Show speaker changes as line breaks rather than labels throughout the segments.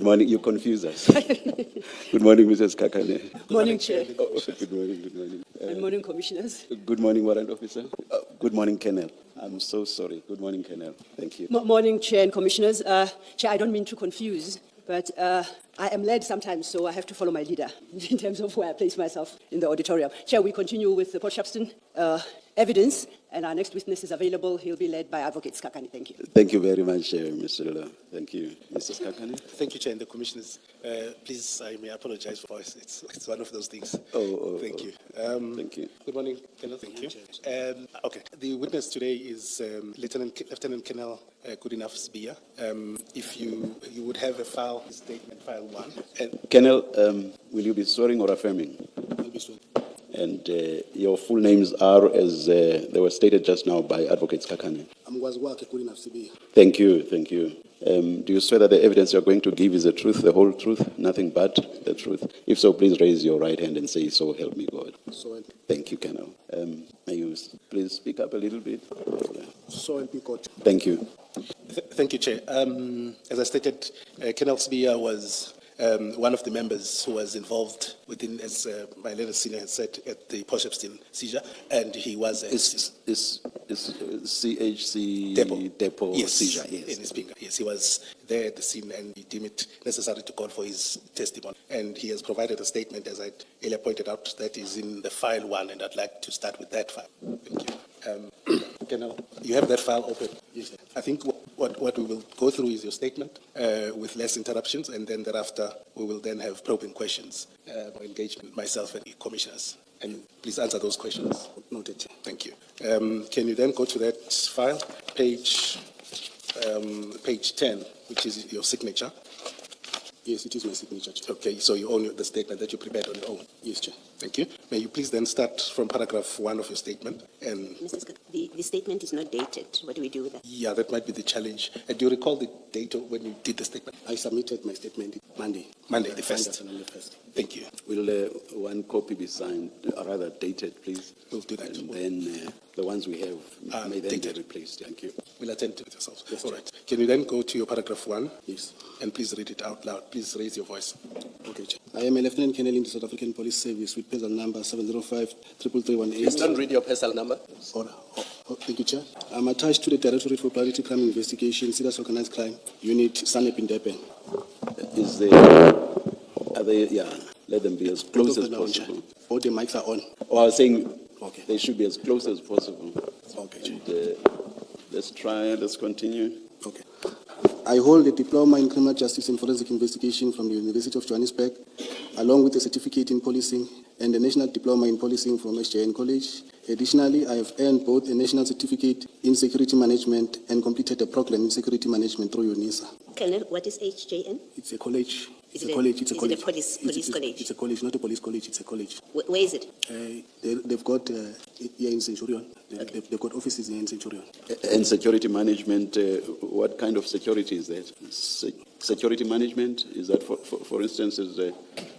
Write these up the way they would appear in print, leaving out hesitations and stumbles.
Good morning, you confuse us. Good morning, Mrs. Kakane.
Morning, Chair.
Good morning, good morning.
Good morning, Commissioners.
Good morning, Warrant Officer. Good morning, Colonel. I'm so sorry. Good morning, Colonel. Thank you.
Morning, Chair and Commissioners. Chair, I don't mean to confuse, but I am led sometimes, so I have to follow my leader in terms of where I place myself in the auditorium. Chair, we continue with the Port Shepstone evidence, and our next witness is available. He'll be led by Advocate Kakane. Thank you.
Thank you very much, Mr. Lula. Thank you. Mrs. Kakane.
Thank you, Chair, and the Commissioners. Please, I may apologize for voice. It's one of those things. Thank you.
Thank you.
Good morning, Colonel. Thank you. Okay. The witness today is Lieutenant Colonel Goodenough Sibiya. If you would have a file, statement file 1.
Colonel, will you be swearing or affirming?
I'll be sworn.
And your full names are, as they were stated just now by Advocate Kakane.
I'm Kwazikwakhe, Goodenough Sibiya.
Thank you, thank you. Do you swear that the evidence you're going to give is the truth, the whole truth, nothing but the truth? If so, please raise your right hand and say, "So help me God."
So,
Thank you, Colonel. May you please speak up a little bit?
so help me God.
Thank you.
Thank you, Chair. As I stated, Colonel Sibiya was one of the members who was involved within, as my learned senior has said, at the Port Shepstone seizure, and he was
Is CHC depot
yes,
seizure?
in his finger. Yes, he was there at the scene, and he deemed it necessary to call for his testimony. And he has provided a statement, as I earlier pointed out, that is in the file 1, and I'd like to start with that file. Thank you. Colonel, you have that file open. Yes, I think what we will go through is your statement with less interruptions, and then thereafter we will then have probing questions for engagement, myself and the commissioners. And please answer those questions. Noted. Thank you. Can you then go to that file, page 10, which is your signature? Yes, it is my signature. Okay, so you own the statement that you prepared on your own? Yes, Chair. Thank you. May you please then start from paragraph 1 of your statement? And
Mr. Scott, the statement is not dated. What do we do with that?
yeah, that might be the challenge. Do you recall the date of when you did the statement? I submitted my statement Monday. Monday, the 1st. Thank you.
Will one copy be signed, or rather dated, please?
We'll do that.
And then the ones we have may then be
dated.
replaced. Thank you.
We'll attend to it yourselves. Yes, all right. Can you then go to your paragraph 1?
Yes.
And please read it out loud. Please raise your voice.
Okay, Chair. I am a Lieutenant Colonel in the South African Police Service with personnel number 705-33318.
Please don't read your personal number.
Thank you, Chair. I'm attached to the Directorate for Priority Crime Investigation, Serious Organized Crime, Unit SANEP in Durban.
Are they, let them be as close as possible.
All the mics are on.
I was saying
Okay.
they should be as close as possible.
Okay, Chair.
And, let's continue.
Okay. I hold a diploma in criminal justice and forensic investigation from the University of Johannesburg, along with a certificate in policing and a national diploma in policing from SJN College. Additionally, I have earned both a national certificate in security management and completed a program in security management through UNISA.
Colonel, what is HJN?
It's a college.
Is it a police college?
It's a college, not a police college. It's a college.
Where is it?
They've got here in Centurion. They've got offices here in Centurion.
And security management, what kind of security is that? Security management, is that, for instance,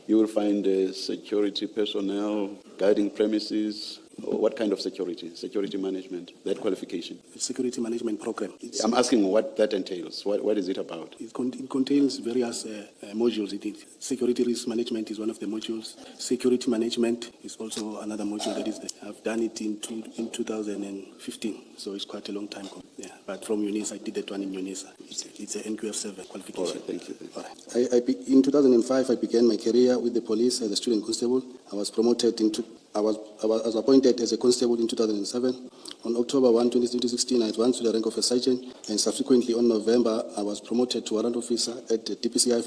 you will find security personnel guarding premises? Or what kind of security management, that qualification?
Security management program.
I'm asking what that entails. What is it about?
It contains various modules. Security risk management is one of the modules. Security management is also another module that is there. I've done it in 2015, so it's quite a long time. Yeah, but from UNISA, I did that one in UNISA. It's an NQF7 qualification.
All right, thank you.
All right. In 2005, I began my career with the police as a student constable. I was promoted I was appointed as a constable in 2007. On October 1, 2016, I advanced to the rank of a sergeant, and subsequently on November, I was promoted to warrant officer at the DPCI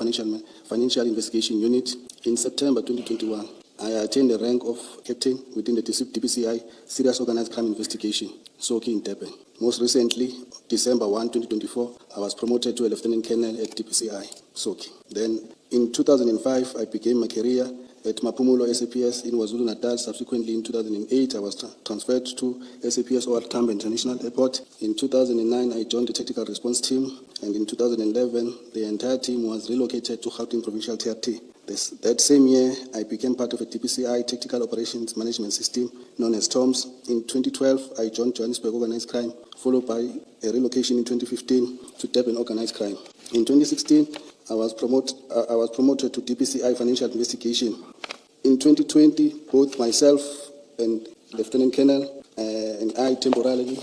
Financial Investigation Unit. In September 2021, I attained the rank of captain within the DPCI Serious Organized Crime Investigation, SOCI in Durban. Most recently, December 1, 2024, I was promoted to a lieutenant colonel at DPCI, SOCI. Then, in 2005, I began my career at Mapumulo SAPS in KwaZulu-Natal. Subsequently, in 2008, I was transferred to SAPS OR Tambo International Airport. In 2009, I joined the Tactical Response Team, and in 2011, the entire team was relocated to Gauteng Provincial TRT. That same year, I became part of a DPCI Tactical Operations Management System known as TOMS. In 2012, I joined Johannesburg Organised Crime, followed by a relocation in 2015 to Durban Organised Crime. In 2016, I was promoted to DPCI Financial Investigation. In 2020, both myself and Lieutenant Colonel and I temporarily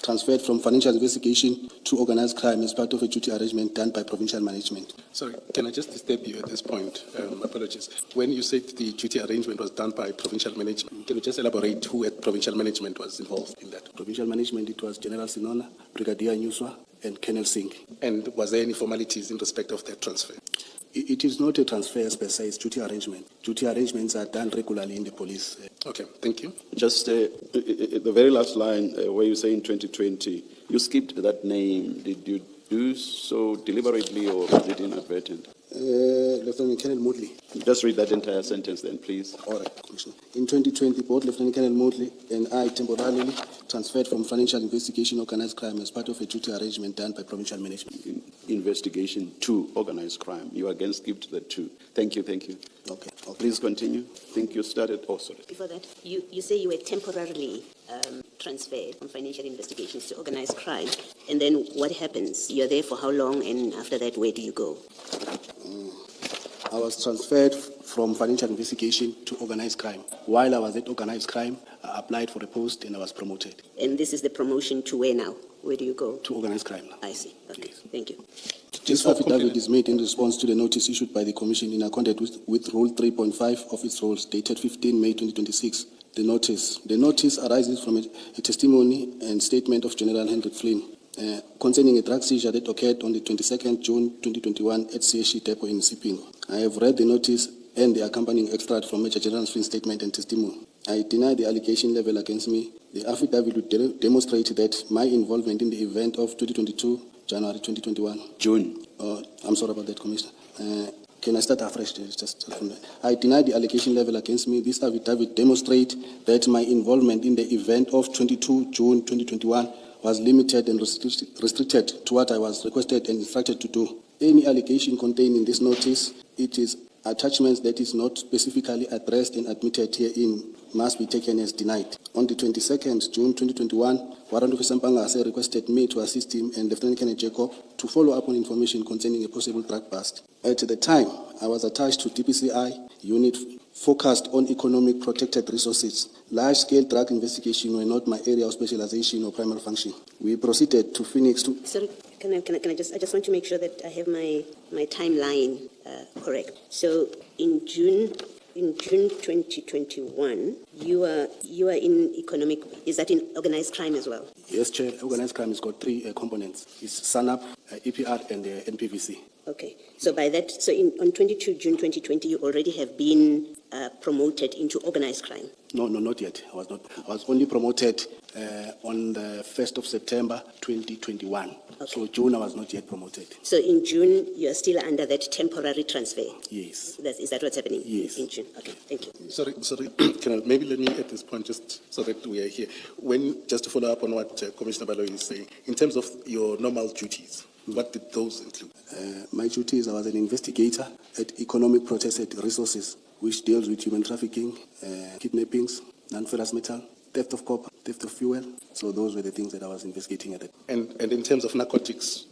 transferred from financial investigation to organized crime as part of a duty arrangement done by provincial management.
Sorry, can I just disturb you at this point? Apologies. When you said the duty arrangement was done by provincial management, can you just elaborate who at provincial management was involved in that?
Provincial management, it was General Senona, Brigadier Nyuswa, and Colonel Singh.
And was there any formalities in respect of that transfer?
It is not a transfer per se, it's duty arrangement. Duty arrangements are done regularly in the police.
Okay, thank you.
Just the very last line where you say in 2020, you skipped that name. Did you do so deliberately or was it inadvertent?
Lieutenant Colonel Moodley.
Just read that entire sentence then, please.
All right, Commissioner. In 2020, both Lieutenant Colonel Moodley and I temporarily transferred from financial investigation organized crime as part of a duty arrangement done by provincial management.
Investigation to organized crime. You again skipped the two. Thank you.
Okay.
Please continue. I think you started. Oh, sorry.
Before that, you say you were temporarily transferred from financial investigations to organized crime, and then what happens? You're there for how long, and after that, where do you go?
I was transferred from financial investigation to organized crime. While I was at organized crime, I applied for a post and I was promoted.
And this is the promotion to where now? Where do you go?
To organized crime.
I see. Okay,
Yes.
Thank you.
This affidavit is made in response to the notice issued by the Commission in accordance with Rule 3.5 of its rules, dated 15 May 2026. The notice arises from a testimony and statement of General Hendrick Flynn concerning a drug seizure that occurred on the 22nd June 2021 at CSC Depot in Sipingo. I have read the notice and the accompanying extract from Major General Flynn's statement and testimony. I deny the allegation level against me. The affidavit would demonstrate that my involvement in the event of 2022, January 2021.
June.
I'm sorry about that, Commissioner. Can I start afresh? Just from there. I deny the allegation level against me. This affidavit demonstrates that my involvement in the event of 22 June 2021 was limited and restricted to what I was requested and instructed to do. Any allegation contained in this notice, it is attachments that is not specifically addressed and admitted herein, must be taken as denied. On the 22nd June 2021, Warrant Officer Bheki requested me to assist him and Lieutenant Gavin Jacob to follow up on information concerning a possible drug bust. At the time, I was attached to DPCI unit focused on economic protected resources. Large-scale drug investigation were not my area of specialization or primary function. We proceeded to Phoenix to...
Sorry, I just want to make sure that I have my timeline correct. So in June 2021, you are in economic, is that in organized crime as well?
Yes, Chair. Organized crime has got three components. It's SANAP, EPR, and NPVC.
Okay. So by that, on 22 June 2020, you already have been promoted into organized crime?
No, not yet. I was not. I was only promoted on the 1st of September 2021. Okay. So June, I was not yet promoted.
So in June, you are still under that temporary transfer?
Yes.
Is that what's happening?
Yes.
In June. Okay, thank you.
Sorry. Maybe let me at this point, just so that we are here. Just to follow up on what Commissioner Baloyi is saying, in terms of your normal duties, what did those include?
My duties, I was an investigator at Economic Protected Resources, which deals with human trafficking, kidnappings, non-ferrous metal, theft of copper, theft of fuel. So those were the things that I was investigating at it.
And in terms of narcotics,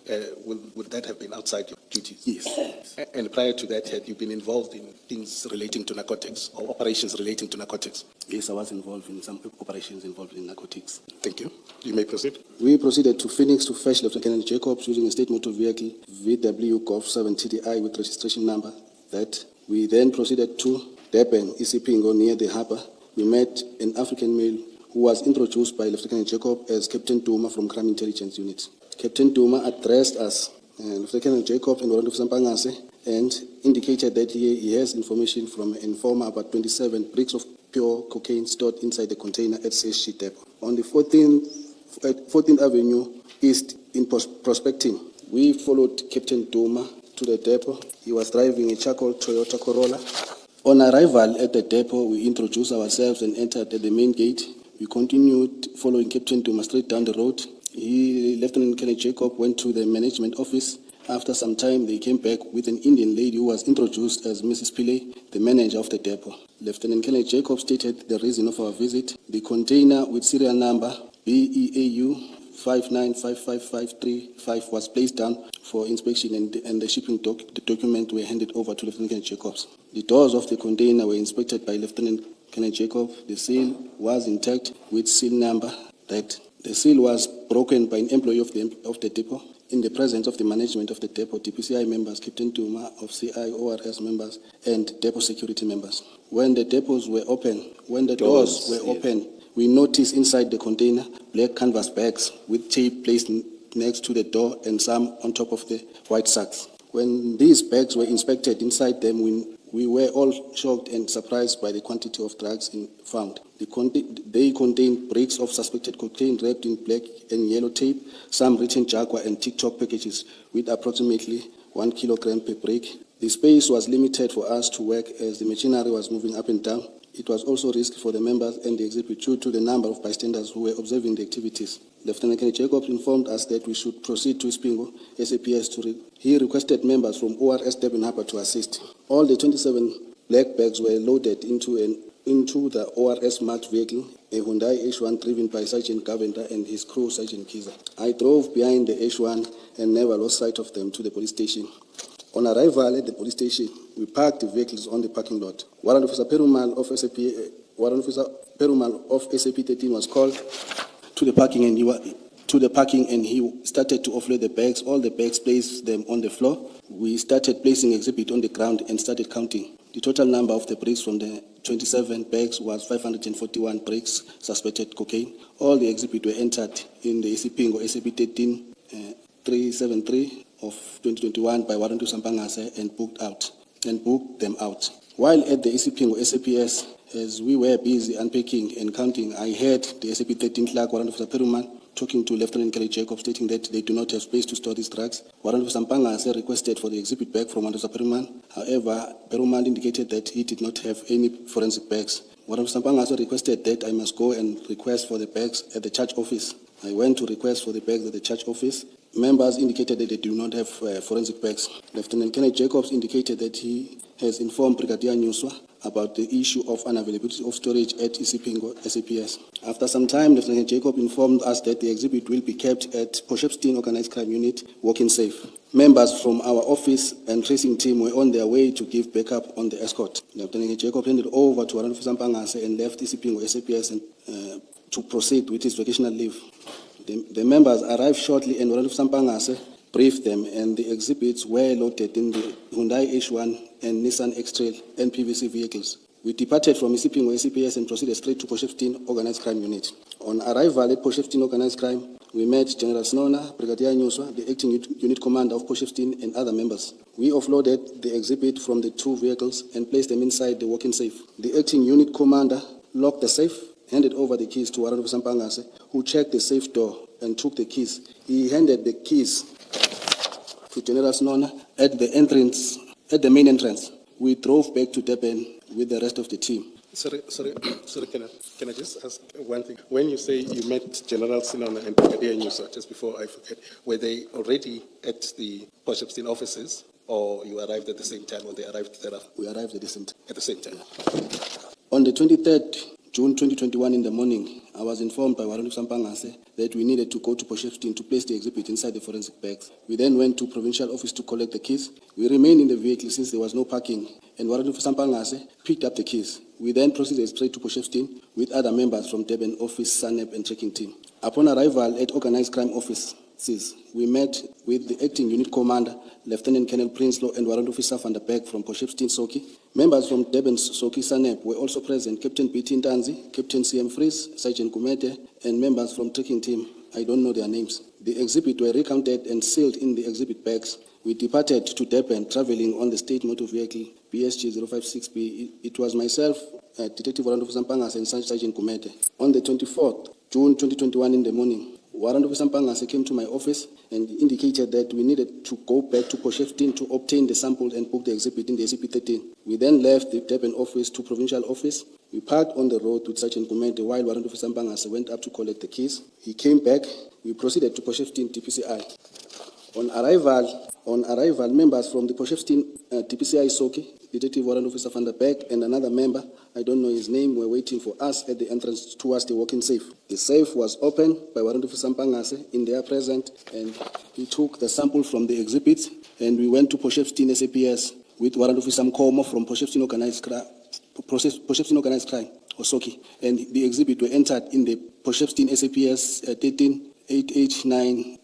would that have been outside your duties?
Yes.
And prior to that, had you been involved in things relating to narcotics or operations relating to narcotics?
Yes, I was involved in some operations involved in narcotics.
Thank you. You may proceed.
We proceeded to Phoenix to fetch Lieutenant Jacob using a state motor vehicle, VW Golf 7 TDI with registration number. That we then proceeded to Durban, Isipingo, near the harbour. We met an African male who was introduced by Lieutenant Jacob as Captain Duma from Crime Intelligence Unit. Captain Duma addressed us, Lieutenant Jacob and Warrant Officer Bheki, and indicated that he has information from an informer about 27 bricks of pure cocaine stored inside the container at CSC Depot. On the 14th Avenue East in prospecting, we followed Captain Duma to the depot. He was driving a charcoal Toyota Corolla. On arrival at the depot, we introduced ourselves and entered at the main gate. We continued following Captain Duma straight down the road. Lieutenant Gavin Jacob went to the management office After some time, they came back with an Indian lady who was introduced as Mrs. Pillay, the manager of the depot. Lieutenant Colonel Jacob stated the reason of our visit. The container with serial number BEAU 595553 was placed down for inspection, and the shipping the document were handed over to Lieutenant Colonel Jacobs. The doors of the container were inspected by Lieutenant Colonel Jacob. The seal was intact with seal number that the seal was broken by an employee of the depot in the presence of the management of the depot, DPCI members, Captain Duma of CI, ORS members, and depot security members. When the doors were open, we noticed inside the container black canvas bags with tape placed next to the door and some on top of the white sacks. When these bags were inspected inside them, we were all shocked and surprised by the quantity of drugs found. They contained bricks of suspected cocaine wrapped in black and yellow tape, some written Jaguar and TikTok packages with approximately 1 kilogram per brick. The space was limited for us to work as the machinery was moving up and down. It was also risky for the members and the exhibit due to the number of bystanders who were observing the activities. Lieutenant Colonel Jacob informed us that we should proceed to Spingo, SAPS. He requested members from ORS Durban Harbour to assist. All the 27 black bags were loaded into the ORS marked vehicle, a Hyundai H1 driven by Sergeant Gavin and his crew, Sergeant Kiza. I drove behind the H1 and never lost sight of them to the police station. On arrival at the police station, we parked the vehicles on the parking lot. Warrant Officer Perumal of SAP 13 was called to the parking, and he started to offload the bags. All the bags, placed them on the floor. We started placing exhibit on the ground and started counting. The total number of the bricks from the 27 bags was 541 bricks, suspected cocaine. All the exhibit were entered in the SAP 13 373 of 2021 by Warrant Officer Bheki and booked them out. While at the SAP SAPS, as we were busy unpacking and counting, I heard the SAP 13 clerk, Warrant Officer Perumal, talking to Lieutenant Colonel Jacob, stating that they do not have space to store these drugs. Warrant Officer Bheki requested for the exhibit bag from Warrant Officer Perumal. However, Perumal indicated that he did not have any forensic bags. Warrant Officer Bheki requested that I must go and request for the bags at the church office. I went to request for the bags at the church office. Members indicated that they do not have forensic bags. Lieutenant Colonel Jacobs indicated that he has informed Brigadier Nyuswa about the issue of unavailability of storage at Isipingo SAPS. After some time, Lieutenant Jacob informed us that the exhibit will be kept at Port Shepstone Organised Crime Unit, working safe. Members from our office and tracing team were on their way to give backup on the escort. Lieutenant Jacob handed over to Warrant Officer Bheki and left Isipingo SAPS to proceed with his vacational leave. The members arrived shortly and Warrant Officer Bheki briefed them, and the exhibits were loaded in the Hyundai H1 and Nissan X-Trail and PVC vehicles. We departed from Isipingo SAPS and proceeded straight to Port Shepstone Organised Crime Unit. On arrival at Port Shepstone Organised Crime, we met General Senona, Brigadier Nyuswa, the acting unit commander of Port Shepstone, and other members. We offloaded the exhibit from the two vehicles and placed them inside the working safe. The acting unit commander locked the safe, handed over the keys to Warrant Officer Bheki, who checked the safe door and took the keys. He handed the keys to General Senona at the main entrance. We drove back to Durban with the rest of the team.
Sorry, can I just ask one thing? When you say you met General Senona and Brigadier Nyuswa, just before I forget, were they already at the Port Shepstone offices, or you arrived at the same time, or they arrived thereafter?
We arrived at the same time.
At the same time.
On the 23rd June 2021 in the morning, I was informed by Warrant Officer Bheki that we needed to go to Port Shepstone to place the exhibit inside the forensic bags. We then went to Provincial Office to collect the keys. We remained in the vehicle since there was no parking, and Warrant Officer Bheki picked up the keys. We then proceeded straight to Port Shepstone with other members from Durban Office, SANEP, and tracking team. Upon arrival at Organised Crime Offices, we met with the acting unit commander, Lieutenant Colonel Prinsloo, and Warrant Officer Van der Berg from Port Shepstone Soki. Members from Durban Soki SANEP were also present: Captain B.T. Ntanzi, Captain C.M. Fries, Sergeant Kumete, and members from tracking team. I don't know their names. The exhibit were recounted and sealed in the exhibit bags. We departed to Durban, traveling on the state motor vehicle BSG 056B. It was myself, Detective Warrant Officer Bheki, and Sergeant Kumete. On the 24th June 2021 in the morning, Warrant Officer Bheki came to my office and indicated that we needed to go back to Port Shepstone to obtain the sample and book the exhibit in the SCP-13. We then left the Durban office to Provincial Office. We parked on the road with Sergeant Kumete while Warrant Officer Bheki went up to collect the keys. He came back. We proceeded to Port Shepstone DPCI. On arrival On arrival, members from the Port Shepstone DPCI Soki, Detective Warrant Officer Van der Beek, and another member, I don't know his name, were waiting for us at the entrance towards the walk-in safe. The safe was opened by Warrant Officer Mpangase in their presence, and he took the sample from the exhibits, and we went to Port Shepstone SAPS with Warrant Officer Mkomo from Port Shepstone Organized Crime, or Soki, and the exhibit were entered in the Port Shepstone SAPS 13889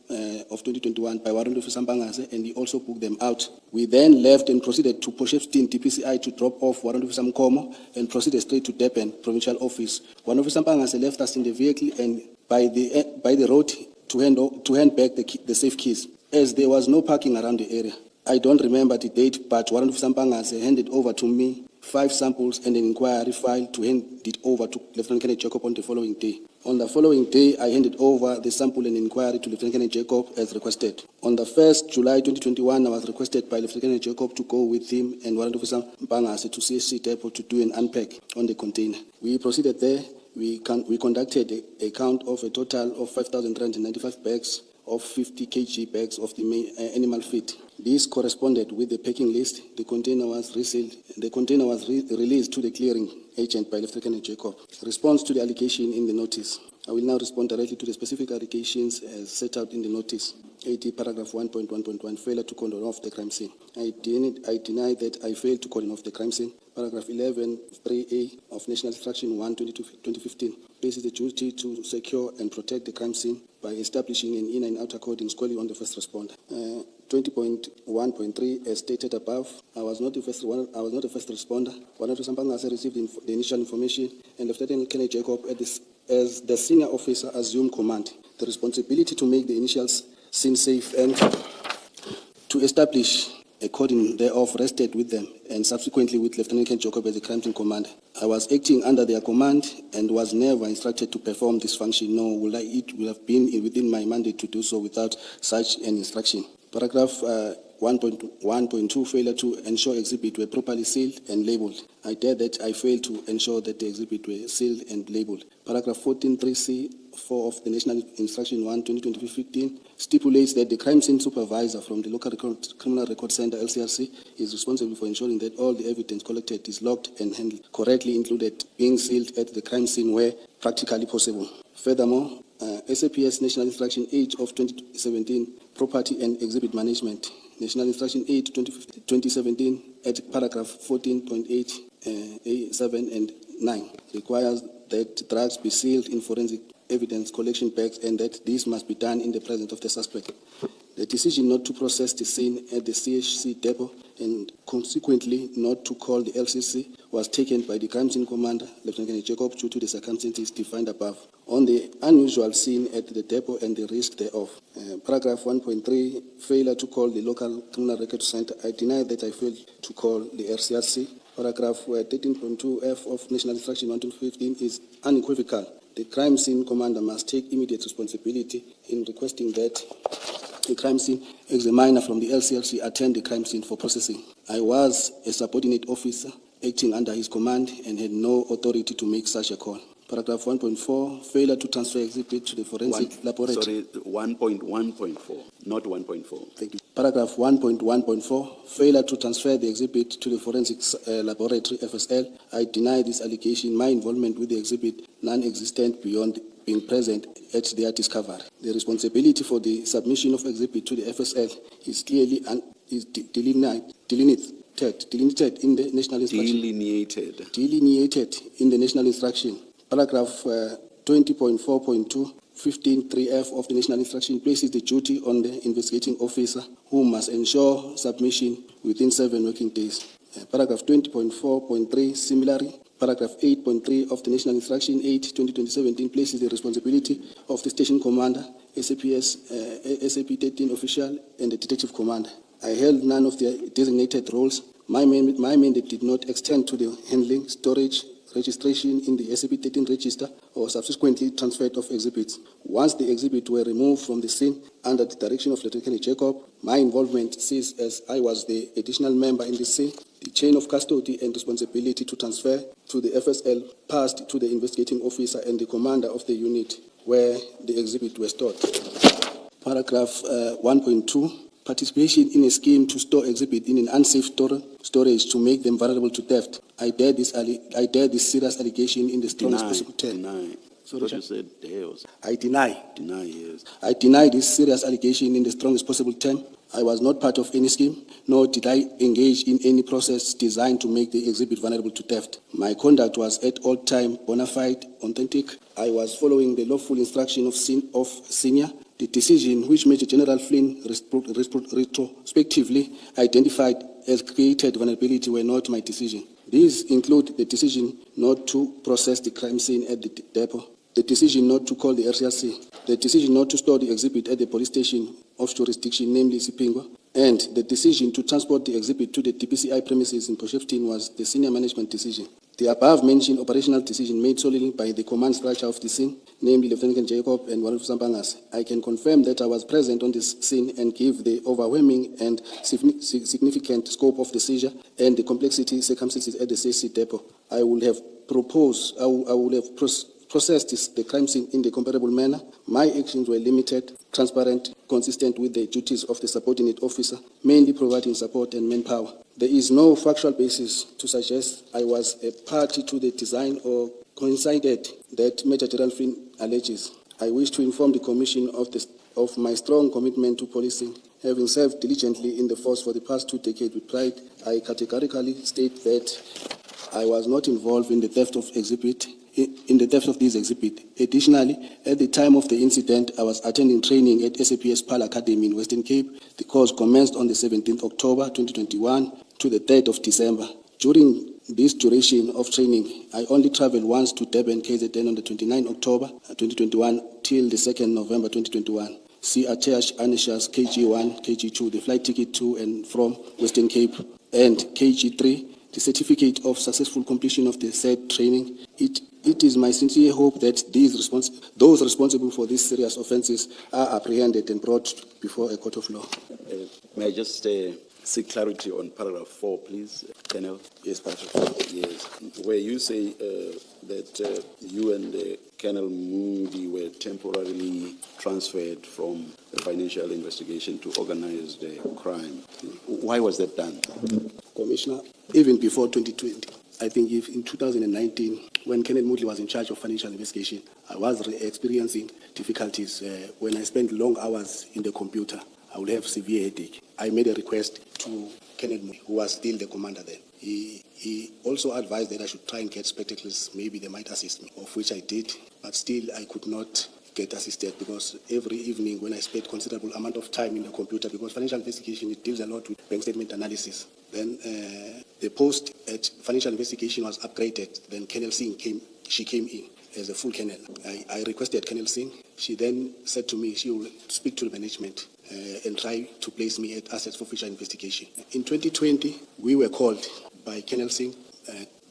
of 2021 by Warrant Officer Mpangase, and he also booked them out. We then left and proceeded to Port Shepstone DPCI to drop off Warrant Officer Mkomo and proceeded straight to Durban Provincial Office. Warrant Officer Mpangase left us in the vehicle and by the road to hand back the safe keys, as there was no parking around the area. I don't remember the date, but Warrant Officer Mpangase handed over to me 5 samples and an inquiry file to hand it over to Lieutenant Colonel Jacob on the following day. On the following day, I handed over the sample and inquiry to Lieutenant Colonel Jacob as requested. On the 1st July 2021, I was requested by Lieutenant Colonel Jacob to go with him and Warrant Officer Mpangase to CSC depot to do an unpack on the container. We proceeded there. We conducted a count of a total of 5,395 bags of 50 kg bags of the main animal feed. This corresponded with the packing list. The container was resealed. The container was released to the clearing agent by Lieutenant Colonel Jacob. Response to the allegation in the notice. I will now respond directly to the specific allegations as set out in the notice. 80 paragraph 1.1.1, failure to cordon off the crime scene. I deny that I failed to cordon off the crime scene. Paragraph 11, 3A of National Instruction 1/2015 places the duty to secure and protect the crime scene by establishing an inner and outer cordon squarely on the first responder. 20.1.3, as stated above, I was not a first responder. Warrant Officer Mpangase received the initial information, and Lieutenant Colonel Jacob, as the senior officer, assumed command. The responsibility to make the initial scene safe and to establish a cordon thereof rested with them, and subsequently with Lieutenant Colonel Jacob as the crime scene commander. I was acting under their command and was never instructed to perform this function, nor it would have been within my mandate to do so without such an instruction. Paragraph 1.1.2, failure to ensure exhibit were properly sealed and labeled. I dare that I failed to ensure that the exhibit were sealed and labeled. Paragraph 14.3c4 of the National Instruction 1/2015 stipulates that the crime scene supervisor from the local criminal record center (LCRC) is responsible for ensuring that all the evidence collected is logged and handled correctly, included being sealed at the crime scene where practically possible. Furthermore, SAPS National Instruction 8 of 2017, Property and Exhibit Management, National Instruction 8 2017 at paragraph 14.8 A7 and 9 requires that drugs be sealed in forensic evidence collection bags and that this must be done in the presence of the suspect. The decision not to process the scene at the CHC depot and consequently not to call the LCC was taken by the crime scene commander, Lieutenant Colonel Jacob, due to the circumstances defined above, on the unusual scene at the depot and the risk thereof. Paragraph 1.3, failure to call the local criminal record center. I deny that I failed to call the RCRC. Paragraph 13.2F of National Instruction 1/2015 is unequivocal. The crime scene commander must take immediate responsibility in requesting that the crime scene examiner from the LCRC attend the crime scene for processing. I was a subordinate officer acting under his command and had no authority to make such a call. Paragraph 1.4, failure to transfer exhibit to the forensic laboratory.
1.1.4, not 1.4.
Thank you. Paragraph 1.1.4, failure to transfer the exhibit to the forensics laboratory, FSL. I deny this allegation. My involvement with the exhibit non-existent beyond being present at their discovery. The responsibility for the submission of exhibit to the FSL is clearly delineated in the National Instruction. Delineated in the National Instruction. Paragraph 20.4.2, 15.3F of the National Instruction places the duty on the investigating officer who must ensure submission within 7 working days. Paragraph 20.4.3, similarly, paragraph 8.3 of the National Instruction 8/2017 places the responsibility of the station commander, SAPS, SAP 13 official, and the detective commander. I held none of their designated roles. My mandate did not extend to the handling, storage, registration in the SAP 13 register or subsequently transferred of exhibits. Once the exhibits were removed from the scene under the direction of Lieutenant Colonel Jacob, my involvement ceased as I was the additional member in the scene. The chain of custody and responsibility to transfer to the FSL passed to the investigating officer and the commander of the unit where the exhibit were stored. Paragraph 1.2, participation in a scheme to store exhibit in an unsafe storage to make them vulnerable to theft. I dare this serious allegation in the strongest possible term.
Deny.
Sorry,
What
Chair?
you said there was
I deny.
deny, yes.
I deny this serious allegation in the strongest possible term. I was not part of any scheme, nor did I engage in any process designed to make the exhibit vulnerable to theft. My conduct was at all time bona fide, authentic. I was following the lawful instruction of senior. The decision which Major General Flynn retrospectively identified as created vulnerability were not my decision. These include the decision not to process the crime scene at the depot, the decision not to call the RCRC, the decision not to store the exhibit at the police station of jurisdiction, namely Sipingwa, and the decision to transport the exhibit to the DPCI premises in Port Shepstone was the senior management decision. The above-mentioned operational decision made solely by the command structure of the scene, namely Lieutenant Jacob and Warrant Officer Bheki. I can confirm that I was present on this scene and give the overwhelming and significant scope of the seizure and the complexity circumstances at the CC depot. I would have processed the crime scene in the comparable manner. My actions were limited, transparent, consistent with the duties of the subordinate officer, mainly providing support and manpower. There is no factual basis to suggest I was a party to the design or coincided that Major General Flynn alleges. I wish to inform the Commission of my strong commitment to policing. Having served diligently in the force for the past 2 decades with pride, I categorically state that I was not involved in the theft of these exhibits. Additionally, at the time of the incident, I was attending training at SAPS PAL Academy in Western Cape. The course commenced on the 17th October 2021 to the 3rd of December. During this duration of training, I only traveled once to Durban, KZN on the 29th October 2021 till the 2nd November 2021. See attached annexures KG1, KG2, the flight ticket to and from Western Cape, and KG3, the certificate of successful completion of the said training. It is my sincere hope that those responsible for these serious offences are apprehended and brought before a court of law.
May I just seek clarity on paragraph 4, please, Colonel?
Yes, paragraph 4.
Yes, where you say that you and Colonel Moody were temporarily transferred from the financial investigation to organized crime. Why was that done?
Commissioner, even before 2020, I think if in 2019, when Colonel Moody was in charge of financial investigation, I was experiencing difficulties when I spent long hours in the computer. I would have severe headache. I made a request to Colonel Moody, who was still the commander then. He also advised that I should try and get spectacles. Maybe they might assist me, of which I did, but still I could not get assisted because every evening when I spent considerable amount of time in the computer, because financial investigation, it deals a lot with bank statement analysis. Then the post at financial investigation was upgraded. Then Colonel Singh came in as a full colonel. I requested Colonel Singh. She then said to me she will speak to the management and try to place me at assets for future investigation. In 2020, we were called by Colonel Singh,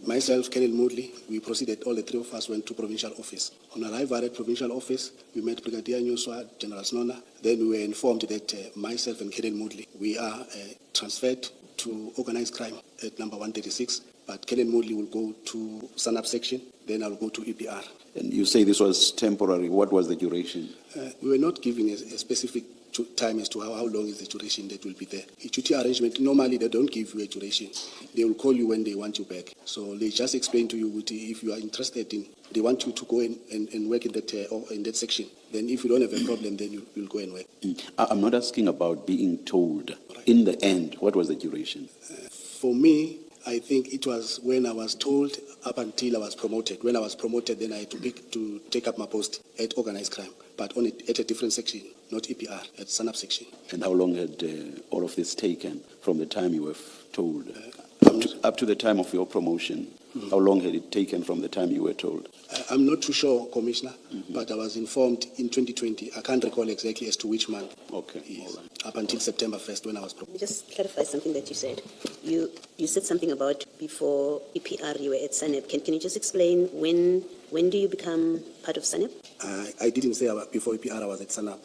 myself, Colonel Moodley. We proceeded, all the 3 of us went to provincial office. On arrival at provincial office, we met Brigadier Nyuswa, General Senona. Then we were informed that myself and Colonel Moodley, we are transferred to organized crime at number 136, but Colonel Moodley will go to SAPS section, then I'll go to EPR.
And you say this was temporary. What was the duration?
We were not given a specific time as to how long is the duration that will be there. A duty arrangement, normally they don't give you a duration. They will call you when they want you back. So they just explain to you if you are interested in, they want you to go and work in that section. Then if you don't have a problem, then you'll go and work.
I'm not asking about being told. Right. In the end, what was the duration?
For me, I think it was when I was told up until I was promoted. When I was promoted, then I had to take up my post at organized crime, but at a different section, not EPR, at SAPS section.
And how long had all of this taken from the time you were told? Up to the time of your promotion, how long had it taken from the time you were told?
I'm not too sure, Commissioner, but I was informed in 2020. I can't recall exactly as to which month.
Okay.
Yes.
All right.
Up until September 1st when I was promoted.
Just clarify something that you said. You said something about before EPR you were at SANEP. Can you just explain when do you become part of SANEP?
I didn't say before EPR I was at SANEP.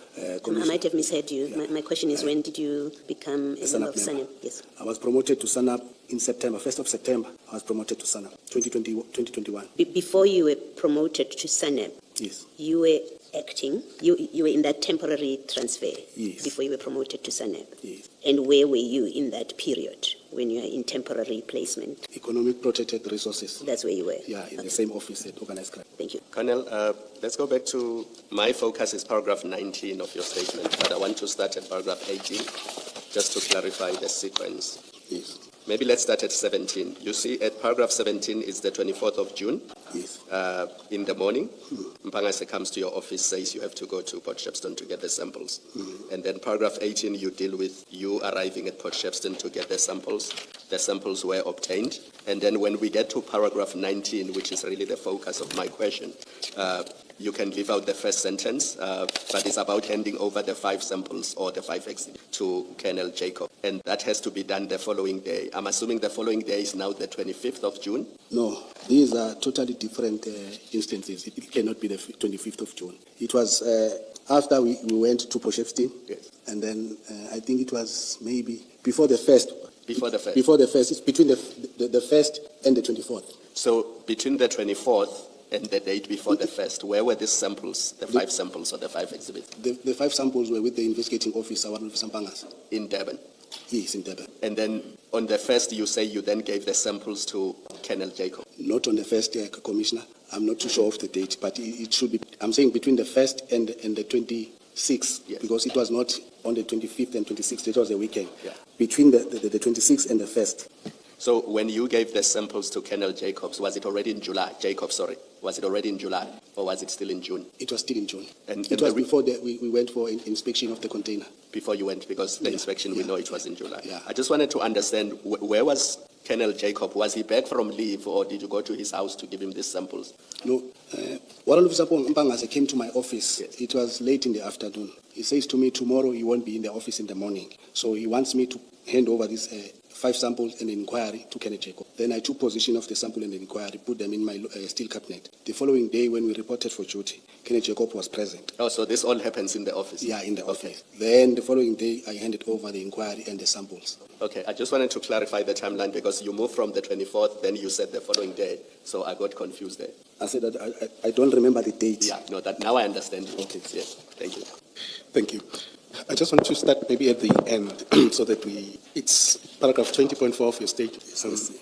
I might have misheard you. Yeah. My question is when did you become a member of SANEP? Yes.
I was promoted to SANEP in September, 1st of September. I was promoted to SANEP, 2021.
Before you were promoted to SANEP,
yes,
you were acting, you were in that temporary transfer
Yes.
before you were promoted to SANEP.
Yes.
And where were you in that period when you were in temporary placement?
Economic Protected Resources.
That's where you were?
Yeah, in
Okay.
the same office at Organised Crime.
Thank you.
Colonel, let's go back to my focus is paragraph 19 of your statement, but I want to start at paragraph 18 just to clarify the sequence.
Yes.
Maybe let's start at 17. You see, at paragraph 17 is the 24th of June.
Yes.
In the morning, Mpangase comes to your office, says you have to go to Port Shepstone to get the samples. And then paragraph 18, you deal with you arriving at Port Shepstone to get the samples. The samples were obtained. And then when we get to paragraph 19, which is really the focus of my question, you can leave out the first sentence, but it's about handing over the 5 samples or the 5 exhibits to Colonel Jacob. And that has to be done the following day. I'm assuming the following day is now the 25th of June?
No, these are totally different instances. It cannot be the 25th of June. It was after we went to Port Shepstone.
Yes.
And then I think it was maybe before the first.
Before the first?
Before the first. It's between the 1st and the 24th.
So between the 24th and the date before the first, where were these samples, the 5 samples or the 5 exhibits?
The 5 samples were with the investigating officer, Warrant Officer Bheki.
In Durban.
Yes, in Durban.
And then on the first, you say you then gave the samples to Colonel Jacob.
Not on the first, Commissioner. I'm not too sure of the date, but it should be. I'm saying between the 1st and the 26th,
Yes.
because it was not on the 25th and 26th. It was a weekend.
Yeah.
Between the 26th and the 1st.
So when you gave the samples to Colonel Jacobs, was it already in July? Was it already in July, or was it still in June?
It was still in June.
And
it was before we went for inspection of the container.
Before you went, because the inspection, we know it was in July.
Yeah.
I just wanted to understand, where was Colonel Jacob? Was he back from leave, or did you go to his house to give him these samples?
No, Warrant Officer Bheki came to my office.
Yes.
It was late in the afternoon. He says to me, tomorrow he won't be in the office in the morning. So he wants me to hand over these 5 samples and inquiry to Colonel Jacob. Then I took possession of the sample and the inquiry, put them in my steel cabinet. The following day, when we reported for duty, Colonel Jacob was present.
Oh, so this all happens in the office?
Yeah, in the
Okay.
office. Then the following day, I handed over the inquiry and the samples.
Okay, I just wanted to clarify the timeline because you moved from the 24th, then you said the following day, so I got confused there.
I said that I don't remember the date.
Yeah, no, that now I understand.
Okay.
Yes, thank you.
Thank you. I just want to start maybe at the end so that it's paragraph 20.4 of your statement.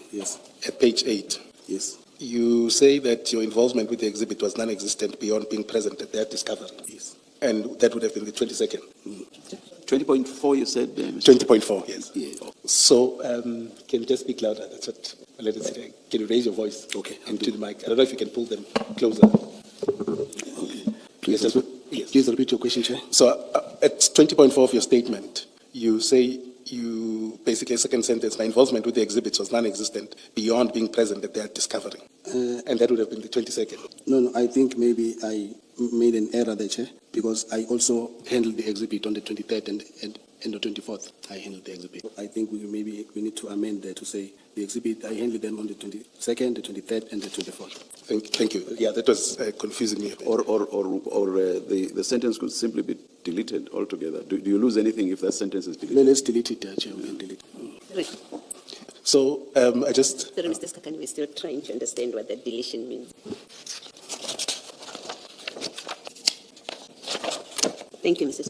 Yes.
At page 8.
Yes.
You say that your involvement with the exhibit was non-existent beyond being present at their discovery.
Yes.
And that would have been the 22nd.
20.4, you said, Mr.
20.4, yes.
Yes.
So, can you just speak louder? That's what I let it say. Can you raise your voice?
Okay.
Into the mic. I don't know if you can pull them closer.
Okay. Please,
Yes.
please repeat your question, Chair.
So, at 20.4 of your statement, you say basically, second sentence, my involvement with the exhibits was non-existent beyond being present at their discovery. And that would have been the 22nd.
No, I think maybe I made an error there, Chair, because I also handled the exhibit on the 23rd and the 24th. I handled the exhibit. I think we need to amend there to say the exhibit, I handled them on the 22nd, the 23rd, and the 24th.
Thank you. Yeah, that was confusing me a bit.
Or the sentence could simply be deleted altogether. Do you lose anything if that sentence is deleted?
Let's delete it, Chair. We can delete it.
Right.
So, I just...
Sorry, Mr. Skakani, we're still trying to understand what that deletion means. Thank you, Mrs.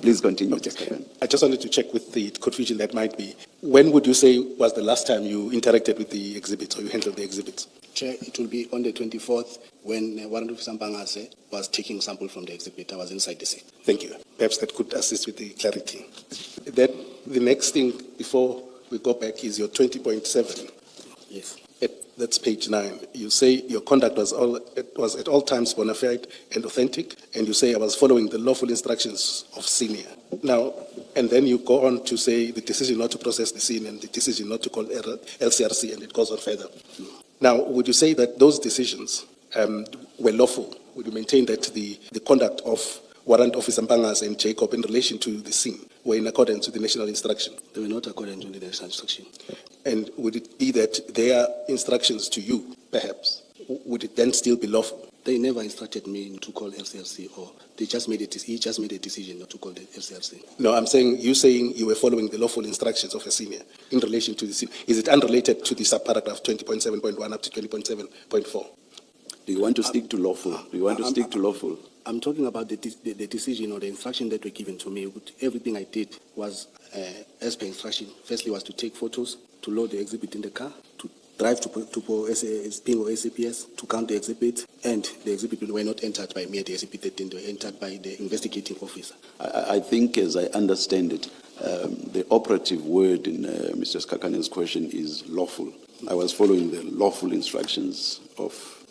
Please continue.
Okay. I just wanted to check with the confusion that might be. When would you say was the last time you interacted with the exhibits or you handled the exhibits?
Chair, it will be on the 24th when Warrant Officer Bheki was taking sample from the exhibit. I was inside the safe.
Thank you. Perhaps that could assist with the clarity. Then the next thing before we go back is your 20.7.
Yes.
That's page 9. You say your conduct was at all times bona fide and authentic, and you say I was following the lawful instructions of senior. Now, and then you go on to say the decision not to process the scene and the decision not to call LCRC, and it goes on further. Now, would you say that those decisions were lawful? Would you maintain that the conduct of Warrant Officer Bheki and Jacob in relation to the scene were in accordance with the national instruction?
They were not according to the national instruction.
And would it be that their instructions to you, perhaps, would it then still be lawful?
They never instructed me to call LCRC, or he just made a decision not to call the LCRC.
No, I'm saying you were following the lawful instructions of a senior in relation to the scene. Is it unrelated to the subparagraph 20.7.1 up to 20.7.4?
Do you want to stick to lawful? Do you want to stick to lawful?
I'm talking about the decision or the instruction that were given to me. Everything I did was as per instruction. Firstly was to take photos, to load the exhibit in the car, to drive to SPING or SAPS to count the exhibit, and the exhibit were not entered by me at the SAP 13, they were entered by the investigating officer.
I think, as I understand it, the operative word in Mr. Skakane's question is lawful. I was following the lawful instructions of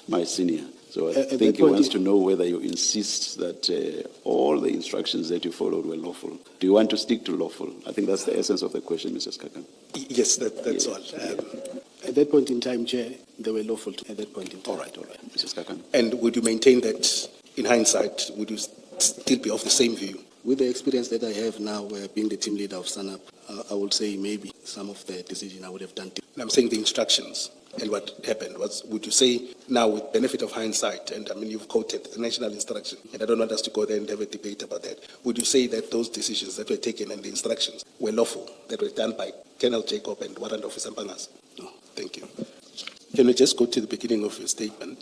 my senior. So I think he wants to know whether you insist that all the instructions that you followed were lawful. Do you want to stick to lawful? I think that's the essence of the question, Mr. Skakane.
Yes, that's all.
At that point in time, Chair, they were lawful at that point in time.
All right, Mr. Skakane.
And would you maintain that, in hindsight, would you still be of the same view?
With the experience that I have now, being the team leader of SANAP, I would say maybe some of the decision I would have done.
And I'm saying the instructions and what happened was, would you say now with benefit of hindsight, and I mean you've quoted the national instruction, and I don't want us to go there and have a debate about that, would you say that those decisions that were taken and the instructions were lawful, that were done by Colonel Jacob and Warrant Officer Bheki?
No.
Thank you. Can we just go to the beginning of your statement?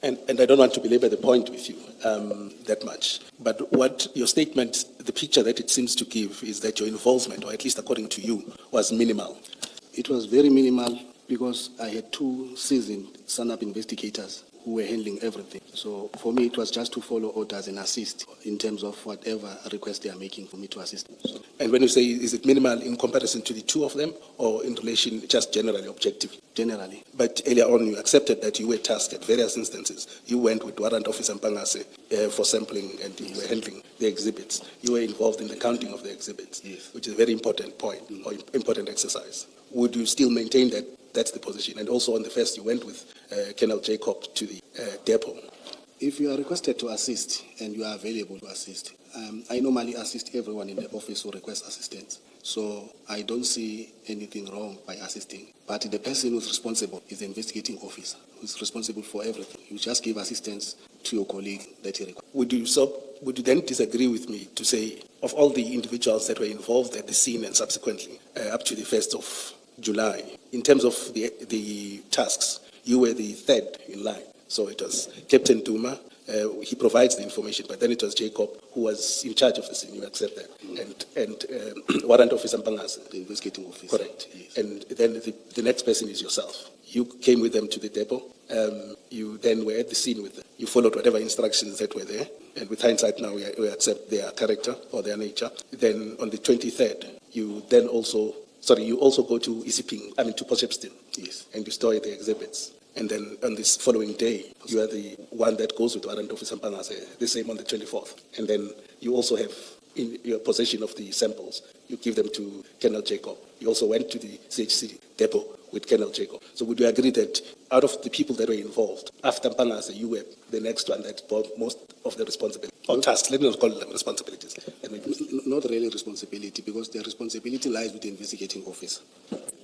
And I don't want to belabor the point with you that much, but what your statement, the picture that it seems to give is that your involvement, or at least according to you, was minimal.
It was very minimal because I had two seasoned SANAP investigators who were handling everything. So for me, it was just to follow orders and assist in terms of whatever request they are making for me to assist. So,
and when you say, is it minimal in comparison to the two of them, or in relation just generally, objectively?
Generally.
But earlier on, you accepted that you were tasked at various instances. You went with Warrant Officer Bheki for sampling, and you were handling the exhibits. You were involved in the counting of the exhibits,
yes,
which is a very important point, or important exercise. Would you still maintain that that's the position? And also on the first, you went with Colonel Jacob to the depot.
If you are requested to assist and you are available to assist, I normally assist everyone in the office who requests assistance. So I don't see anything wrong by assisting. But the person who's responsible is the investigating officer, who's responsible for everything. You just give assistance to your colleague that he requests.
Would you then disagree with me to say, of all the individuals that were involved at the scene and subsequently up to the 1st of July, in terms of the tasks, you were the third in line? So it was Captain Duma, he provides the information, but then it was Jacob who was in charge of the scene, you accept that, and Warrant Officer Bheki,
the investigating officer.
Correct.
Yes.
And then the next person is yourself. You came with them to the depot, you then were at the scene with them. You followed whatever instructions that were there, and with hindsight now we accept their character or their nature. Then on the 23rd, you also go to to Port Shepstone,
Yes.
and you store the exhibits. And then on this following day, you are the one that goes with Warrant Officer Bheki, the same on the 24th. And then you also have in your possession of the samples, you give them to Colonel Jacob. You also went to the CHC depot with Colonel Jacob. So would you agree that out of the people that were involved, after Bheki, you were the next one that brought most of the responsibility, or tasks, let me not call them responsibilities.
Not really responsibility, because the responsibility lies with the investigating officer.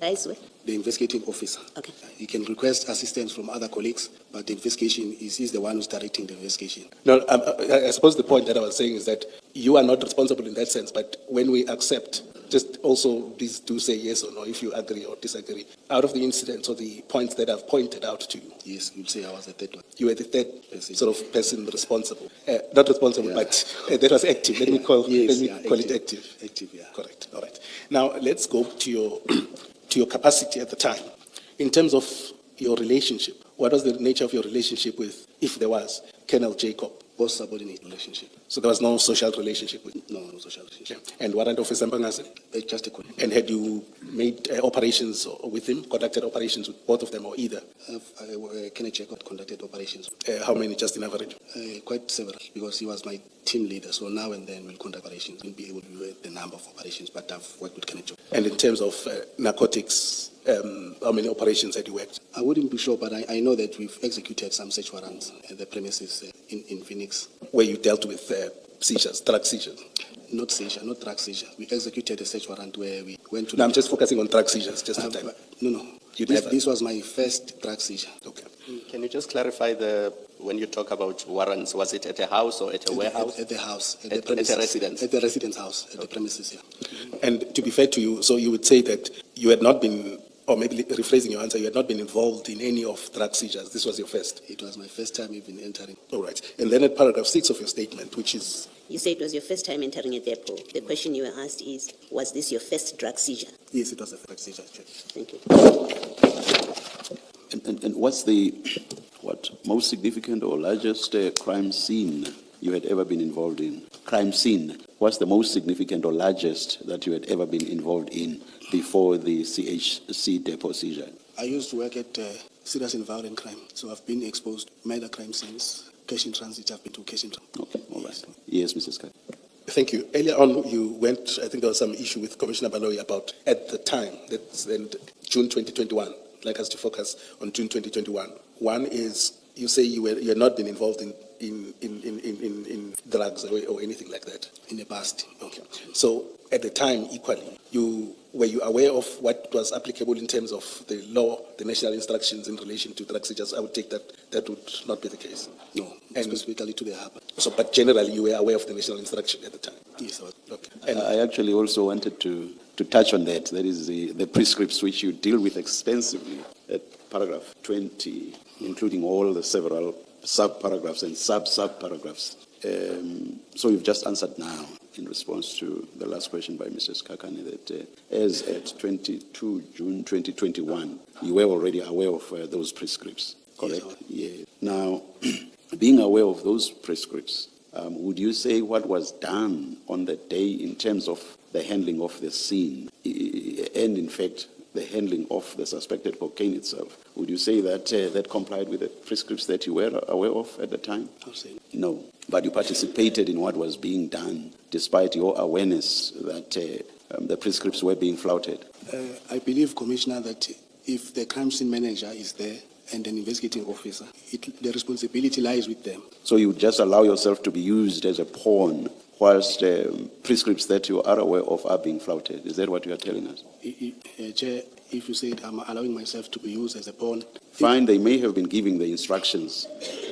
Lies with?
The investigating officer.
Okay.
He can request assistance from other colleagues, but the investigation he's the one who's directing the investigation.
No, I suppose the point that I was saying is that you are not responsible in that sense, but when we accept, just also please do say yes or no if you agree or disagree. Out of the incidents or the points that I've pointed out to you,
Yes, you'll say I was the third one.
you were the third
Person.
sort of person responsible. Not responsible,
Yeah.
but that was active. Let me call it active.
Active, yeah.
Correct. All right. Now let's go to your to your capacity at the time. In terms of your relationship, what was the nature of your relationship with, if there was, Colonel Jacob?
Boss subordinate relationship.
So there was no social relationship with
No social relationship.
And Warrant Officer Bheki?
Just a colleague.
And had you made operations with him, conducted operations with both of them, or either?
Can I check out conducted operations?
How many, just in average?
Quite several, because he was my team leader. So now and then we'll conduct operations. We'll be able to do the number of operations, but I've worked with Kenneth.
And in terms of narcotics, how many operations had you worked?
I wouldn't be sure, but I know that we've executed some search warrants at the premises in Phoenix.
Where you dealt with seizures, drug seizures?
Not seizure, not drug seizure. We executed a search warrant where we went to...
No, I'm just focusing on drug seizures, just the time.
No.
You never-
This was my first drug seizure.
Okay.
Can you just clarify when you talk about warrants, was it at a house or at a warehouse?
At the house,
At a residence?
At the residence house, at the premises, yeah.
And to be fair to you, so you would say that you had not been, or maybe rephrasing your answer, you had not been involved in any of drug seizures. This was your first.
It was my first time even entering.
All right. And then at paragraph 6 of your statement, which is,
You say it was your first time entering a depot. The question you were asked is, was this your first drug seizure?
Yes, it was a drug seizure, Chair.
Thank you.
And what's the most significant or largest crime scene you had ever been involved in? Crime scene. What's the most significant or largest that you had ever been involved in before the CHC depot seizure?
I used to work at serious and violent crime, so I've been exposed to murder crime scenes, cash in transit. I've been to cash in transit.
Okay, all right. Yes, Mrs. Kaka.
thank you. Earlier on, you went, I think there was some issue with Commissioner Baloyi about, at the time, that's in June 2021, I'd like us to focus on June 2021. One is, you say you had not been involved in drugs or anything like that.
In the past.
Okay. So at the time, equally, were you aware of what was applicable in terms of the law, the national instructions in relation to drug seizures? I would take that would not be the case.
No, specifically to the harbour.
So, but generally, you were aware of the national instruction at the time.
Yes, I was.
Okay.
And I actually also wanted to touch on that. That is the prescripts which you deal with extensively at paragraph 20, including all the several sub-paragraphs and sub-paragraphs. So you've just answered now in response to the last question by Mrs. Kakane that as at 22 June 2021, you were already aware of those prescripts, correct?
Yes.
Yeah. Now, being aware of those prescripts, would you say what was done on that day in terms of the handling of the scene and, in fact, the handling of the suspected cocaine itself, would you say that that complied with the prescripts that you were aware of at the time?
I'll say
no. But you participated in what was being done despite your awareness that the prescripts were being flouted?
I believe, Commissioner, that if the crime scene manager is there and an investigating officer, the responsibility lies with them.
So you just allow yourself to be used as a pawn whilst prescripts that you are aware of are being flouted. Is that what you are telling us?
Chair, if you said I'm allowing myself to be used as a pawn.
Fine, they may have been giving the instructions,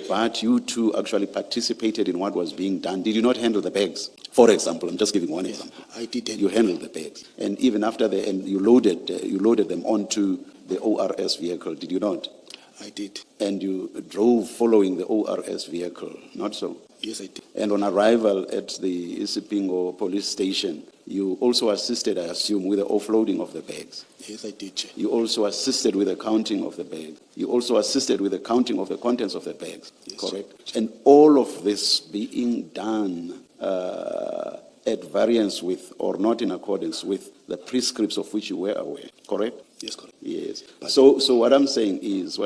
but you too actually participated in what was being done. Did you not handle the bags? For example, I'm just giving one example.
I did.
You handled the bags. And even after you loaded them onto the ORS vehicle, did you not?
I did.
And you drove following the ORS vehicle, not so?
Yes, I did.
And on arrival at the Isipingo police station, you also assisted, I assume, with the offloading of the bags.
Yes, I did, Chair.
You also assisted with the counting of the bags. You also assisted with the counting of the contents of the bags,
yes,
correct? Chair. And all of this being done at variance with or not in accordance with the prescripts of which you were aware, correct?
Yes, correct.
Yes. So what I'm saying is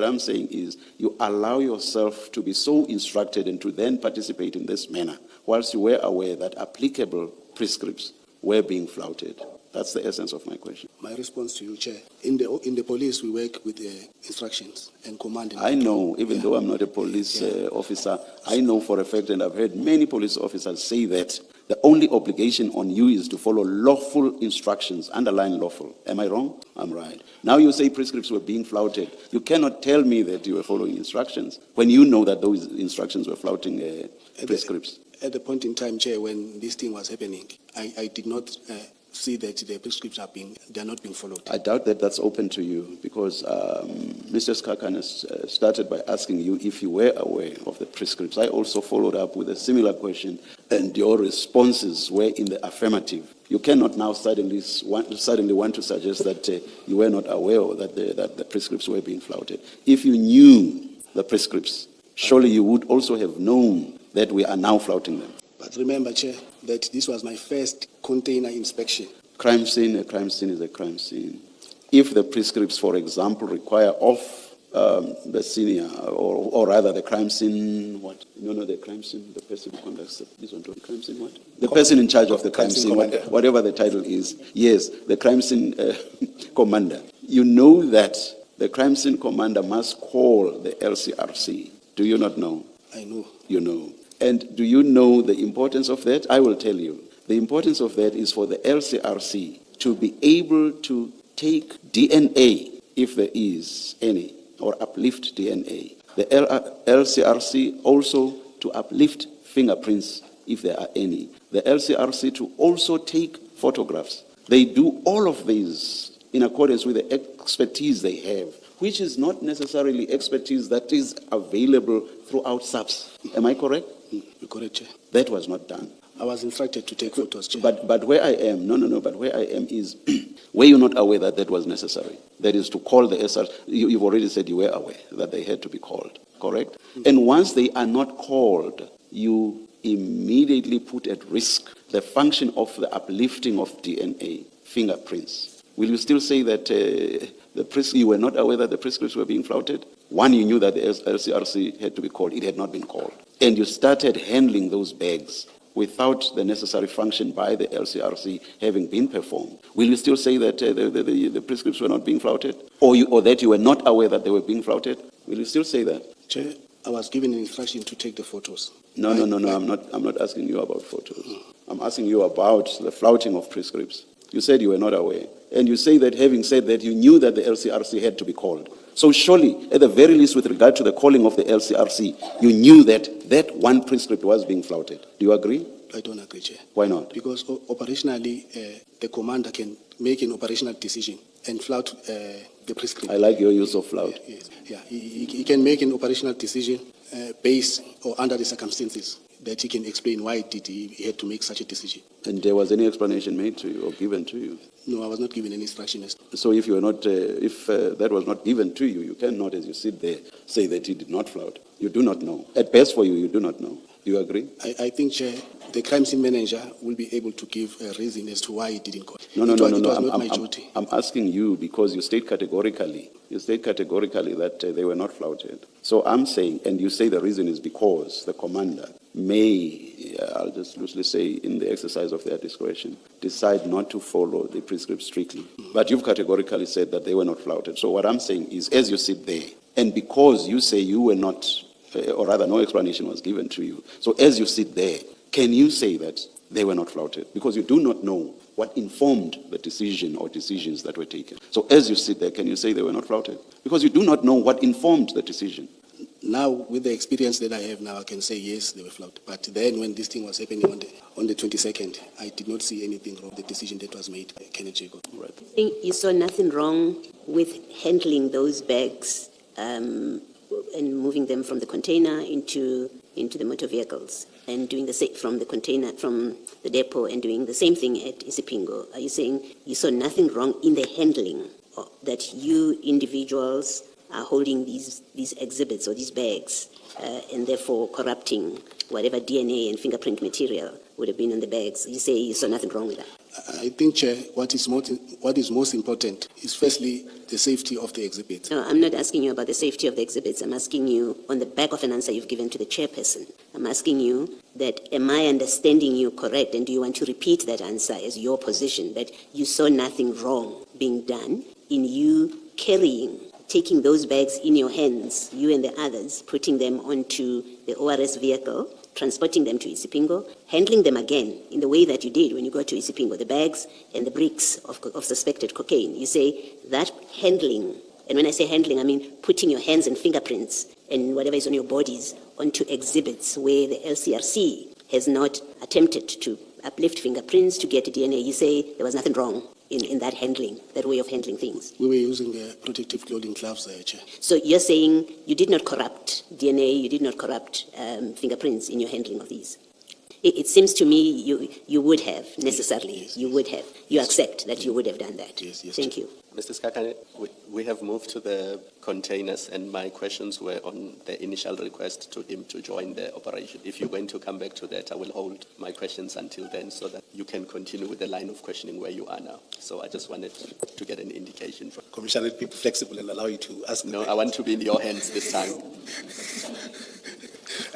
you allow yourself to be so instructed and to then participate in this manner whilst you were aware that applicable prescripts were being flouted. That's the essence of my question.
My response to you, Chair, in the police we work with instructions and command.
I know, even though I'm not a police officer, I know for a fact, and I've heard many police officers say that the only obligation on you is to follow lawful instructions, underline lawful. Am I wrong? I'm right. Now you say prescripts were being flouted. You cannot tell me that you were following instructions when you know that those instructions were flouting prescripts.
At the point in time, Chair, when this thing was happening, I did not see that the prescripts they are not being followed.
I doubt that that's open to you because Mr. Skakan has started by asking you if you were aware of the prescripts. I also followed up with a similar question, and your responses were in the affirmative. You cannot now suddenly want to suggest that you were not aware that the prescripts were being flouted. If you knew the prescripts, surely you would also have known that we are now flouting them.
But remember, Chair, that this was my first container inspection.
A crime scene is a crime scene. If the prescripts, for example, require off the senior, or rather the crime scene, what? No, the crime scene, the person who conducts this one, the crime scene, what? The person in charge of the crime scene, whatever the title is. Yes, the crime scene commander. You know that the crime scene commander must call the LCRC. Do you not know?
I know.
You know. And do you know the importance of that? I will tell you. The importance of that is for the LCRC to be able to take DNA, if there is any, or uplift DNA the LCRC also to uplift fingerprints if there are any. The LCRC to also take photographs. They do all of these in accordance with the expertise they have, which is not necessarily expertise that is available throughout SAPS. Am I correct?
You're correct, Chair.
That was not done.
I was instructed to take photos, Chair.
But where I am, but where I am is, were you not aware that that was necessary? That is to call the SR, you've already said you were aware that they had to be called, correct? And once they are not called, you immediately put at risk the function of the uplifting of DNA, fingerprints. Will you still say that you were not aware that the prescripts were being flouted? One, you knew that the LCRC had to be called. It had not been called. And you started handling those bags without the necessary function by the LCRC having been performed. Will you still say that the prescripts were not being flouted? Or that you were not aware that they were being flouted? Will you still say that?
Chair, I was given an instruction to take the photos.
No. I'm not asking you about photos. I'm asking you about the flouting of prescripts. You said you were not aware. And you say that having said that, you knew that the LCRC had to be called. So surely, at the very least, with regard to the calling of the LCRC, you knew that that one prescript was being flouted. Do you agree?
I don't agree, Chair.
Why not?
Because operationally, the commander can make an operational decision and flout the prescript.
I like your use of flout.
Yes. Yeah, he can make an operational decision based or under the circumstances that he can explain why he had to make such a decision.
And there was any explanation made to you or given to you?
No, I was not given any instruction.
So if you were not, if that was not given to you, you cannot, as you sit there, say that he did not flout. You do not know. At best for you, you do not know. Do you agree?
I think, Chair, the crime scene manager will be able to give a reason as to why he didn't call.
No.
It was not my duty.
I'm asking you because you state categorically that they were not flouted. So I'm saying, and you say the reason is because the commander may, I'll just loosely say, in the exercise of their discretion, decide not to follow the prescript strictly. But you've categorically said that they were not flouted. So what I'm saying is, as you sit there, and because you say you were not, or rather no explanation was given to you, so as you sit there, can you say that they were not flouted? Because you do not know what informed the decision or decisions that were taken. So as you sit there, can you say they were not flouted? Because you do not know what informed the decision.
Now, with the experience that I have now, I can say yes, they were flouted. But then when this thing was happening on the 22nd, I did not see anything wrong with the decision that was made by Kenneth Jacob.
Right.
You saw nothing wrong with handling those bags and moving them from the container into the motor vehicles and doing the same from the container, from the depot, and doing the same thing at Isipingo. Are you saying you saw nothing wrong in the handling, or that you individuals are holding these exhibits or these bags and therefore corrupting whatever DNA and fingerprint material would have been on the bags? You say you saw nothing wrong with that?
I think, Chair, what is most important is firstly the safety of the exhibits.
No, I'm not asking you about the safety of the exhibits. I'm asking you on the back of an answer you've given to the chairperson. I'm asking you that, am I understanding you correct, and do you want to repeat that answer as your position, that you saw nothing wrong being done in you taking those bags in your hands, you and the others, putting them onto the ORS vehicle, transporting them to Isipingo, handling them again in the way that you did when you got to Isipingo, the bags and the bricks of suspected cocaine? You say that handling, and when I say handling, I mean putting your hands and fingerprints and whatever is on your bodies onto exhibits where the LCRC has not attempted to uplift fingerprints to get DNA. You say there was nothing wrong in that handling, that way of handling things.
We were using protective clothing gloves, Chair.
So you're saying you did not corrupt DNA, you did not corrupt fingerprints in your handling of these? It seems to me you would have, necessarily,
yes.
You would have. You accept that you would have done that.
Yes,
Thank you.
Mr. Skakane, we have moved to the containers, and my questions were on the initial request to him to join the operation. If you're going to come back to that, I will hold my questions until then so that you can continue with the line of questioning where you are now. So I just wanted to get an indication from
Commissioner, be flexible and allow you to ask.
No, I want to be in your hands this time.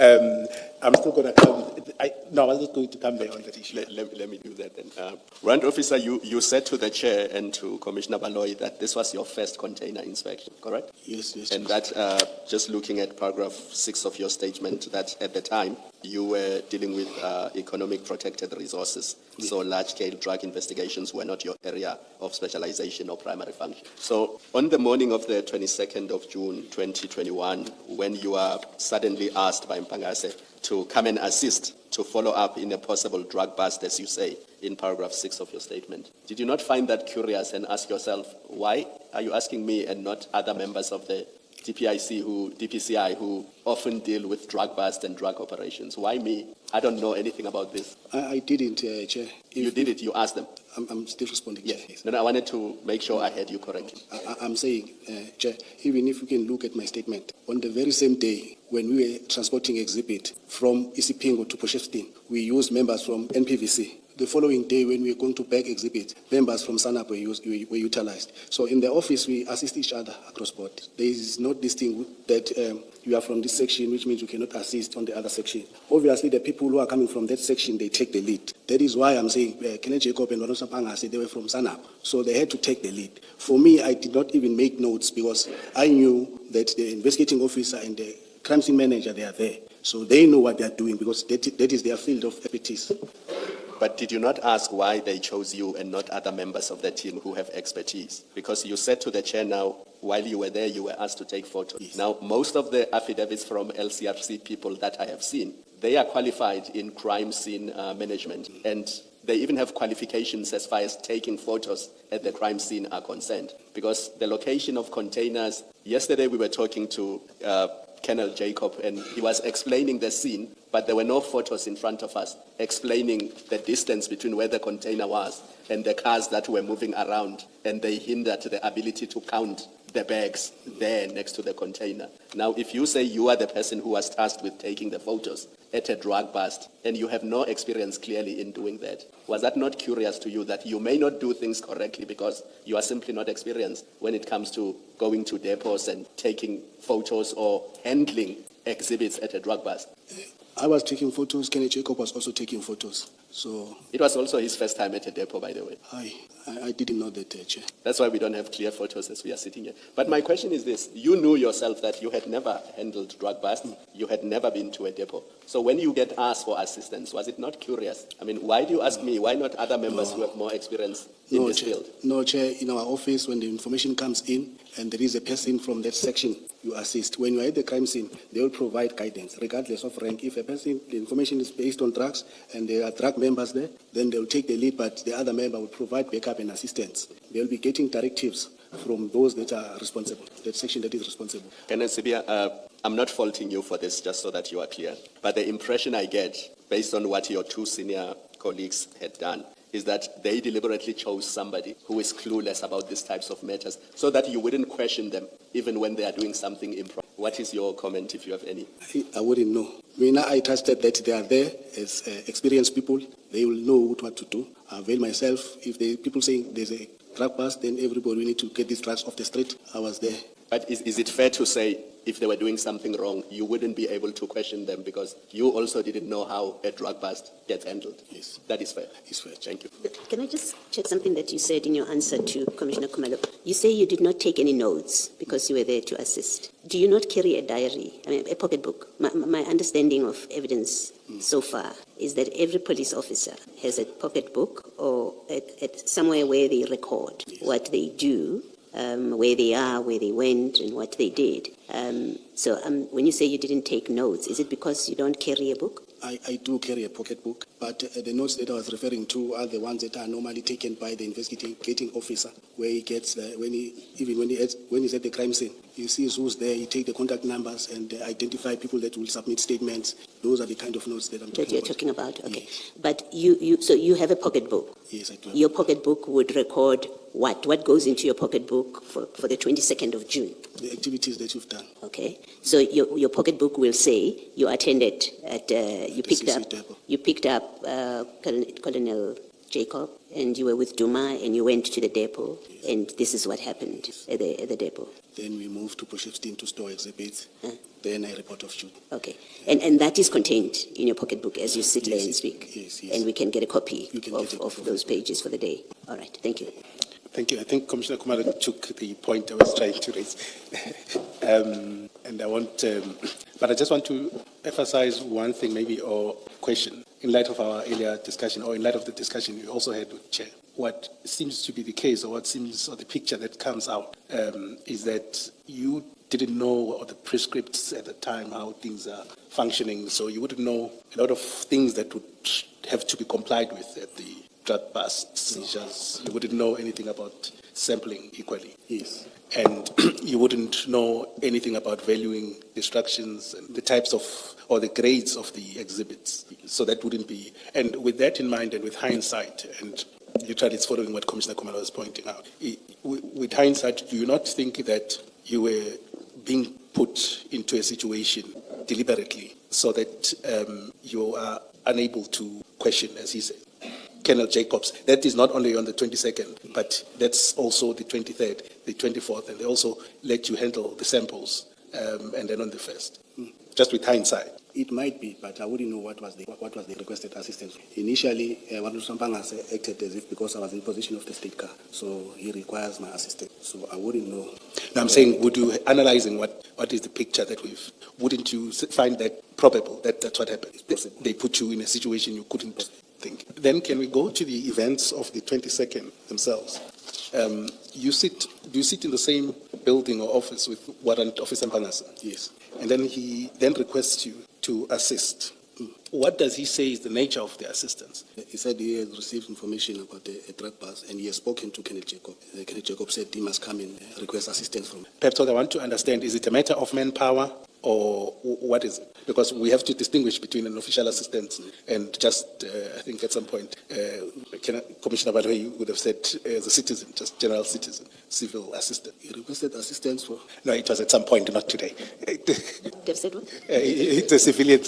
I'm still going to come. I was just going to come there on that issue.
Let me do that then. Warrant Officer, you said to the Chair and to Commissioner Baloyi that this was your first container inspection, correct?
Yes, yes.
And that, just looking at paragraph 6 of your statement, that at the time you were dealing with economic protected resources. So large-scale drug investigations were not your area of specialization or primary function. So on the morning of the 22nd of June 2021, when you are suddenly asked by Mpangase to come and assist to follow up in a possible drug bust, as you say in paragraph 6 of your statement, did you not find that curious and ask yourself, why are you asking me and not other members of the DPCI who often deal with drug bust and drug operations? Why me? I don't know anything about this.
I didn't, Chair.
You did it, you asked them.
I'm still responding.
Yes.
Chair.
No, I wanted to make sure I heard you correctly.
I'm saying, Chair, even if you can look at my statement, on the very same day when we were transporting exhibit from Isipingo to Port Shepstone, we used members from NPVC. The following day, when we were going to bag exhibit, members from SANAP were utilized. So in the office, we assist each other across board. There is not this thing that you are from this section, which means you cannot assist on the other section. Obviously, the people who are coming from that section, they take the lead. That is why I'm saying Gavin Jacob and Warrant Officer Bheki, they were from SANAP. So they had to take the lead. For me, I did not even make notes because I knew that the investigating officer and the crime scene manager, they are there. So they know what they are doing because that is their field of expertise.
But did you not ask why they chose you and not other members of the team who have expertise? Because you said to the Chair now, while you were there, you were asked to take photos.
Yes.
Now, most of the affidavits from LCRC people that I have seen, they are qualified in crime scene management. And they even have qualifications as far as taking photos at the crime scene are concerned. Because the location of containers, yesterday we were talking to Colonel Jacob, and he was explaining the scene, but there were no photos in front of us explaining the distance between where the container was and the cars that were moving around, and they hindered the ability to count the bags there next to the container. Now, if you say you are the person who was tasked with taking the photos at a drug bust, and you have no experience clearly in doing that, was that not curious to you that you may not do things correctly because you are simply not experienced when it comes to going to depots and taking photos or handling exhibits at a drug bust?
I was taking photos. Gavin Jacob was also taking photos. So
It was also his first time at a depot, by the way.
I didn't know that, Chair.
That's why we don't have clear photos as we are sitting here. But my question is this. You knew yourself that you had never handled drug bust. You had never been to a depot. So when you get asked for assistance, was it not curious? I mean, why do you ask me? Why not other members who have more experience in this
Chair.
field?
No, Chair. In our office, when the information comes in and there is a person from that section, you assist. When you are at the crime scene, they will provide guidance, regardless of rank. If a person, the information is based on drugs and there are drug members there, then they will take the lead, but the other member will provide backup and assistance. They will be getting directives from those that are responsible, that section that is responsible.
And Sibiya, I'm not faulting you for this, just so that you are clear. But the impression I get, based on what your two senior colleagues had done, is that they deliberately chose somebody who is clueless about these types of matters so that you wouldn't question them even when they are doing something improper. What is your comment, if you have any?
I wouldn't know. I trusted that they are there as experienced people. They will know what to do. I avail myself. If the people saying there's a drug bust, then everybody will need to get these drugs off the street. I was there.
But is it fair to say if they were doing something wrong, you wouldn't be able to question them because you also didn't know how a drug bust gets handled?
Yes.
That is fair.
It's fair.
Thank you.
Can I just check something that you said in your answer to Commissioner Kumalo? You say you did not take any notes because you were there to assist. Do you not carry a diary, a pocketbook? My understanding of evidence so far is that every police officer has a pocketbook or at somewhere where they record what they do, where they are, where they went, and what they did. So when you say you didn't take notes, is it because you don't carry a book?
I do carry a pocketbook, but the notes that I was referring to are the ones that are normally taken by the investigating officer, where he gets, when he's at the crime scene, he sees who's there, he takes the contact numbers and identify people that will submit statements. Those are the kind of notes that I'm talking about.
Okay.
Yes.
But you have a pocketbook.
Yes, I do.
Your pocketbook would record what? What goes into your pocketbook for the 22nd of June?
The activities that you've done.
Okay. So your pocketbook will say you attended at you picked up Colonel Jacob, and you were with Duma, and you went to the depot, and this is what happened at the depot.
Then we moved to Port Shepstone to store exhibits. Then a report of shoot.
Okay. And that is contained in your pocketbook as you sit there and
Yes,
speak?
yes.
And we can get a copy
You can get a
of
copy.
those pages for the day? All right. Thank you.
Thank you. I think Commissioner Kumalo took the point I was trying to raise. And I want, but I just want to emphasize one thing maybe, or question, in light of our earlier discussion, or in light of the discussion we also had with Chair. What seems to be the case, or the picture that comes out, is that you didn't know or the prescripts at the time how things are functioning, so you wouldn't know a lot of things that would have to be complied with at the drug bust seizures. You wouldn't know anything about sampling equally.
Yes.
And you wouldn't know anything about valuing destructions and the types of, or the grades of the exhibits. So that wouldn't be, and with that in mind and with hindsight, and literally it's following what Commissioner Kumalo was pointing out, with hindsight, do you not think that you were being put into a situation deliberately so that you are unable to question, as he said, Colonel Jacobs? That is not only on the 22nd, but that's also the 23rd, the 24th, and they also let you handle the samples, and then on the 1st, just with hindsight.
It might be, but I wouldn't know what was the requested assistance. Initially, Wadu Sampanga acted as if because I was in possession of the state car, so he requires my assistance. So I wouldn't know.
Now I'm saying, would you, analyzing what is the picture that wouldn't you find that probable that that's what happened?
It's possible.
They put you in a situation you couldn't think. Then can we go to the events of the 22nd themselves? Do you sit in the same building or office with Warrant Officer Bheki?
Yes.
And then he then requests you to assist. What does he say is the nature of the assistance?
He said he has received information about a drug bust and he has spoken to Colonel Jacob. Colonel Jacob said he must come and request assistance from him.
Perhaps what I want to understand, is it a matter of manpower or what is it? Because we have to distinguish between an official assistance and just, I think at some point, Commissioner Badwe would have said the citizen, just general citizen, civil assistant.
He requested assistance for...
No, it was at some point, not today.
They've said what?
It's a civilian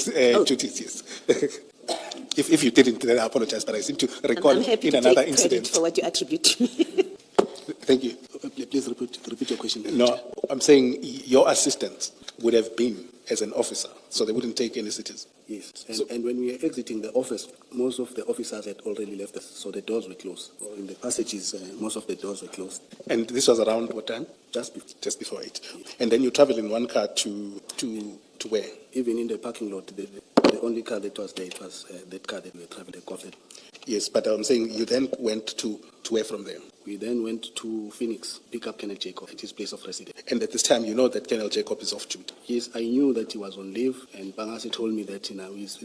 duties, yes. If you didn't, then I apologize, but I seem to recall
I'm happy
in
to
another
take
incident.
credit for what you attribute to me.
Thank you.
Please repeat your question.
No, I'm saying your assistance would have been as an officer, so they wouldn't take any citizens.
Yes. And when we were exiting the office, most of the officers had already left us, so the doors were closed. Or in the passages, most of the doors were closed.
And this was around what time?
Just before.
Just before 8. And then you travel in one car to where?
Even in the parking lot, the only car that was there, it was that car that we were traveling, the
Yes, but I'm saying you then went to where from there?
We then went to Phoenix, pick up Colonel Jacob at his place of residence.
And at this time, you know that Colonel Jacob is off duty?
Yes, I knew that he was on leave, and Bangase told me that he's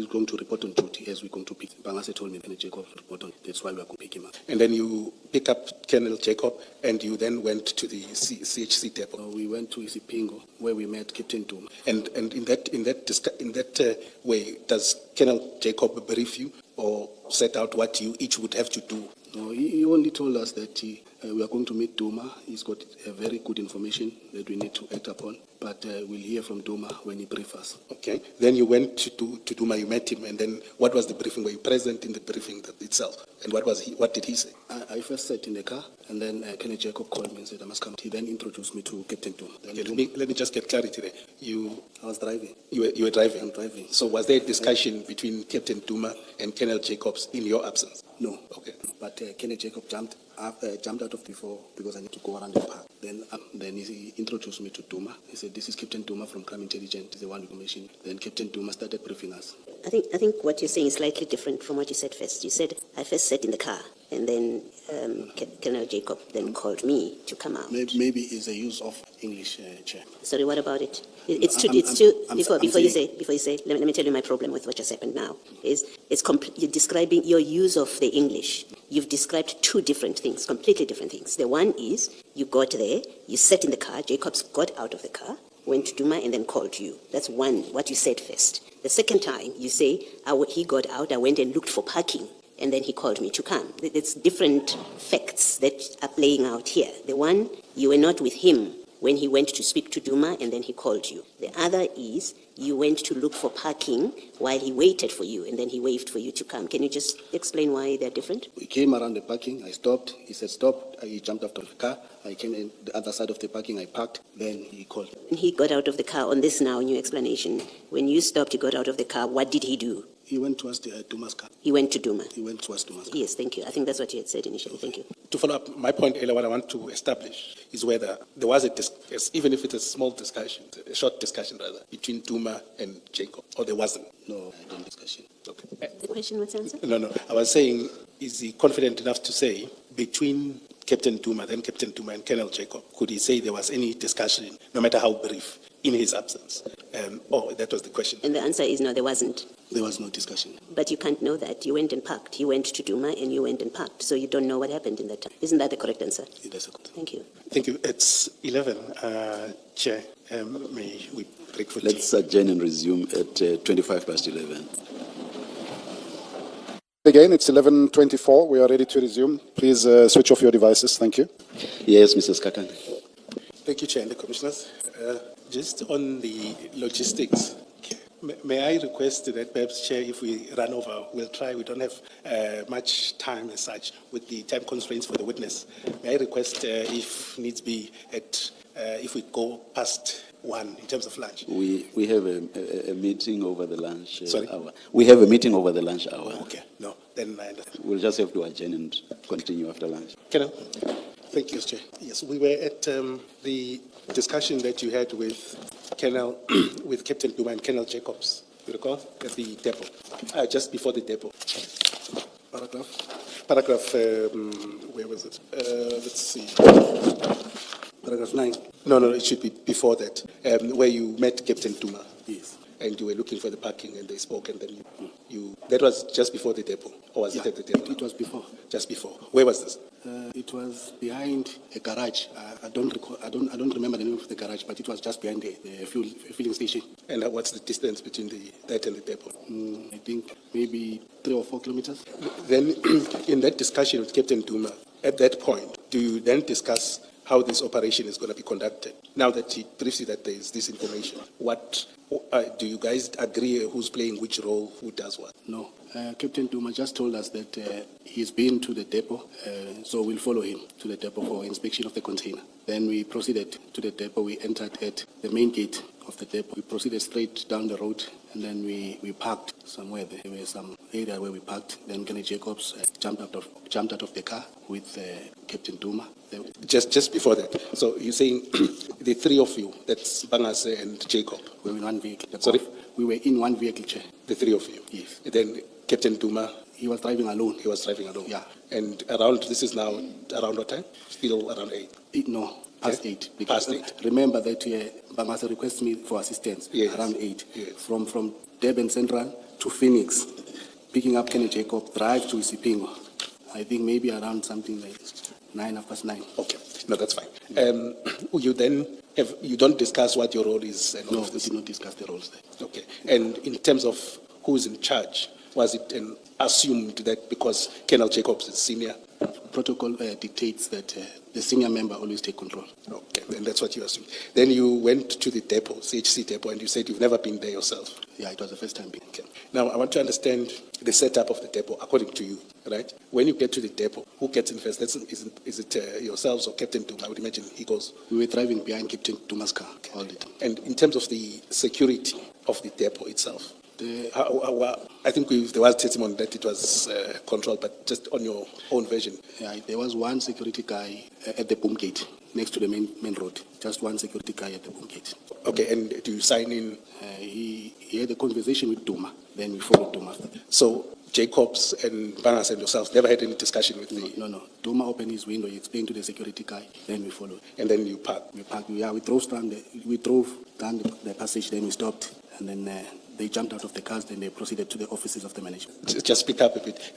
going to report on duty as we're going to pick. Bangase told me Colonel Jacob will report on. That's why we are going to pick him up.
And then you pick up Colonel Jacob, and you then went to the CHC depot?
So we went to Isipingo, where we met Captain Duma.
And in that way, does Colonel Jacob brief you or set out what you each would have to do?
No, he only told us that we are going to meet Duma. He's got very good information that we need to act upon, but we'll hear from Duma when he briefs us.
Okay. Then you went to Duma, you met him, and then what was the briefing? Were you present in the briefing itself? And what did he say?
I first sat in the car, and then Colonel Jacob called me and said, I must come. He then introduced me to Captain Duma.
Okay, let me just get clarity there.
I was driving.
You were driving?
I'm driving.
So was there a discussion between Captain Duma and Colonel Jacobs in your absence?
No.
Okay.
But Colonel Jacob jumped out of the floor because I need to go around the park. Then he introduced me to Duma. He said, this is Captain Duma from Crime Intelligence, the one commission. Then Captain Duma started briefing us.
I think what you're saying is slightly different from what you said first. You said, I first sat in the car, and then Colonel Jacob then called me to come out.
Maybe it's a use of English, Chair.
Sorry, what about it? Before you say, let me tell you my problem with what just happened now. You're describing your use of the English. You've described two different things, completely different things. The one is, you got there, you sat in the car, Jacobs got out of the car, went to Duma, and then called you. That's one, what you said first. The second time, you say, he got out, I went and looked for parking, and then he called me to come. It's different facts that are playing out here. The one, you were not with him when he went to speak to Duma and then he called you. The other is you went to look for parking while he waited for you and then he waved for you to come. Can you just explain why they're different?
We came around the parking, I stopped, he said stop, he jumped out of the car, I came in the other side of the parking, I parked, then he called.
When he got out of the car, on this now, new explanation, when you stopped, he got out of the car, what did he do?
He went towards Duma's car.
He went to Duma.
He went towards Duma's car.
Yes, thank you. I think that's what you had said initially. Thank you.
To follow up my point earlier, what I want to establish is whether there was even if it's a small discussion, a short discussion rather, between Duma and Jacob, or there wasn't.
No, I don't discussion.
Okay.
The question was answered?
No. I was saying, is he confident enough to say between Captain Duma, then Captain Duma and Colonel Jacob, could he say there was any discussion, no matter how brief, in his absence? That was the question.
And the answer is no, there wasn't.
There was no discussion.
But you can't know that. You went and parked. He went to Duma and you went and parked. So you don't know what happened in that time. Isn't that the correct answer?
It is a good.
Thank you.
Thank you. It's 11, Chair. May we break for tea?
Let's adjourn and resume at 25 past 11.
Again, it's 11:24. We are ready to resume. Please switch off your devices. Thank you.
Yes, Mrs. Kakan.
Thank you, Chair and the Commissioners. Just on the logistics, may I request that perhaps, Chair, if we run over, we'll try. We don't have much time as such with the time constraints for the witness. May I request, if needs be, if we go past 1 in terms of lunch?
We have a meeting over the lunch
Sorry?
hour. We have a meeting over the lunch hour.
Okay, no, then I understand.
We'll just have to adjourn and continue after lunch.
Thank you, Chair. Yes, we were at the discussion that you had with with Captain Duma and Colonel Jacobs, you recall, at the depot, just before the depot. Paragraph, where was it? Let's see.
Paragraph 9.
No, it should be before that, where you met Captain Duma.
Yes.
And you were looking for the parking and they spoke and then that was just before the depot, or was it at the depot?
It was before.
Just before. Where was this?
It was behind a garage. I don't remember the name of the garage, but it was just behind the filling station.
And what's the distance between that and the depot?
I think maybe 3 or 4 kilometers.
Then, in that discussion with Captain Duma, at that point, do you then discuss how this operation is going to be conducted? Now that he briefs you that there is this information, do you guys agree who's playing which role, who does what?
No. Captain Duma just told us that he's been to the depot, so we'll follow him to the depot for inspection of the container. Then we proceeded to the depot. We entered at the main gate of the depot. We proceeded straight down the road, and then we parked somewhere. There was some area where we parked. Then Kenny Jacobs jumped out of the car with Captain Duma.
Just before that. So you're saying the three of you, that's Bangase and Jacob.
We were in one vehicle.
Sorry?
We were in one vehicle, Chair.
The three of you?
Yes.
And then Captain Duma?
He was driving alone.
He was driving alone?
Yeah.
And this is now around what time? Still around 8?
No, past 8. Because
Past 8.
Remember that Bangase requested me for assistance around 8.
Yes.
From Durban Central to Phoenix, picking up Kenny Jacob, drive to Isipingo. I think maybe around something like 9:09.
Okay. No, that's fine. You then you don't discuss what your role is and all
No,
of
we
this?
did not discuss the roles there.
Okay. And in terms of who's in charge, was it assumed that because Colonel Jacobs is senior?
Protocol dictates that the senior member always take control.
Okay, and that's what you assumed. Then you went to the depot, CHC depot, and you said you've never been there yourself.
Yeah, it was the first time being.
Okay. Now, I want to understand the setup of the depot, according to you, right? When you get to the depot, who gets in first? Is it yourselves or Captain Duma? I would imagine he goes.
We were driving behind Captain Duma's car all the time.
And in terms of the security of the depot itself, I think there was testimony that it was controlled, but just on your own version.
Yeah, there was one security guy at the boom gate next to the main road. Just one security guy at the boom gate.
Okay, and do you sign in?
He had a conversation with Duma. Then we followed Duma after that.
So Jacobs and Bangas and yourselves never had any discussion with me?
No. Duma opened his window. He explained to the security guy. Then we followed.
And then you parked?
We parked. Yeah, we drove down the passage. Then we stopped. And then they jumped out of the cars. Then they proceeded to the offices of the management.
Just speak up a bit.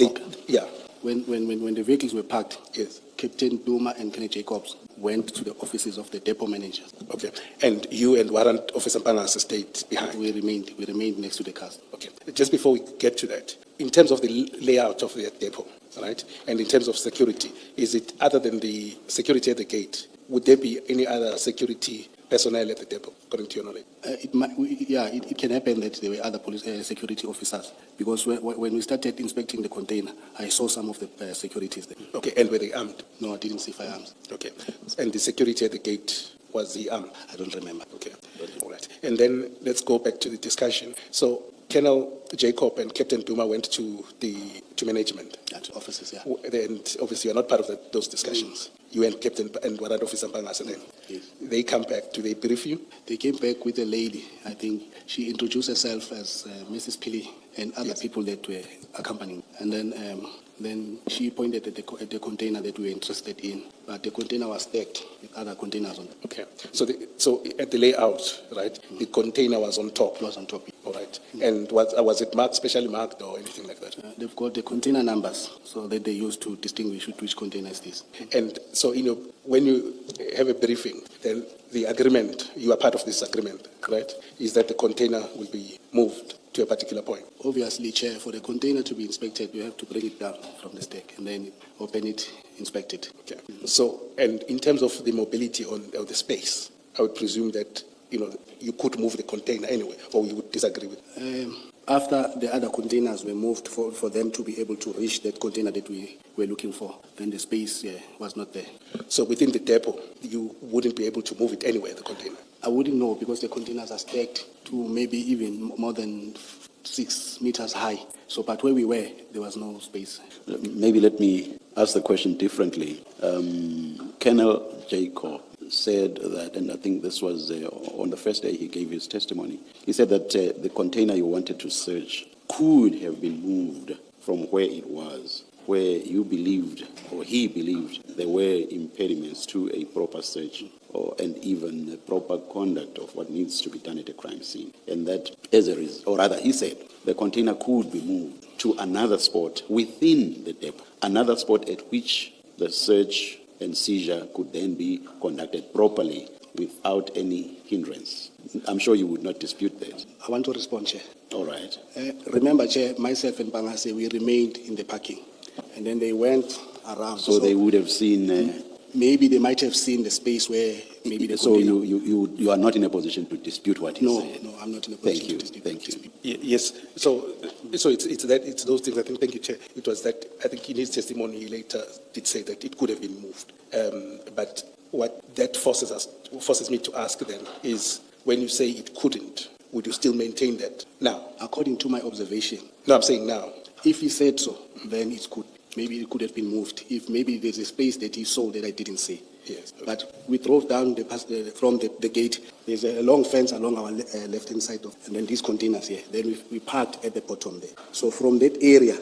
Yeah.
When the vehicles were parked,
yes,
Captain Duma and Kenny Jacobs went to the offices of the depot managers.
Okay. And you and Warrant Officer Bangas stayed behind?
We remained next to the cars.
Okay. Just before we get to that, in terms of the layout of the depot, right, and in terms of security, is it, other than the security at the gate, would there be any other security personnel at the depot, according to your knowledge?
It can happen that there were other police security officers, because when we started inspecting the container, I saw some of the securities there.
Okay, and were they armed?
No, I didn't see firearms.
Okay, and the security at the gate, was he armed?
I don't remember.
Okay, all right. And then let's go back to the discussion. So Colonel Jacob and Captain Duma went to management.
To officers, yeah.
And obviously you're not part of those discussions. You and Captain and Warrant Officer Bheki.
Yes.
They come back. Do they brief you?
They came back with a lady. I think she introduced herself as Mrs. Pili and other people that were accompanying. And then she pointed at the container that we were interested in, but the container was stacked with other containers on it.
Okay. So at the layout, right, the container was on top.
It was on top.
All right. And was it marked, specially marked or anything like that?
They've got the container numbers, so that they use to distinguish which container is this.
And so, when you have a briefing, then the agreement, you are part of this agreement, right, is that the container will be moved to a particular point.
Obviously, Chair, for the container to be inspected, you have to bring it down from the stack and then open it, inspect it.
Okay. So, and in terms of the mobility of the space, I would presume that, you could move the container anyway, or you would disagree with it?
After the other containers were moved for them to be able to reach that container that we were looking for, then the space was not there.
So within the depot, you wouldn't be able to move it anywhere, the container?
I wouldn't know, because the containers are stacked to maybe even more than 6 meters high. So, but where we were, there was no space.
Maybe let me ask the question differently. Colonel Jacob said that, and I think this was on the first day he gave his testimony, he said that the container you wanted to search could have been moved from where it was, where you believed, or he believed, there were impediments to a proper search and even a proper conduct of what needs to be done at a crime scene. And that as a result, or rather he said, the container could be moved to another spot within the depot, another spot at which the search and seizure could then be conducted properly without any hindrance. I'm sure you would not dispute that.
I want to respond, Chair.
All right.
Remember, Chair, myself and Bangase, we remained in the parking. And then they went around.
So they would have seen...
maybe they might have seen the space where maybe the
So
container...
you are not in a position to dispute what he said?
No, I'm not in a position to dispute.
Thank you.
Yes. So it's those things. I think. Thank you, Chair. It was that. I think in his testimony he later did say that it could have been moved. But what that forces me to ask then is, when you say it couldn't, would you still maintain that now?
According to my observation.
No, I'm saying now.
If he said so, then it could. Maybe it could have been moved. If maybe there's a space that he saw that I didn't see.
Yes. Okay.
But we drove down from the gate. There's a long fence along our left-hand side, and then these containers here. Then we parked at the bottom there. So from that area,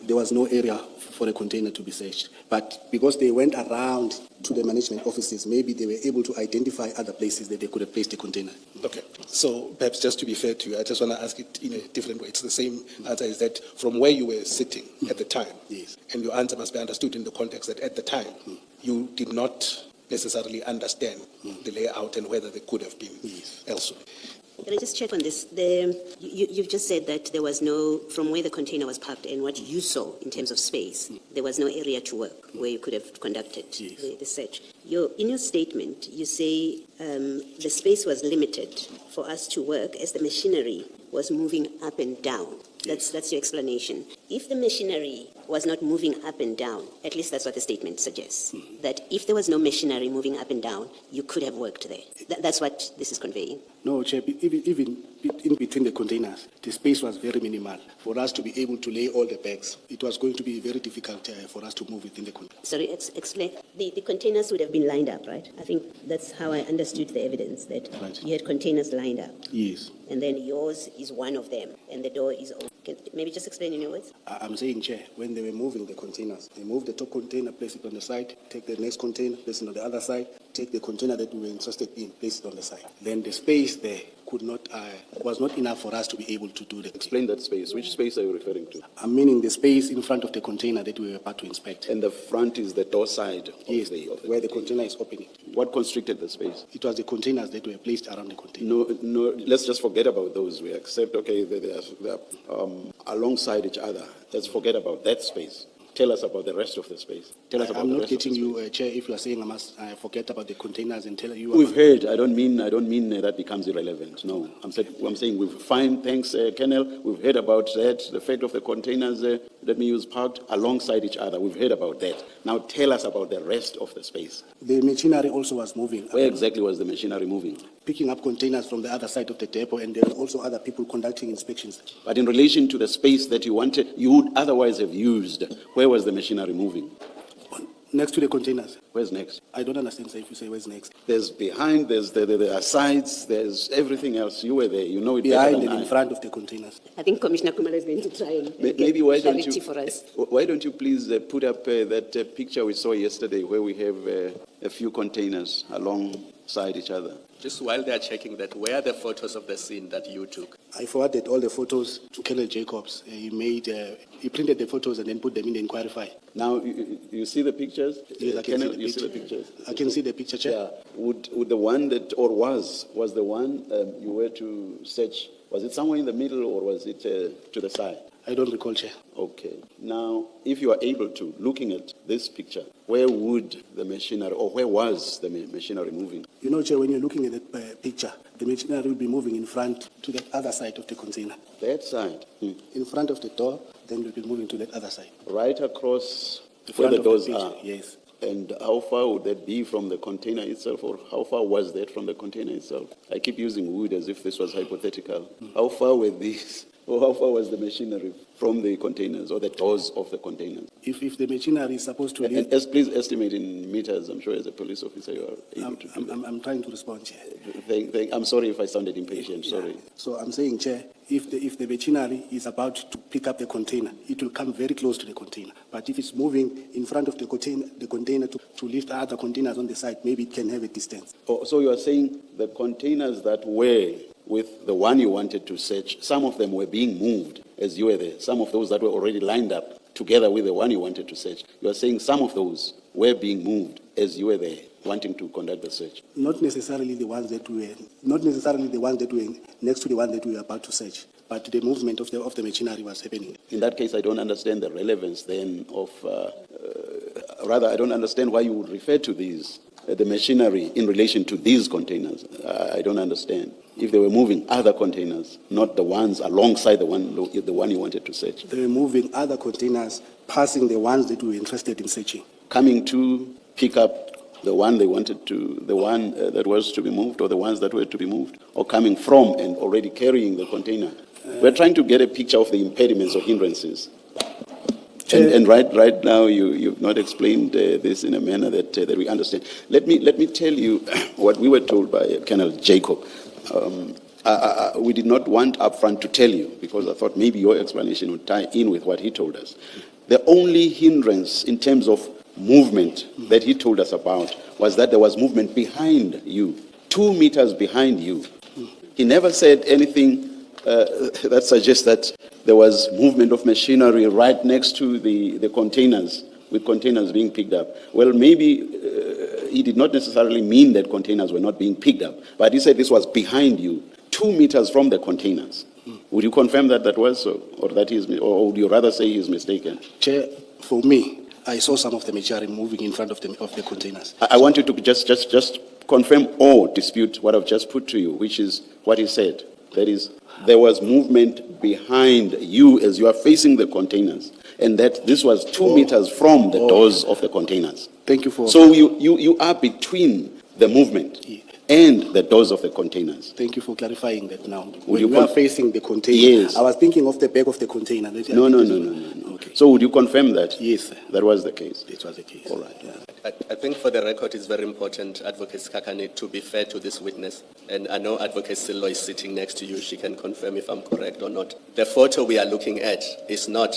there was no area for a container to be searched. But because they went around to the management offices, maybe they were able to identify other places that they could have placed the container.
Okay. So perhaps just to be fair to you, I just want to ask it in a different way. It's the same answer, is that from where you were sitting at the time,
yes,
and your answer must be understood in the context that at the time, you did not necessarily understand the layout and whether there could have been elsewhere.
Can I just check on this? You've just said that there was no, from where the container was parked and what you saw in terms of space, there was no area to work where you could have conducted the search. In your statement, you say the space was limited for us to work as the machinery was moving up and down. That's your explanation. If the machinery was not moving up and down, at least that's what the statement suggests, that if there was no machinery moving up and down, you could have worked there. That's what this is conveying.
No, Chair, even in between the containers, the space was very minimal. For us to be able to lay all the bags, it was going to be very difficult for us to move within the container.
Sorry, explain. The containers would have been lined up, right? I think that's how I understood the evidence, that you had containers lined up.
Yes.
And then yours is one of them, and the door is open. Maybe just explain in your words.
I'm saying, Chair, when they were moving the containers, they moved the top container, place it on the side, take the next container, place it on the other side, take the container that we were interested in, place it on the side. Then the space there was not enough for us to be able to do that.
Explain that space. Which space are you referring to?
I'm meaning the space in front of the container that we were about to inspect.
And the front is the door side of
Yes, where the
container.
container is opening.
What constricted the space?
It was the containers that were placed around the container.
No, let's just forget about those. We accept, okay, they're alongside each other. Let's forget about that space. tell us about the rest of the space. Tell us about
I'm
the
not
rest of
getting
the
you,
space.
Chair, if you are saying I must forget about the containers and tell you.
We've heard. I don't mean that becomes irrelevant. No, I'm saying we've fine. Thanks, Colonel. We've heard about that. The fact of the containers. Let me use parked alongside each other. We've heard about that. Now tell us about the rest of the space.
The machinery also was moving.
Where exactly was the machinery moving?
Picking up containers from the other side of the depot, and there were also other people conducting inspections.
But in relation to the space that you wanted, you would otherwise have used, where was the machinery moving?
Next to the containers.
Where's next?
I don't understand, sir, if you say where's next.
There's behind, there are sides, there's everything else. You were there, you know it
Behind
better
and
than
in front of the containers.
I think Commissioner Kumalo is going to try and
Maybe why don't
clarity
you,
for us.
why don't you please put up that picture we saw yesterday where we have a few containers alongside each other.
Just while they are checking that, where are the photos of the scene that you took?
I forwarded all the photos to Colonel Jacobs. He printed the photos and then put them in the inquiry file.
Now, you see the pictures?
Yes, I can see the
You see the
picture.
pictures?
I can see the picture, Chair.
Yeah. Would the one that, or was the one you were to search, was it somewhere in the middle or was it to the side?
I don't recall, Chair.
Okay. Now, if you are able to, looking at this picture, where would the machinery, or where was the machinery moving?
You know, Chair, when you're looking at the picture, the machinery will be moving in front to the other side of the container.
That side,
In front of the door, then we'll be moving to that other side.
right across
The
where
front
the
of
doors
picture,
are.
yes.
And how far would that be from the container itself, or how far was that from the container itself? I keep using wood as if this was hypothetical. How far were these, or how far was the machinery from the containers or the doors of the containers?
If the machinery is supposed to leave,
And please estimate in meters. I'm sure as a police officer you are able to do that.
I'm trying to respond, Chair.
I'm sorry if I sounded impatient. Sorry.
So I'm saying, Chair, if the machinery is about to pick up the container, it will come very close to the container. But if it's moving in front of the container to lift other containers on the side, maybe it can have a distance.
Oh, so you are saying the containers that were with the one you wanted to search, some of them were being moved as you were there. Some of those that were already lined up together with the one you wanted to search. You are saying some of those were being moved as you were there, wanting to conduct the search.
Not necessarily the ones that were next to the one that we were about to search, but the movement of the machinery was happening.
In that case, I don't understand the relevance then of, rather, I don't understand why you would refer to these, the machinery in relation to these containers. I don't understand. If they were moving other containers, not the ones alongside the one you wanted to search.
They were moving other containers, passing the ones that we were interested in searching.
Coming to pick up the one they wanted to, the one that was to be moved, or the ones that were to be moved, or coming from and already carrying the container. We're trying to get a picture of the impediments or hindrances. And right now, you've not explained this in a manner that we understand. Let me tell you what we were told by Colonel Jacob. We did not want upfront to tell you because I thought maybe your explanation would tie in with what he told us. The only hindrance in terms of movement that he told us about was that there was movement behind you, 2 meters behind you. He never said anything that suggests that there was movement of machinery right next to the containers, with containers being picked up. Well, maybe he did not necessarily mean that containers were not being picked up, but he said this was behind you, 2 meters from the containers. Would you confirm that that was so, or would you rather say he's mistaken?
Chair, for me, I saw some of the machinery moving in front of the containers.
I want you to just confirm or dispute what I've just put to you, which is what he said. That is, there was movement behind you as you are facing the containers, and that this was 2 meters from the doors of the containers.
Thank you for...
So you are between the movement and the doors of the containers.
Thank you for clarifying that now.
Would
When
you
we are facing the container,
Yes.
I was thinking of the back of the container.
No.
Okay.
So would you confirm that?
Yes, sir.
That was the case.
This was the case.
All right.
Yeah.
I think for the record, it's very important, Advocate Skakane, to be fair to this witness. And I know Advocate Sillo is sitting next to you. She can confirm if I'm correct or not. The photo we are looking at is not...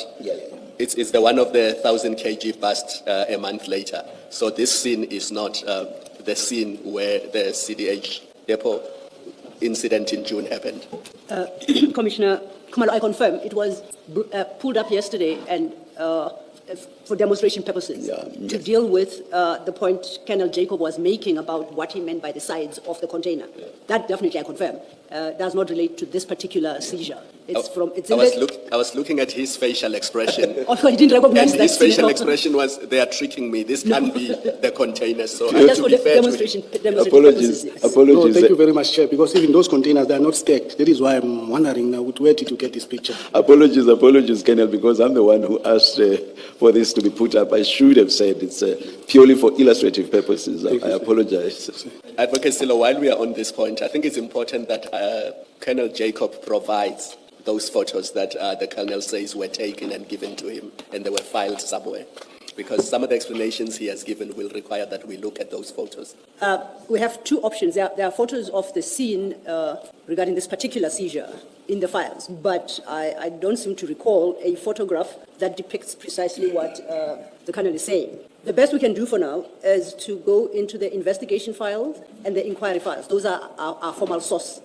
It's the one of the 1,000 kg bust a month later. So this scene is not the scene where the CDH depot incident in June happened.
Commissioner Kumalo, I confirm it was pulled up yesterday and for demonstration purposes to deal with the point Colonel Jacob was making about what he meant by the sides of the container. That definitely I confirm does not relate to this particular seizure. It's
I
in
was,
the,
I was looking at his facial expression.
oh, you didn't recognize
And
that.
his facial
no.
expression was, they are tricking me. This can't be the container. So I have
Just
to
for
be
the
fair to him.
demonstration purposes.
Apologies.
yes.
No,
Apologies.
thank you very much, Chair, because even those containers, they are not stacked. That is why I'm wondering now, where did you get this picture?
Apologies, Colonel, because I'm the one who asked for this to be put up. I should have said it's purely for illustrative purposes. I apologize.
Advocate Silo, while we are on this point, I think it's important that Colonel Jacob provides those photos that the Colonel says were taken and given to him, and they were filed somewhere. Because some of the explanations he has given will require that we look at those photos.
We have two options. There are photos of the scene regarding this particular seizure in the files, but I don't seem to recall a photograph that depicts precisely what the Colonel is saying. The best we can do for now is to go into the investigation files and the inquiry files. Those are our formal source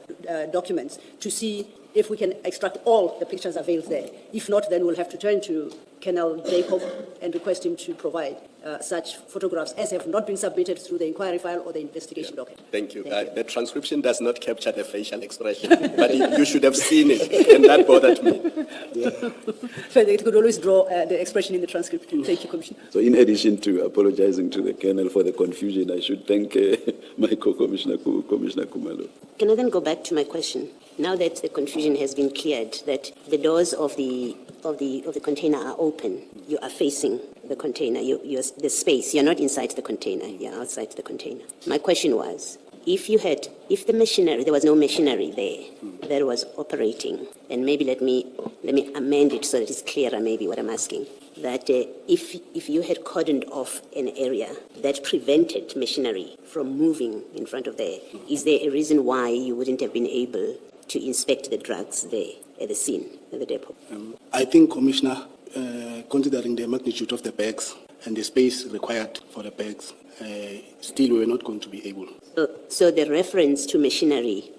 documents to see if we can extract all the pictures available there. If not, then we'll have to turn to Colonel Jacob and request him to provide such photographs as have not been submitted through the inquiry file or the investigation document.
Thank you. The transcription does not capture the facial expression, but you should have seen it, and that bothered me.
Further, it could always draw the expression in the transcript. Thank you, Commissioner.
So in addition to apologizing to the Colonel for the confusion, I should thank my co-commissioner, Commissioner Kumalo.
Can I then go back to my question? Now that the confusion has been cleared, that the doors of the container are open, you are facing the container, you're the space, you're not inside the container, you're outside the container. My question was, if the machinery, there was no machinery there that was operating, and maybe let me amend it so that it's clearer maybe what I'm asking, that if you had cordoned off an area that prevented machinery from moving in front of there, is there a reason why you wouldn't have been able to inspect the drugs there at the scene, at the depot?
I think, Commissioner, considering the magnitude of the bags and the space required for the bags, still we were not going to be able.
So the reference to machinery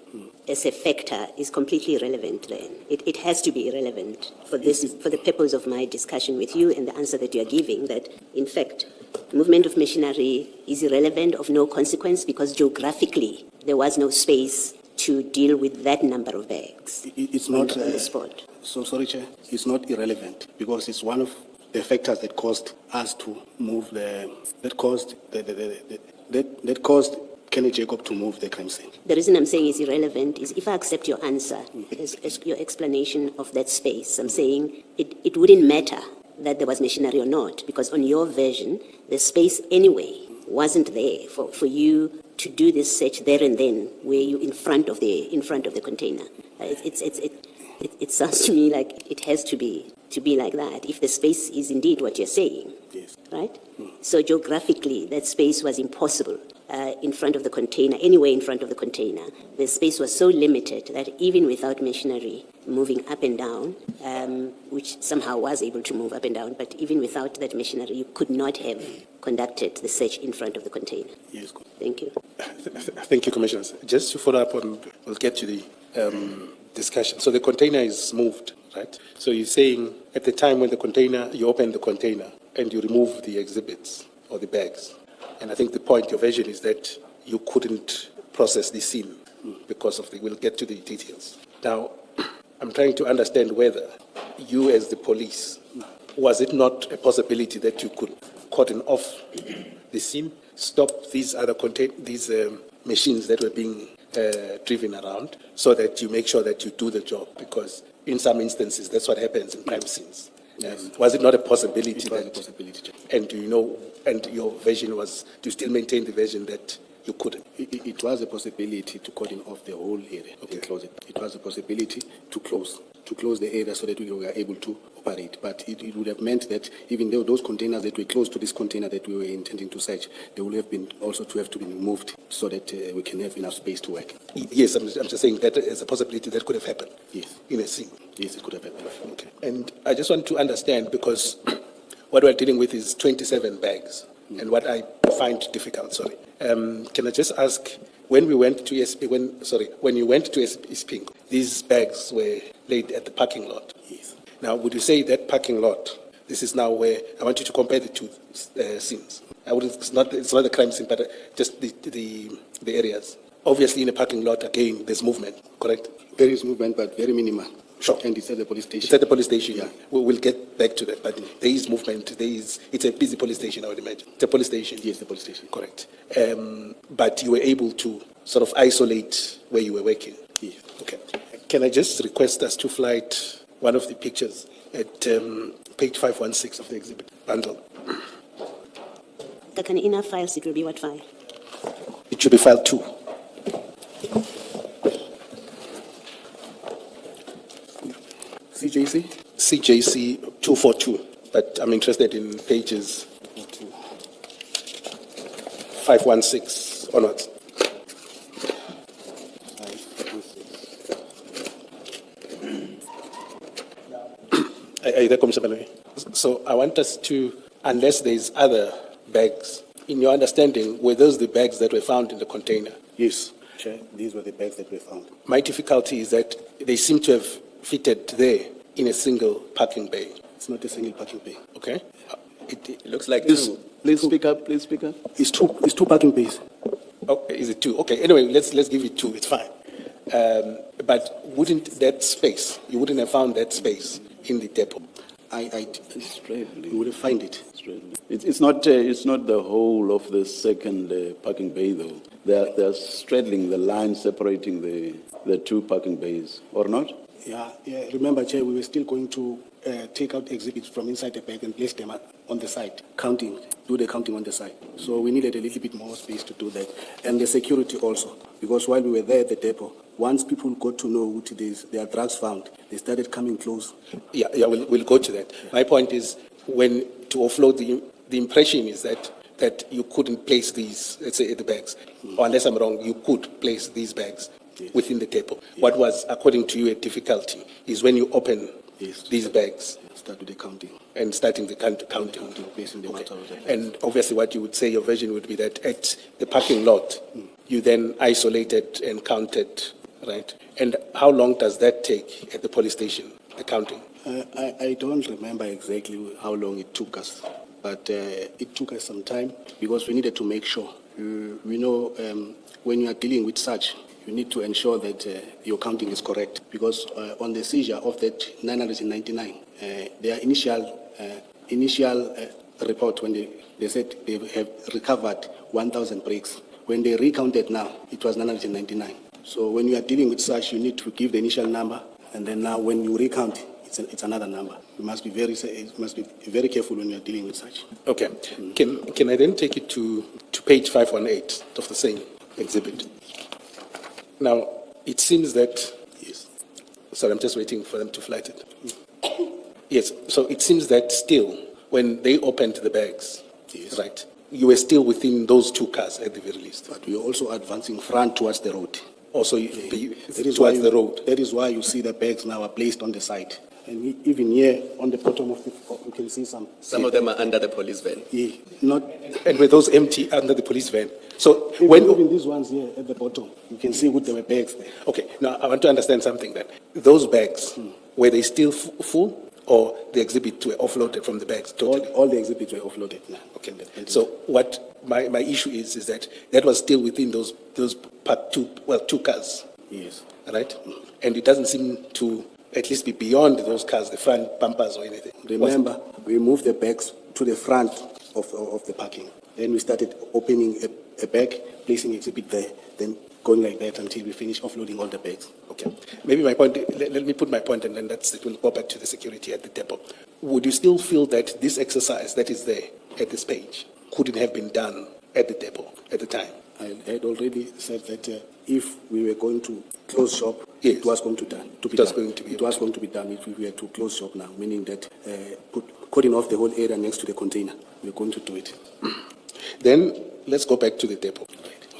as a factor is completely irrelevant then. It has to be irrelevant for the purpose of my discussion with you and the answer that you are giving, that in fact movement of machinery is irrelevant, of no consequence, because geographically there was no space to deal with that number of bags.
It's not
on the spot.
So sorry, Chair. It's not irrelevant because it's one of the factors that caused us to move that caused Kenny Jacob to move the crime scene.
The reason I'm saying it's irrelevant is if I accept your answer, as your explanation of that space, I'm saying it wouldn't matter that there was machinery or not, because on your version, the space anyway wasn't there for you to do this search there and then, where you in front of the container. It sounds to me like it has to be like that. If the space is indeed what you're saying,
Yes.
right? So geographically, that space was impossible in front of the container, anywhere in front of the container. The space was so limited that even without machinery moving up and down, which somehow was able to move up and down, but even without that machinery, you could not have conducted the search in front of the container.
Yes.
Thank you.
Thank you, Commissioners. Just to follow up on, we'll get to the discussion. So the container is moved, right? So you're saying at the time when you open the container and you remove the exhibits or the bags, and I think the point, your version is that you couldn't process the scene because of we'll get to the details. Now, I'm trying to understand whether you as the police, was it not a possibility that you could cordon off the scene, stop these other machines that were being driven around, so that you make sure that you do the job? Because in some instances, that's what happens in crime scenes.
Yes.
Was it not a possibility?
It was a possibility.
And do you know, and your version was, do you still maintain the version that you couldn't?
It was a possibility to cordon off the whole area and close it. It was a possibility to close the area so that we were able to operate. But it would have meant that even though those containers that were close to this container that we were intending to search, they would have been also to have to be moved so that we can have enough space to work.
Yes, I'm just saying that is a possibility that could have happened.
Yes.
In a scene.
Yes, it could have happened.
Okay. And I just want to understand, because what we're dealing with is 27 bags, and what I find difficult, can I just ask, when you went to Ispingo, these bags were laid at the parking lot.
Yes.
Now, would you say that parking lot, this is now where, I want you to compare the two scenes. It's not the crime scene, but just the areas. Obviously, in a parking lot, again, there's movement, correct?
There is movement, but very minimal.
Sure.
And it's at the police station.
It's at the police station.
Yeah.
We'll get back to that, but there is movement. It's a busy police station, I would imagine. It's a police station.
Yes, the police station.
Correct. But you were able to sort of isolate where you were working.
Yes.
Okay. Can I just request us to flight one of the pictures at page 516 of the exhibit bundle?
Can in our files, it will be what file?
It should be file 2.
CJC?
CJC 242, but I'm interested in pages 516 onwards. Are you there, Commissioner Malloy? So I want us to, unless there's other bags, in your understanding, were those the bags that were found in the container?
Yes, Chair. These were the bags that were found.
My difficulty is that they seem to have fitted there in a single parking bay.
It's not a single parking bay.
Okay?
It looks like
Please,
two.
please speak up, please speak up.
It's two parking bays.
Okay, is it 2? Okay, anyway, let's give it 2, it's fine. But wouldn't that space, you wouldn't have found that space in the depot?
You
would find it.
It's not the whole of the second parking bay, though. They're straddling the line separating the two parking bays, or not?
Yeah. Remember, Chair, we were still going to take out exhibits from inside the bag and place them on the side, do the counting on the side. So we needed a little bit more space to do that. And the security also, because while we were there at the depot, once people got to know what it is, there are drugs found, they started coming close.
Yeah, we'll go to that. My point is, when to offload, the impression is that you couldn't place these, let's say, the bags. Or unless I'm wrong, you could place these bags within the depot. What was, according to you, a difficulty is when you open these bags.
Start with the counting.
And starting the counting.
Placing the matter of the
And obviously what you would say, your version would be that at the parking lot, you then isolated and counted, right? And how long does that take at the police station, the counting?
I don't remember exactly how long it took us, but it took us some time because we needed to make sure. We know when you are dealing with such, you need to ensure that your counting is correct, because on the seizure of that 999, their initial report, when they said they have recovered 1,000 bricks, when they recounted now, it was 999. So when you are dealing with such, you need to give the initial number, and then now when you recount, it's another number. You must be very careful when you are dealing with such.
Okay. Can I then take it to page 518 of the same exhibit? Now, it seems that, yes, sorry, I'm just waiting for them to flight it. Yes, so it seems that still, when they opened the bags,
Yes.
right, you were still within those two cars at the very least.
But we are also advancing front towards the road.
Also,
That is
towards the road.
That is why you see the bags now are placed on the side. And even here, on the bottom of you can see some.
Some of them are under the police van.
Yeah, not.
And were those empty under the police van? So
Even these ones here at the bottom, you can see what there were bags there.
Okay, now I want to understand something then. Those bags, were they still full, or the exhibits were offloaded from the bags totally?
All the exhibits were offloaded now.
Okay, so what my issue is that was still within those two cars,
Yes.
right? And it doesn't seem to at least be beyond those cars, the front bumpers or anything.
Remember, we moved the bags to the front of the parking. Then we started opening a bag, placing exhibit there, then going like that until we finish offloading all the bags.
Okay. Maybe my point, let me put my point and then we'll go back to the security at the depot. Would you still feel that this exercise that is there at this page couldn't have been done at the depot at the time?
I had already said that if we were going to close shop,
Yes.
it was going to be done.
It was going to be.
It was going to be done if we were to close shop now, meaning that cutting off the whole area next to the container. We're going to do it.
Then let's go back to the depot.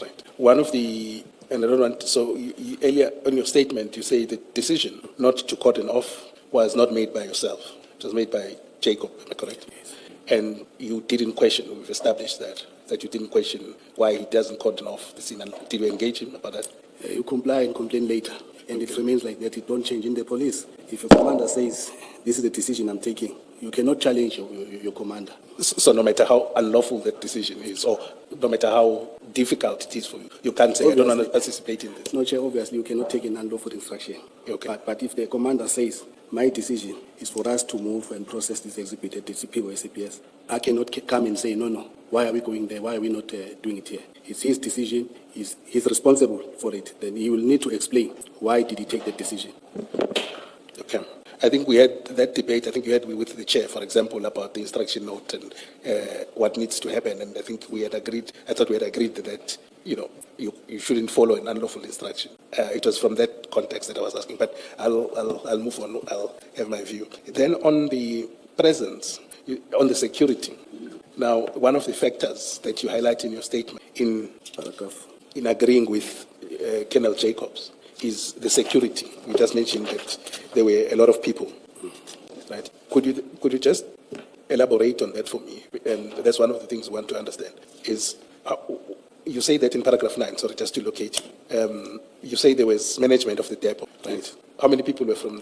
Right. One of the, and I don't want, so you, earlier on your statement, you say the decision not to cordon off was not made by yourself. It was made by Jacob, am I correct?
Yes.
And you didn't question, we've established that you didn't question why he doesn't cordon off the scene. And did you engage him about that?
You comply and complain later. And it remains like that. It don't change in the police. If your commander says, this is the decision I'm taking, You cannot challenge your commander.
So no matter how unlawful that decision is, or no matter how difficult it is for you, you can't say, I don't want to participate in this.
No, Chair, obviously you cannot take an unlawful instruction.
Okay.
But if the commander says, my decision is for us to move and process this exhibit at DCP or SAPS, I cannot come and say, no, why are we going there? Why are we not doing it here? It's his decision. He's responsible for it. Then he will need to explain why did he take that decision.
Okay. I think we had that debate, I think you had with the chair, for example, about the instruction note and what needs to happen. And I think we had agreed, I thought we had agreed that, you shouldn't follow an unlawful instruction. It was from that context that I was asking, but I'll move on. I'll have my view. Then on the presence, on the security. Now, one of the factors that you highlight in your statement in agreeing with Colonel Jacobs is the security. You just mentioned that there were a lot of people, right? Could you just elaborate on that for me? And that's one of the things we want to understand is, you say that in paragraph 9, sorry, just to locate you. You say there was management of the depot, right? How many people were from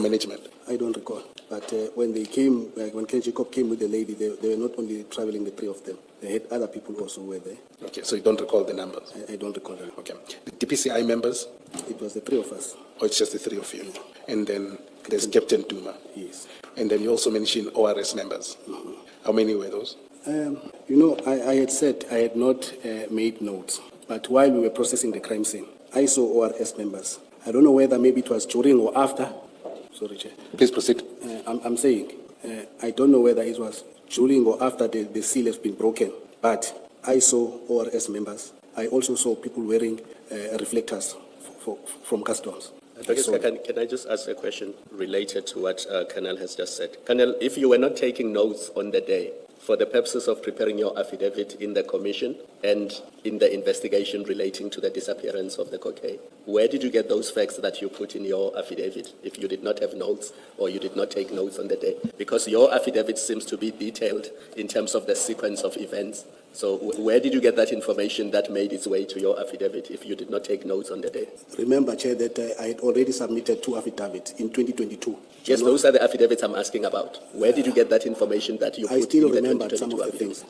management?
I don't recall. But when they came, when Ken Jacob came with the lady, they were not only traveling, the three of them. They had other people also were there.
Okay, so you don't recall the numbers?
I don't recall them.
Okay. The DPCI members?
It was the three of us.
Or it's just the three of you? And then there's Captain Duma?
Yes.
And then you also mentioned ORS members. Mm-hmm. How many were those?
I had said I had not made notes. But while we were processing the crime scene, I saw ORS members. I don't know whether maybe it was during or after. Sorry, Chair.
Please proceed.
I'm saying, I don't know whether it was during or after the seal has been broken, but I saw ORS members. I also saw people wearing reflectors from customs.
Can I just ask a question related to what Colonel has just said? Colonel, if you were not taking notes on the day, for the purposes of preparing your affidavit in the commission and in the investigation relating to the disappearance of the cocaine, where did you get those facts that you put in your affidavit if you did not have notes or you did not take notes on the day? Because your affidavit seems to be detailed in terms of the sequence of events. So where did you get that information that made its way to your affidavit if you did not take notes on the day?
Remember, Chair, that I had already submitted 2 affidavits in 2022.
Yes, those are the affidavits I'm asking about. Where did you get that information that you put in the 2022
remember some of the things.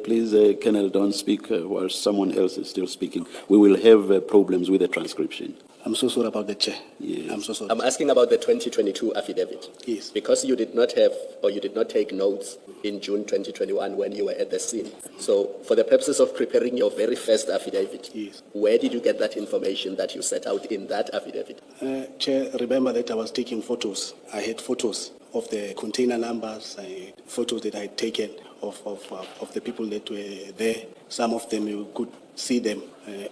Please, Colonel, don't speak while someone else is still speaking. We will have problems with the transcription.
I'm so sorry about that, Chair.
Yes.
I'm so sorry.
I'm asking about the 2022 affidavit.
Yes.
Because you did not have, or you did not take notes in June 2021 when you were at the scene. So for the purposes of preparing your very first affidavit,
yes,
where did you get that information that you set out in that affidavit?
Chair, remember that I was taking photos. I had photos of the container numbers, photos that I had taken of the people that were there. Some of them you could see them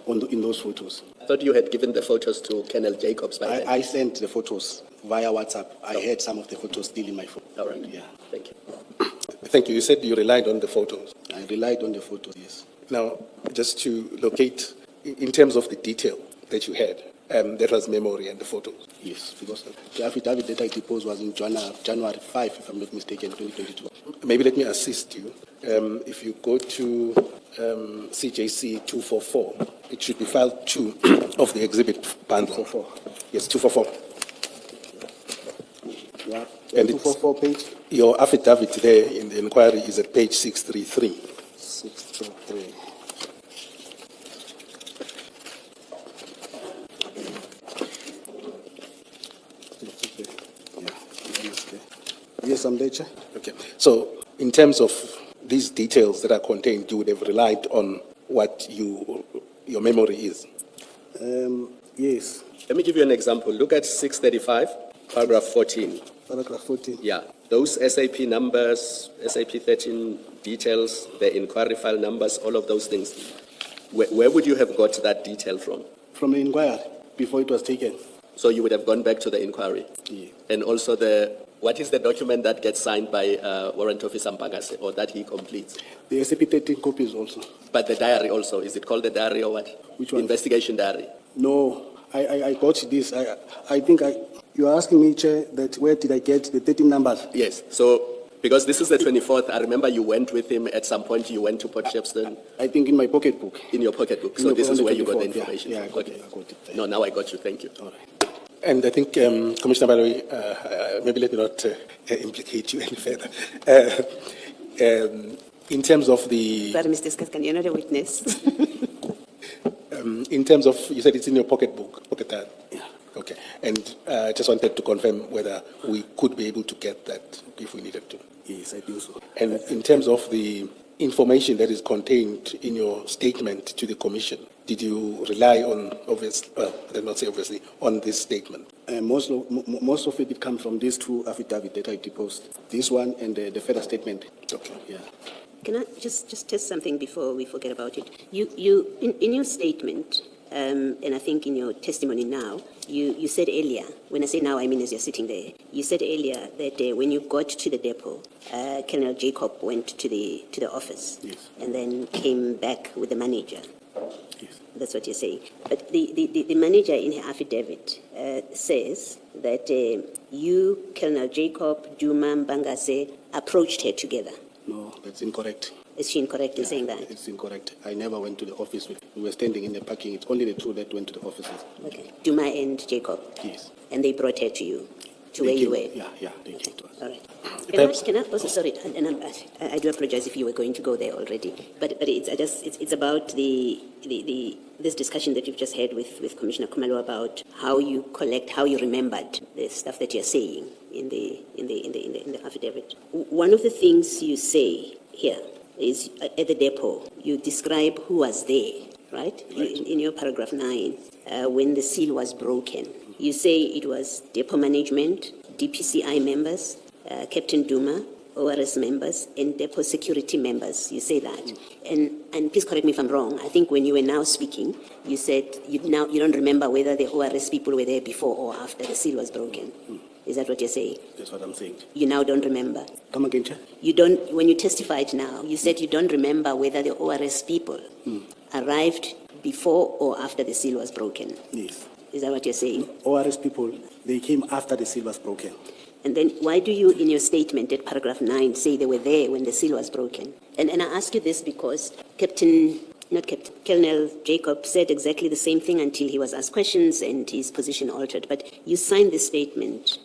in those photos.
I thought you had given the photos to Colonel Jacobs by then.
I sent the photos via WhatsApp. I had some of the photos still in my phone.
All right.
Yeah.
Thank you.
Thank you. You said you relied on the photos.
I relied on the photos, yes.
Now, just to locate, in terms of the detail that you had, that was memory and the photos.
Yes, because the affidavit that I deposed was in January 5, if I'm not mistaken, 2022.
Maybe let me assist you. If you go to CJC 244, it should be file 2 of the exhibit bundle.
244.
Yes, 244.
Yeah.
And
244 page?
Your affidavit there in the inquiry is at page 633.
633. Yes, I'm there, Chair.
Okay. So, in terms of these details that are contained, you would have relied on what your memory is?
Yes.
Let me give you an example. Look at 635, paragraph 14.
Paragraph 14.
Yeah. Those SAP numbers, SAP 13 details, the inquiry file numbers, all of those things. Where would you have got that detail from?
From the inquiry, before it was taken.
So you would have gone back to the inquiry?
Yeah.
And also what is the document that gets signed by Warrant Officer Bheki, or that he completes?
The SAP 13 copies also.
But the diary also, is it called the diary or what?
Which one?
Investigation diary.
No, I got this. I think you are asking me, Chair, that where did I get the 13 numbers?
Yes, so because this is the 24th, I remember you went with him at some point, you went to Port Shepstone.
I think in my pocketbook.
In your pocketbook,
In
so
the-
this
on
is
the
where you got the
24th, yeah.
information.
Yeah, I got
Okay.
it there.
No, now I got you, thank you.
All right.
And I think, Commissioner Baloyi, maybe let me not implicate you any further. In terms of the...
Sorry, Mr. Skas, you're not a witness.
in terms of, you said it's in your pocket card. Yeah. Okay. And I just wanted to confirm whether we could be able to get that if we needed to.
Yes, I do so.
And in terms of the information that is contained in your statement to the Commission, did you rely on, let not say obviously, on this statement?
Most of it comes from these two affidavits that I deposed. This one and the further statement.
Okay.
Yeah.
Can I just test something before we forget about it? You in your statement, and I think in your testimony now, you said earlier, when I say now, I mean as you're sitting there, you said earlier that when you got to the depot, Colonel Jacob went to the office.
Yes.
And then came back with the manager.
Yes.
That's what you're saying. But the manager in her affidavit says that you, Colonel Jacob, Juma, Mbangase, approached her together.
No, that's incorrect.
Is she incorrect in saying that?
It's incorrect. I never went to the office. We were standing in the parking. It's only the two that went to the offices.
Okay. Juma and Jacob?
Yes.
And they brought her to you, to
They
where you
came-
were?
Yeah, they came to us.
All right. Can I also, sorry, and I do apologize if you were going to go there already, but it's about this discussion that you've just had with Commissioner Khumalo about how you remembered the stuff that you're saying in the affidavit. One of the things you say here is at the depot, you describe who was there, right? In your paragraph 9, when the seal was broken. You say it was depot management, DPCI members, Captain Duma, ORS members, and depot security members. You say that. And please correct me if I'm wrong. I think when you were now speaking, you said you don't remember whether the ORS people were there before or after the seal was broken. Is that what you're saying?
That's what I'm saying.
You now don't remember?
Come again, Chair?
You don't, when you testified now, you said you don't remember whether the ORS people arrived before or after the seal was broken.
Yes.
Is that what you're saying?
ORS people, they came after the seal was broken.
And then why do you, in your statement at paragraph 9, say they were there when the seal was broken? And I ask you this because Colonel Jacob said exactly the same thing until he was asked questions and his position altered. But you signed this statement.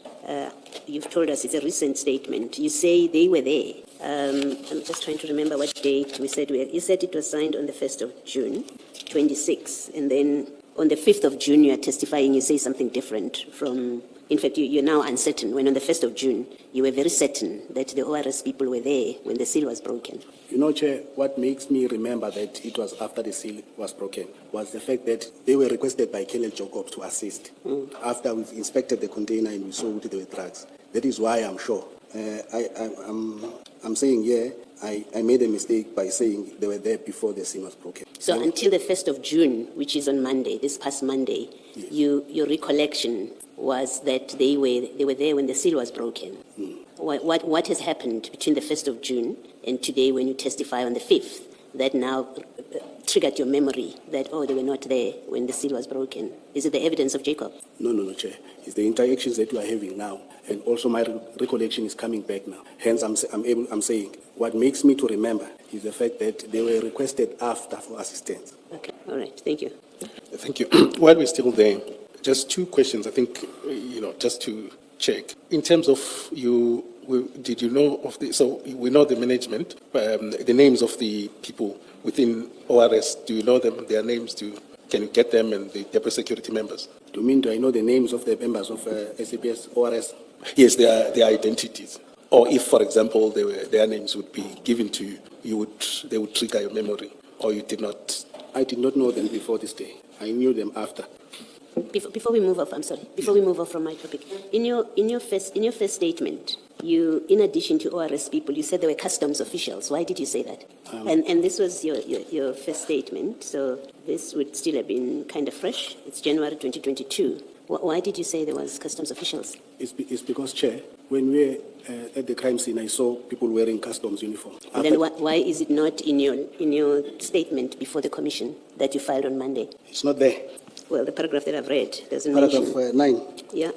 You've told us it's a recent statement. You say they were there. I'm just trying to remember what date we said. You said it was signed on the 1st of June, 26. And then on the 5th of June, you are testifying, you say something different from... In fact, you're now uncertain, when on the 1st of June, you were very certain that the ORS people were there when the seal was broken.
You know, Chair, what makes me remember that it was after the seal was broken was the fact that they were requested by Colonel Jacob to assist. After we've inspected the container and we saw that there were drugs. That is why I'm sure. I'm saying, yeah, I made a mistake by saying they were there before the seal was broken.
So until the 1st of June, which is on Monday, this past Monday,
yes.
Your recollection was that they were there when the seal was broken. What has happened between the 1st of June and today when you testify on the 5th that now triggered your memory that, oh, they were not there when the seal was broken? Is it the evidence of Jacob?
No, Chair. It's the interactions that we are having now. And also my recollection is coming back now. Hence, I'm saying what makes me to remember is the fact that they were requested after for assistance.
Okay, all right, thank you.
Thank you. While we're still there, just two questions, I think, just to check. In terms of did you know of so we know the management, the names of the people within ORS, do you know them, their names? Can you get them and the depot security members?
Do I know the names of the members of SAPS, ORS?
Yes, their identities. Or if, for example, their names would be given to you, they would trigger your memory, or you did not?
I did not know them before this day. I knew them after.
Before we move off, I'm sorry. Before we move off from my topic, in your first statement, you, in addition to ORS people, you said there were customs officials. Why did you say that? And this was your first statement, so this would still have been kind of fresh. It's January 2022. Why did you say there was customs officials?
It's because, Chair, when we were at the crime scene, I saw people wearing customs uniform.
And then why is it not in your statement before the commission that you filed on Monday?
It's not there.
Well, the paragraph that I've read doesn't mention.
Paragraph 9.
Yeah.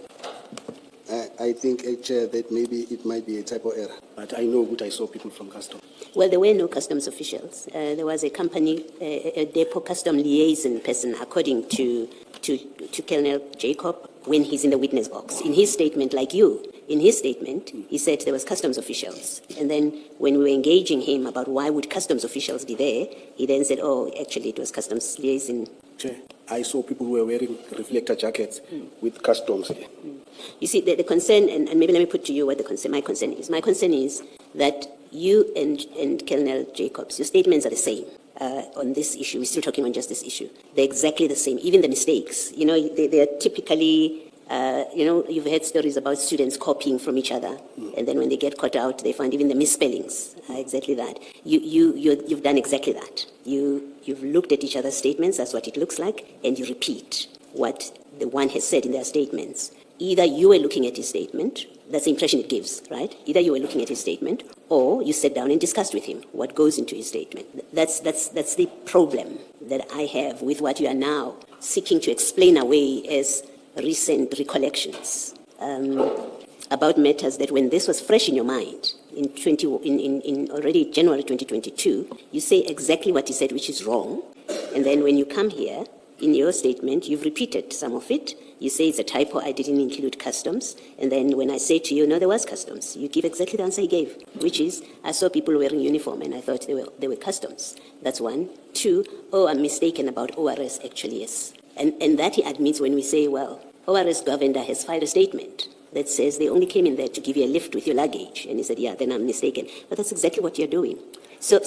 I think, Chair, that maybe it might be a typo error. But I know that I saw people from customs.
Well, there were no customs officials. There was a company, a depot custom liaison person, according to to Colonel Jacob when he's in the witness box. In his statement, like you, in his statement, he said there was customs officials. And then when we were engaging him about why would customs officials be there, he then said, oh, actually it was customs liaison.
Chair, I saw people who were wearing reflector jackets with customs here.
You see, the concern, and maybe let me put to you what my concern is. My concern is that you and Colonel Jacobs, your statements are the same on this issue. We're still talking on just this issue. They're exactly the same, even the mistakes. You know, they are typically, you've heard stories about students copying from each other, and then when they get caught out, they find even the misspellings. Exactly that. You've done exactly that. You've looked at each other's statements, that's what it looks like, and you repeat what the one has said in their statements. Either you were looking at his statement, that's the impression it gives, right? Either you were looking at his statement, or you sat down and discussed with him what goes into his statement. That's the problem that I have with what you are now seeking to explain away as recent recollections about matters that when this was fresh in your mind, in already January 2022, you say exactly what he said, which is wrong. And then when you come here, in your statement, you've repeated some of it. You say it's a typo, I didn't include customs. And then when I say to you, no, there was customs, you give exactly the answer he gave, which is, I saw people wearing uniform and I thought they were customs. That's one. Two, oh, I'm mistaken about ORS, actually, yes. And that he admits when we say, well, ORS governor has filed a statement that says they only came in there to give you a lift with your luggage. And he said, yeah, then I'm mistaken. But that's exactly what you're doing. So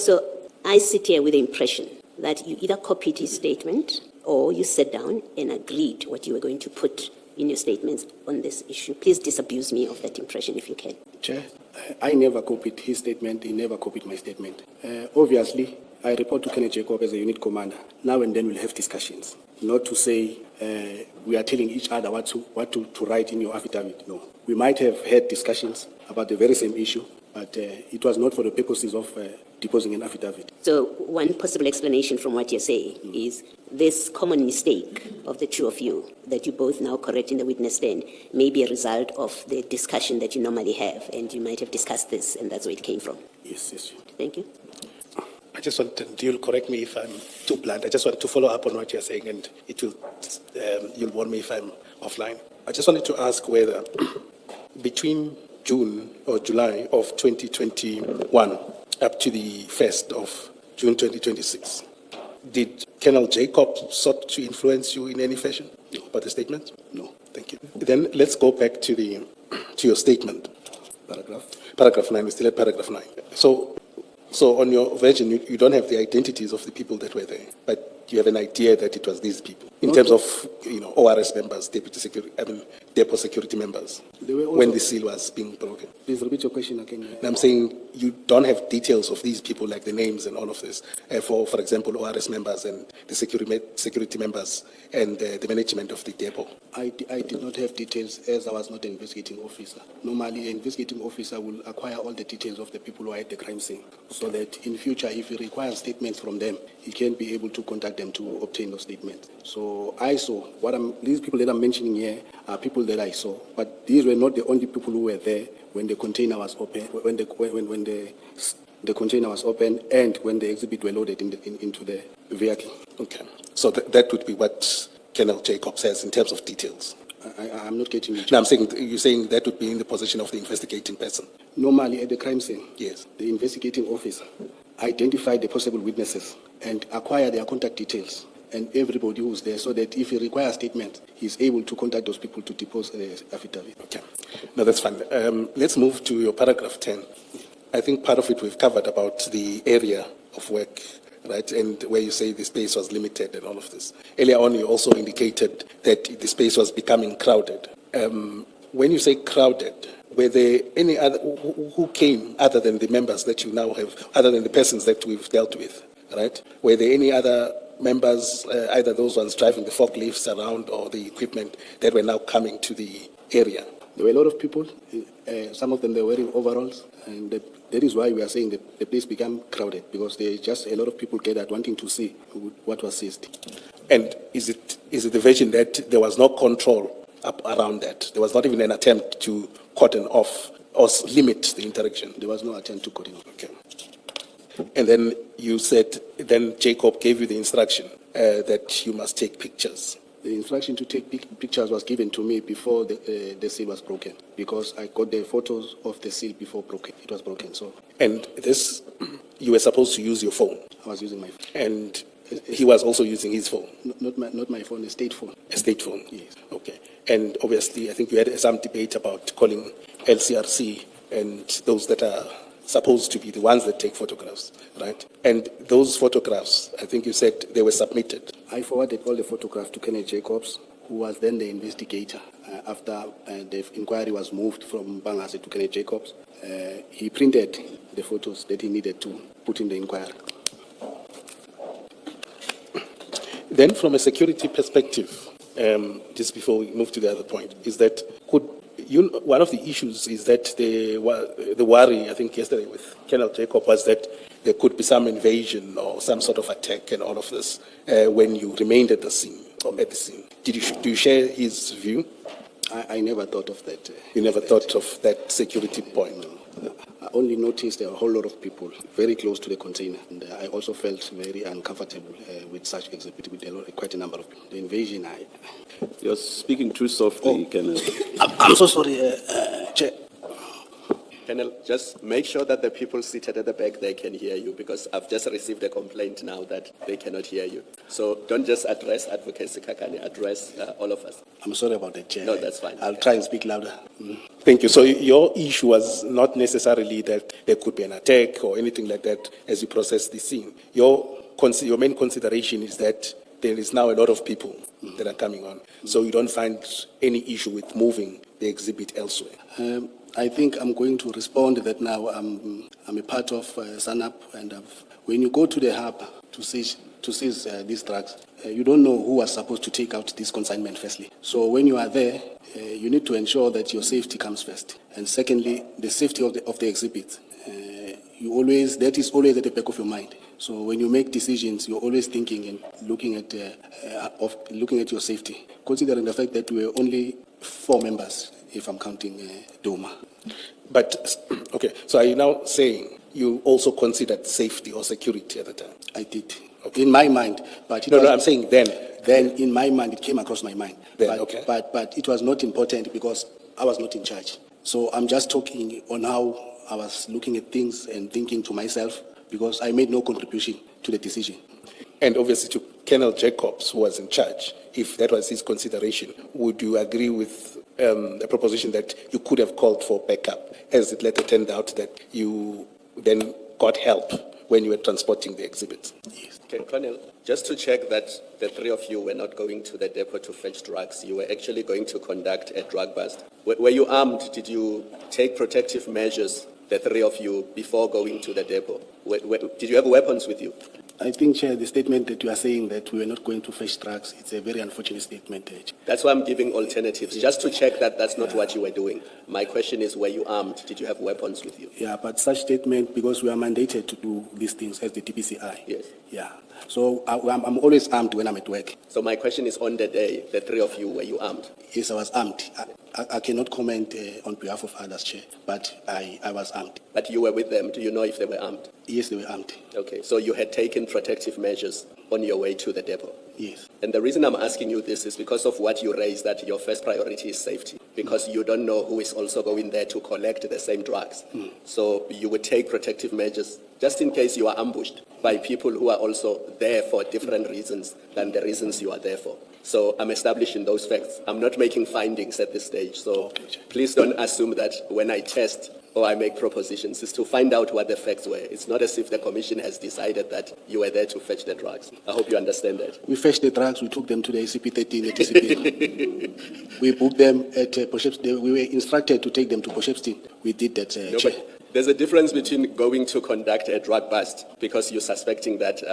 I sit here with the impression that you either copied his statement or you sat down and agreed what you were going to put in your statements on this issue. Please disabuse me of that impression if you can.
Chair, I never copied his statement. He never copied my statement. Obviously, I report to Kenneth Jacob as a unit commander. Now and then we'll have discussions. Not to say we are telling each other what to write in your affidavit. No. We might have had discussions about the very same issue, but it was not for the purposes of deposing an affidavit.
So one possible explanation from what you're saying is this common mistake of the two of you that you both now correct in the witness stand may be a result of the discussion that you normally have, and you might have discussed this, and that's where it came from.
Yes, yes.
Thank you.
I just want to, you'll correct me if I'm too blunt. I just want to follow up on what you're saying, and it will, you'll warn me if I'm offline. I just wanted to ask whether between June or July of 2021 up to the 1st of June 2026, did Colonel Jacob sought to influence you in any fashion about the statement?
No.
Thank you. Then let's go back to your statement. Paragraph 9. We still at paragraph 9. So on your version, you don't have the identities of the people that were there, but you have an idea that it was these people in terms of ORS members, depot security members, when the seal was being broken.
Please repeat your question again.
And I'm saying you don't have details of these people, like the names and all of this, for example, ORS members and the security members and the management of the depot.
I did not have details as I was not an investigating officer. Normally, an investigating officer will acquire all the details of the people who are at the crime scene, so that in future, if he requires statements from them, he can be able to contact them to obtain those statements. So I saw these people that I'm mentioning here are people that I saw, but these were not the only people who were there when the container was open, when the container was open, and when the exhibit were loaded into the vehicle.
Okay, so that would be what Colonel Jacob says in terms of details.
I'm not getting you.
No, I'm saying you're saying that would be in the position of the investigating person.
Normally, at the crime scene,
yes,
the investigating officer identified the possible witnesses and acquire their contact details and everybody who's there, so that if he requires statement, he's able to contact those people to depose the affidavit.
Okay, no, that's fine. Let's move to your paragraph 10. I think part of it we've covered about the area of work, right, and where you say the space was limited and all of this. Earlier on, you also indicated that the space was becoming crowded. When you say crowded, were there any other, who came other than the members that you now have, other than the persons that we've dealt with, right? Were there any other members, either those ones driving the forklifts around or the equipment that were now coming to the area?
There were a lot of people. Some of them they were wearing overalls, and that is why we are saying that the place became crowded, because there just a lot of people gathered wanting to see what was seized.
And is it the version that there was no control up around that? There was not even an attempt to cordon off or limit the interaction?
There was no attempt to cordon off.
Okay. And then you said, then Jacob gave you the instruction that you must take pictures.
The instruction to take pictures was given to me before the seal was broken, because I got the photos of the seal before it was broken. So
And this, you were supposed to use your phone,
I was using my phone.
and he was also using his phone,
Not my phone, a state phone.
a state phone?
Yes.
Okay. And obviously, I think you had some debate about calling LCRC and those that are supposed to be the ones that take photographs, right? And those photographs, I think you said they were submitted.
I forwarded all the photographs to Gavin Jacob, who was then the investigator. After the inquiry was moved from Bangase to Gavin Jacob, he printed the photos that he needed to put in the inquiry.
Then from a security perspective, just before we move to the other point, is that one of the issues is that the worry, I think yesterday with Colonel Jacob, was that there could be some invasion or some sort of attack and all of this when you remained at the scene. Do you share his view?
I never thought of that.
You never thought of that security point?
No. I only noticed there were a whole lot of people very close to the container, and I also felt very uncomfortable with such exhibit with quite a number of people. The invasion,
You're speaking too softly, Colonel.
I'm so sorry, Chair.
Colonel, just make sure that the people seated at the back, they can hear you, because I've just received a complaint now that they cannot hear you. So don't just address Advocate Sikakane, address all of us.
I'm sorry about that, Chair.
No, that's fine.
I'll try and speak louder.
Thank you. So your issue was not necessarily that there could be an attack or anything like that as you process the scene. Your main consideration is that there is now a lot of people that are coming on. So you don't find any issue with moving the exhibit elsewhere.
I think I'm going to respond that now. I'm a part of SANAP, and when you go to the hub to seize these drugs, you don't know who was supposed to take out this consignment firstly. So when you are there, you need to ensure that your safety comes first, and secondly, the safety of the exhibit. That is always at the back of your mind. So when you make decisions, you're always thinking and looking at your safety, considering the fact that we were only 4 members, if I'm counting Doma.
But, okay, so are you now saying you also considered safety or security at the time?
I did. Okay. In my mind. But
I'm saying then.
Then in my mind, it came across my mind.
Then, okay.
But it was not important because I was not in charge. So I'm just talking on how I was looking at things and thinking to myself, because I made no contribution to the decision.
And obviously to Colonel Jacobs, who was in charge, if that was his consideration, would you agree with the proposition that you could have called for backup, as it later turned out that you then got help when you were transporting the exhibits?
Yes.
Okay, Colonel, just to check that the 3 of you were not going to the depot to fetch drugs, you were actually going to conduct a drug bust. Were you armed? Did you take protective measures, the 3 of you, before going to the depot? Did you have weapons with you?
I think, Chair, the statement that you are saying that we were not going to fetch drugs, it's a very unfortunate statement.
That's why I'm giving alternatives, just to check that that's not what you were doing. My question is, were you armed? Did you have weapons with you?
Yeah, but such statement, because we are mandated to do these things as the DPCI.
Yes.
Yeah. So I'm always armed when I'm at work.
So my question is, on the day, the 3 of you, were you armed?
Yes, I was armed. I cannot comment on behalf of others, Chair, but I was armed.
But you were with them. Do you know if they were armed?
Yes, they were armed.
Okay, so you had taken protective measures on your way to the depot?
Yes.
And the reason I'm asking you this is because of what you raised, that your first priority is safety, because you don't know who is also going there to collect the same drugs. So you would take protective measures just in case you are ambushed by people who are also there for different reasons than the reasons you are there for. So I'm establishing those facts. I'm not making findings at this stage. So please don't assume that when I test or I make propositions, it's to find out what the facts were. It's not as if the commission has decided that you were there to fetch the drugs. I hope you understand that.
We fetched the drugs, we took them to the ACP-13 at DCP. We booked them at Port Shepstone. We were instructed to take them to Port Shepstone. We did that, Chair.
There's a difference between going to conduct a drug bust because you're suspecting that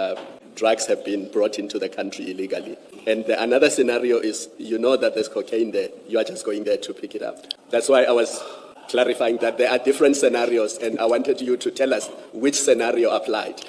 drugs have been brought into the country illegally. And another scenario is you know that there's cocaine there. You are just going there to pick it up. That's why I was clarifying that there are different scenarios, and I wanted you to tell us which scenario applied.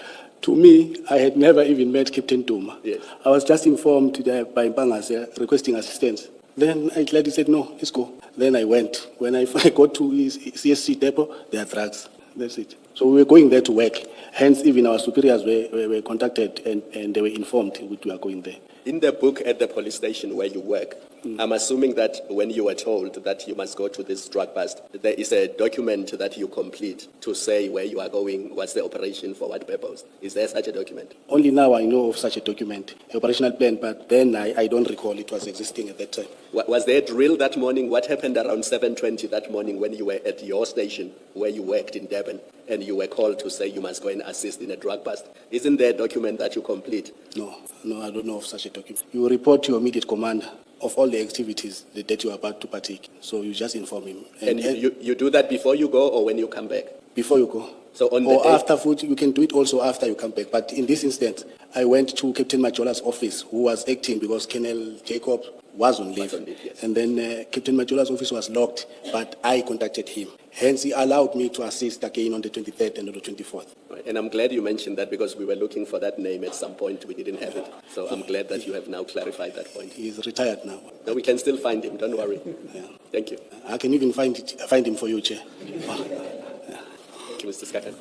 To me, I had never even met Captain Doma.
Yes.
I was just informed by Bangas requesting assistance. Then I gladly said, no, let's go. Then I went. When I got to CSC depot, there are drugs. That's it. So we were going there to work. Hence, even our superiors were contacted and they were informed we were going there.
In the book at the police station where you work, I'm assuming that when you were told that you must go to this drug bust, there is a document that you complete to say where you are going, what's the operation, for what purpose. Is there such a document?
Only now I know of such a document, operational plan, but then I don't recall it was existing at that time.
Was there a drill that morning? What happened around 7:20 that morning when you were at your station where you worked in Durban and you were called to say you must go and assist in a drug bust? Isn't there a document that you complete?
No, I don't know of such a document. You report to your immediate commander of all the activities that you are about to partake. So you just inform him.
And you do that before you go or when you come back?
Before you go.
So on the
or
day-
after food, you can do it also after you come back. But in this instance, I went to Captain Majola's office, who was acting because Colonel Jacob was on leave.
Yes.
And then Captain Majola's office was locked, but I contacted him. Hence, he allowed me to assist again on the 23rd and on the 24th.
Right. And I'm glad you mentioned that because we were looking for that name at some point. We didn't have it. So I'm glad that you have now clarified that point.
He is retired now.
No, we can still find him. Don't worry.
Yeah.
Thank you.
I can even find him for you, Chair.
Thank you, Mr. Skakan.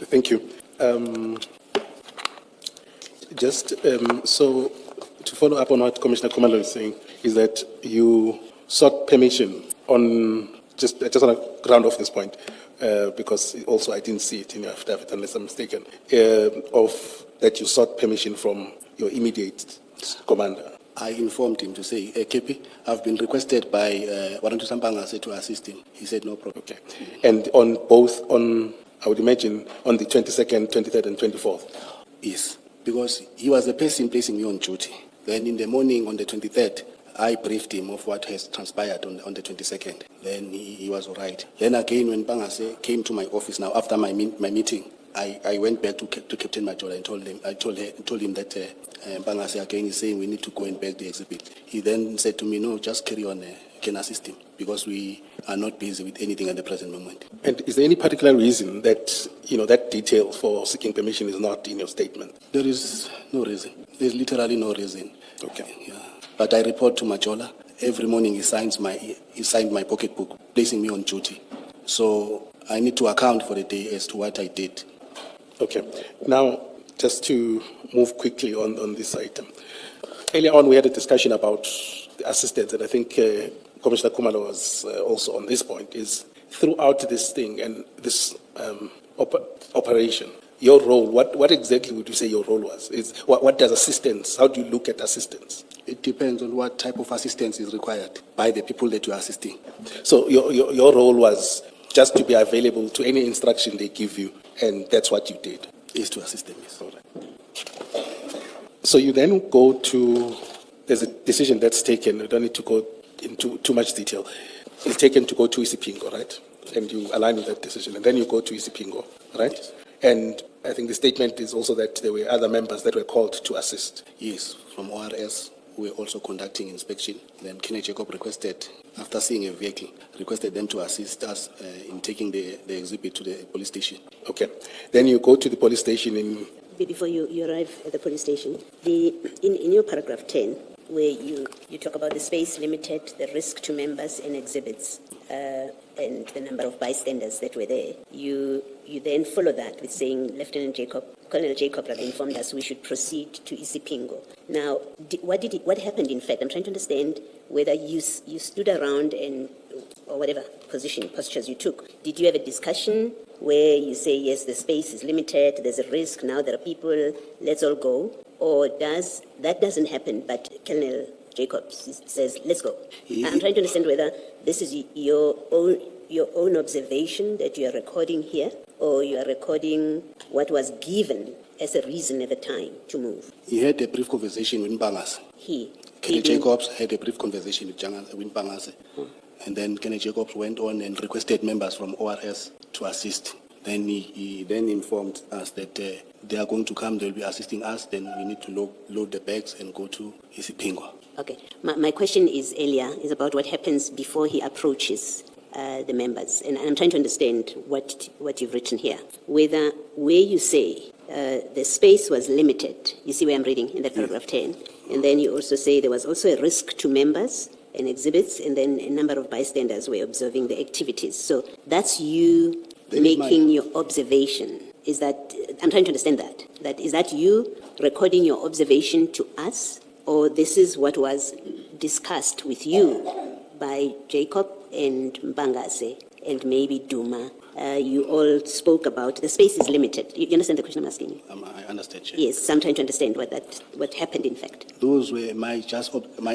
Thank you. So to follow up on what Commissioner Kumalo is saying, is that you sought permission on, just want to round off this point, because also I didn't see it in your affidavit unless I'm mistaken, of that you sought permission from your immediate commander.
I informed him to say, KP, I've been requested by Warrant Officer Bheki to assist him. He said, no problem.
Okay. And on both, I would imagine, on the 22nd, 23rd, and 24th?
Yes, because he was the person placing me on duty. Then in the morning on the 23rd, I briefed him of what has transpired on the 22nd. Then he was all right. Then again, when Bheki came to my office now, after my meeting, I went back to Captain Majola and told him that Bheki again is saying we need to go and bag the exhibit. He then said to me, no, just carry on, can assist him, because we are not busy with anything at the present moment.
And is there any particular reason that, that detail for seeking permission is not in your statement?
There is no reason. There's literally no reason.
Okay.
Yeah. But I report to Majola. Every morning he signed my pocketbook, placing me on duty. So I need to account for the day as to what I did.
Okay. Now, just to move quickly on this item. Earlier on, we had a discussion about the assistance, and I think Commissioner Kumalo was also on this point, is throughout this thing and this operation, your role, what exactly would you say your role was? What does assistance, how do you look at assistance?
It depends on what type of assistance is required by the people that you are assisting.
So your role was just to be available to any instruction they give you, and that's what you did?
Is to assist them, yes.
All right. So you then go to, there's a decision that's taken, I don't need to go into too much detail. It's taken to go to Isipingo, right? And you align with that decision, and then you go to Isipingo, right? And I think the statement is also that there were other members that were called to assist.
Yes, from ORS, we were also conducting inspection. Then Kenny Jacob requested, after seeing a vehicle, requested them to assist us in taking the exhibit to the police station.
Okay. Then you go to the police station in...
Before you arrive at the police station, in your paragraph 10, where you talk about the space limited, the risk to members and exhibits, and the number of bystanders that were there, you then follow that with saying Colonel Jacob informed us we should proceed to Isipingo. Now, what happened in fact? I'm trying to understand whether you stood around or whatever postures you took. Did you have a discussion where you say, yes, the space is limited, there's a risk, now there are people, let's all go? Or that doesn't happen, but Colonel Jacob says, let's go? I'm trying to understand whether this is your own observation that you are recording here, or you are recording what was given as a reason at the time to move.
He had a brief conversation with Bheki. Kenny Jacobs had a brief conversation with Bheki. And then Kenny Jacobs went on and requested members from ORS to assist. Then he then informed us that they are going to come, they'll be assisting us, then we need to load the bags and go to Isipingo.
Okay. My question is about what happens before he approaches the members. And I'm trying to understand what you've written here. Where you say the space was limited, you see where I'm reading in that paragraph 10, and then you also say there was also a risk to members and exhibits, and then a number of bystanders were observing the activities. So that's you making your observation is that, I'm trying to understand that is that you recording your observation to us, or this is what was discussed with you by Jacob and Mbangase and maybe Duma? You all spoke about, the space is limited. You understand the question I'm asking you?
I understand, Chair.
Yes, I'm trying to understand what happened in fact.
Those were my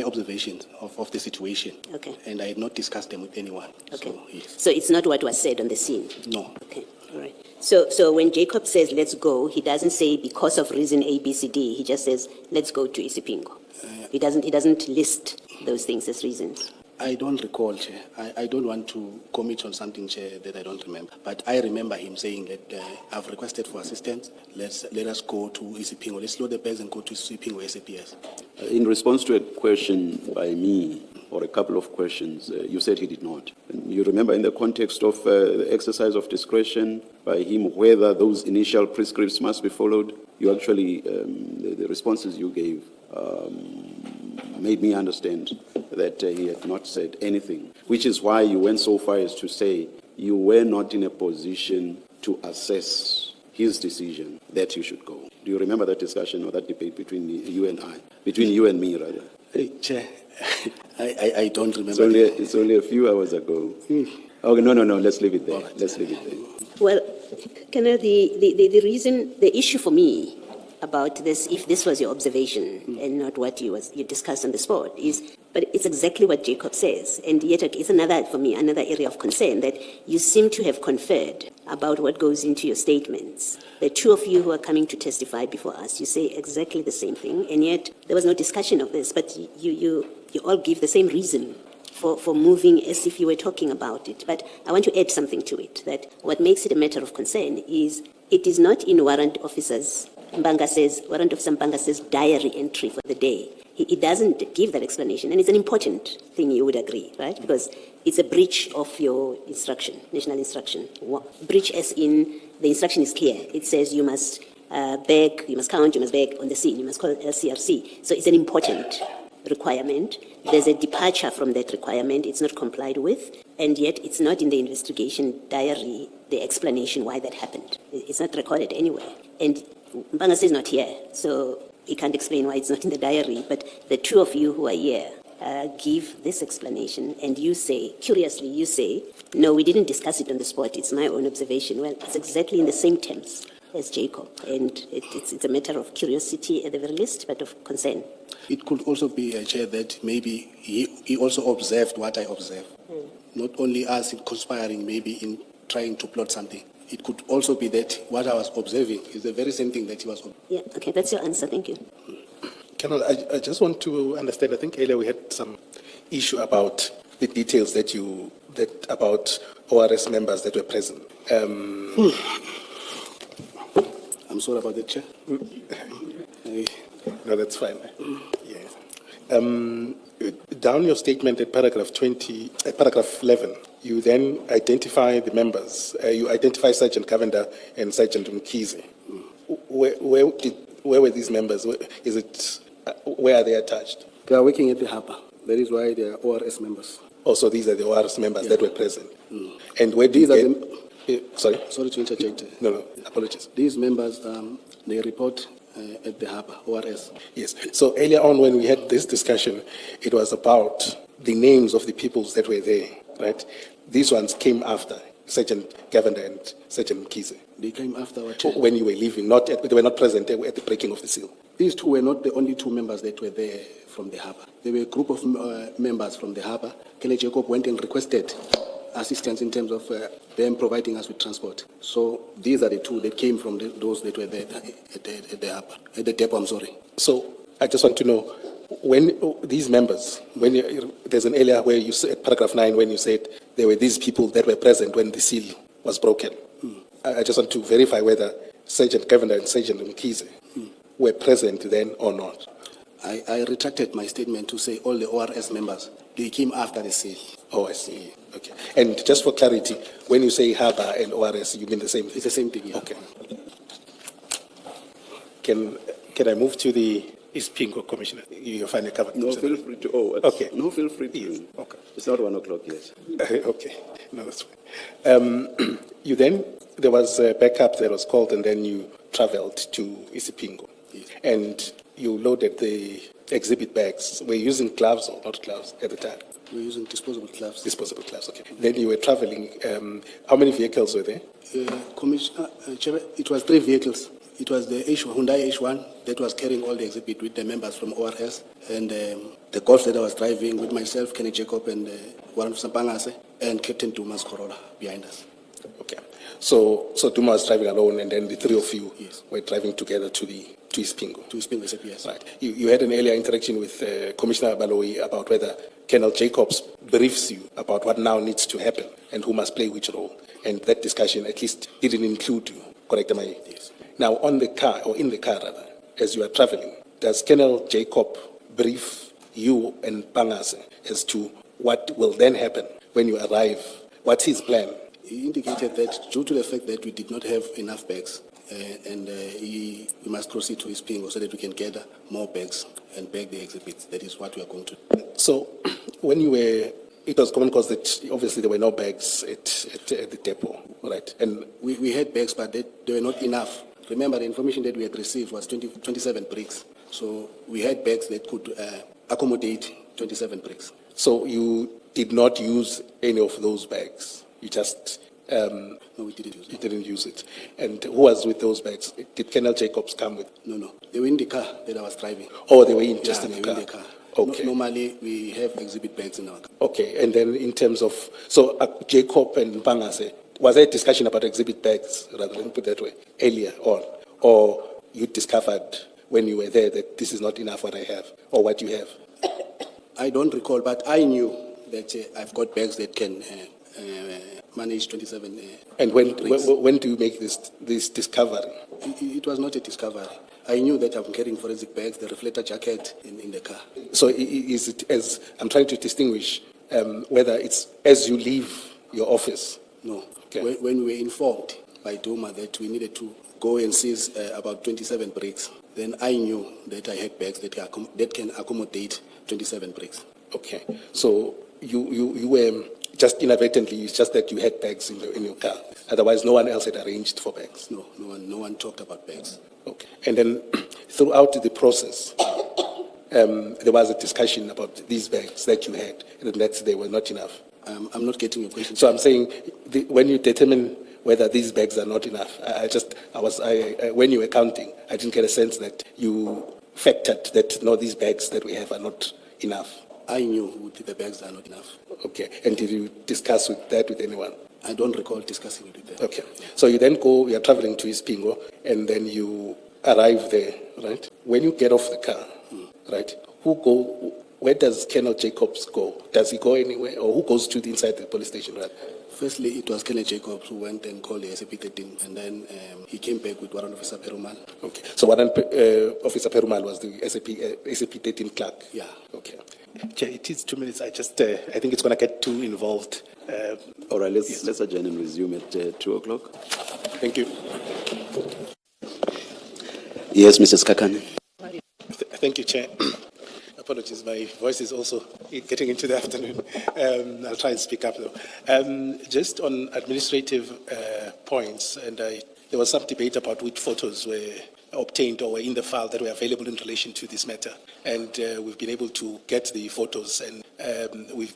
observations of the situation.
Okay.
And I had not discussed them with anyone.
Okay.
So, yes.
So it's not what was said on the scene?
No.
Okay, all right. So when Jacob says, let's go, he doesn't say because of reason A, B, C, D. He just says, let's go to Isipingo. He doesn't list those things as reasons.
I don't recall, Chair. I don't want to commit on something, Chair, that I don't remember. But I remember him saying that I've requested for assistance. Let us go to Isipingo. Let's load the bags and go to Isipingo SAPS.
In response to a question by me, or a couple of questions, you said he did not. And you remember in the context of the exercise of discretion by him, whether those initial prescripts must be followed, you actually, the responses you gave made me understand that he had not said anything, which is why you went so far as to say you were not in a position to assess his decision that you should go. Do you remember that discussion or that debate between you and I, between you and me, rather?
Hey, Chair, I don't remember.
It's only a few hours ago. Okay, no, let's leave it there.
Right.
Let's leave it there.
Well, Colonel, the reason, the issue for me about this, if this was your observation and not what you discussed on the spot, but it's exactly what Jacob says. And yet it's another, for me, another area of concern that you seem to have conferred about what goes into your statements. The two of you who are coming to testify before us, you say exactly the same thing, and yet there was no discussion of this, but you all give the same reason for moving as if you were talking about it. But I want to add something to it, that what makes it a matter of concern is it is not in Warrant Officer Mbangase's diary entry for the day. He doesn't give that explanation, and it's an important thing, you would agree, right? Because it's a breach of your instruction, national instruction. Breach as in, the instruction is clear. It says you must beg, you must count, you must beg on the scene, you must call LCRC. So it's an important requirement. There's a departure from that requirement. It's not complied with, and yet it's not in the investigation diary, the explanation why that happened. It's not recorded anywhere. And Mbangase is not here, so he can't explain why it's not in the diary, but the two of you who are here give this explanation, and you say, curiously, you say, no, we didn't discuss it on the spot, it's my own observation. Well, it's exactly in the same terms as Jacob, and it's a matter of curiosity at the very least, but of concern.
It could also be, Chair, that maybe he also observed what I observed. Not only us in conspiring, maybe in trying to plot something. It could also be that what I was observing is the very same thing that he was observing.
Yeah, okay, that's your answer. Thank you.
Colonel, I just want to understand, I think earlier we had some issue about the details about ORS members that were present.
I'm sorry about that, Chair.
No, that's fine. Yes. Down your statement at paragraph 11, you then identify the members. You identify Sergeant Cavender and Sergeant Mkhize. Where were these members? Where are they attached?
They are working at the harbour. That is why they are ORS members.
Also, these are the ORS members that were present. And where did sorry?
Sorry to interject.
No, apologies.
These members, they report at the harbour, ORS.
Yes. So earlier on when we had this discussion, it was about the names of the peoples that were there, right? These ones came after Sergeant Cavender and Sergeant Mkhize.
They came after our Chair.
When you were leaving, they were not present, they were at the breaking of the seal.
These two were not the only two members that were there from the harbour. There were a group of members from the harbour. Kelly Jacob went and requested assistance in terms of them providing us with transport. So these are the two that came from those that were there at the harbour, at the depot, I'm sorry.
So I just want to know, when these members, there's an area where you said, paragraph 9, when you said there were these people that were present when the seal was broken. I just want to verify whether Sergeant Cavender and Sergeant Mkhize were present then or not.
I retracted my statement to say all the ORS members, they came after the seal.
Oh, I see. Okay. And just for clarity, when you say harbour and ORS, you mean the same thing?
It's the same thing, yeah.
Okay. Can I move to the East Pingo Commissioner? You finally covered.
No, feel free to.
Okay.
No, feel free to.
Yes. Okay.
It's not 1 o'clock yet.
Okay. No, that's fine. You then there was a backup that was called, and then you traveled to Isipingo.
Yes.
And you loaded the exhibit bags. Were you using gloves or not gloves at the time?
We're using disposable gloves.
Disposable gloves, okay. Then you were traveling. How many vehicles were there?
Chairman, it was 3 vehicles. It was the Hyundai H1 that was carrying all the exhibit with the members from ORS, and the Golf that I was driving with myself, Gavin Jacob, and Warrant Officer Bheki, and Captain Dumas Corolla behind us.
Okay. So Duma was driving alone, and then the 3 of you
Yes.
were driving together to Ispingo.
To spin the SAPS.
Right. You had an earlier interaction with Commissioner Baloyi about whether Colonel Jacobs briefs you about what now needs to happen and who must play which role. And that discussion at least didn't include you. Correct, am I?
Yes.
Now, on the car, or in the car rather, as you are traveling, does Colonel Jacob brief you and Bheki as to what will then happen when you arrive? What's his plan?
He indicated that due to the fact that we did not have enough bags, we must proceed to Ispingo so that we can gather more bags and bag the exhibits. That is what we are going to do.
So, when you were, it was common cause that obviously there were no bags at the depot, right? And
We had bags, but they were not enough. Remember, the information that we had received was 27 bricks. So we had bags that could accommodate 27 bricks.
so you did not use any of those bags. You just
No, we didn't use
you
it.
didn't use it. And who was with those bags? Did Colonel Jacobs come with?
No. They were in the car that I was driving.
Oh, they were in just in
they
the
were
car.
in the car.
Okay.
Normally, we have exhibit bags in our car.
Okay, and then in terms of, so Jacob and Bheki, was there a discussion about exhibit bags, rather than put that way, earlier on? Or you discovered when you were there that this is not enough what I have, or what you have?
I don't recall, but I knew that I've got bags that can manage 27
And when
bricks.
when do you make this discovery?
It was not a discovery. I knew that I'm carrying forensic bags, the reflector jacket in the car.
So is it, as I'm trying to distinguish, whether it's as you leave your office?
No.
Okay.
When we were informed by Duma that we needed to go and seize about 27 bricks, then I knew that I had bags that can accommodate 27 bricks.
Okay, so you were just inadvertently, it's just that you had bags in your car. Otherwise, no one else had arranged for bags.
No one talked about bags.
Okay, and then throughout the process, there was a discussion about these bags that you had, and that they were not enough.
I'm not getting your question.
So I'm saying, when you determine whether these bags are not enough, when you were counting, I didn't get a sense that you factored that no, these bags that we have are not enough.
I knew the bags are not enough.
Okay, and did you discuss that with anyone?
I don't recall discussing it with them.
Okay, so you then you're traveling to Ispingo, and then you arrive there, right? When you get off the car, right, where does Colonel Jacobs go? Does he go anywhere, or who goes to inside the police station, right?
Firstly, it was Colonel Jacobs who went and called the SAP-13, and then he came back with Warrant Officer Perumal.
Okay, so Warrant Officer Perumal was the SAP-13 clerk?
Yeah.
Okay. Chair, it is 2 minutes. I think it's going to get too involved.
All right, let's adjourn and resume at 2 o'clock.
Thank you.
Yes, Mrs. Kakane.
Thank you, Chair. Apologies, my voice is also getting into the afternoon. I'll try and speak up though. Just on administrative points, and there was some debate about which photos were obtained or were in the file that were available in relation to this matter. And we've been able to get the photos, and we've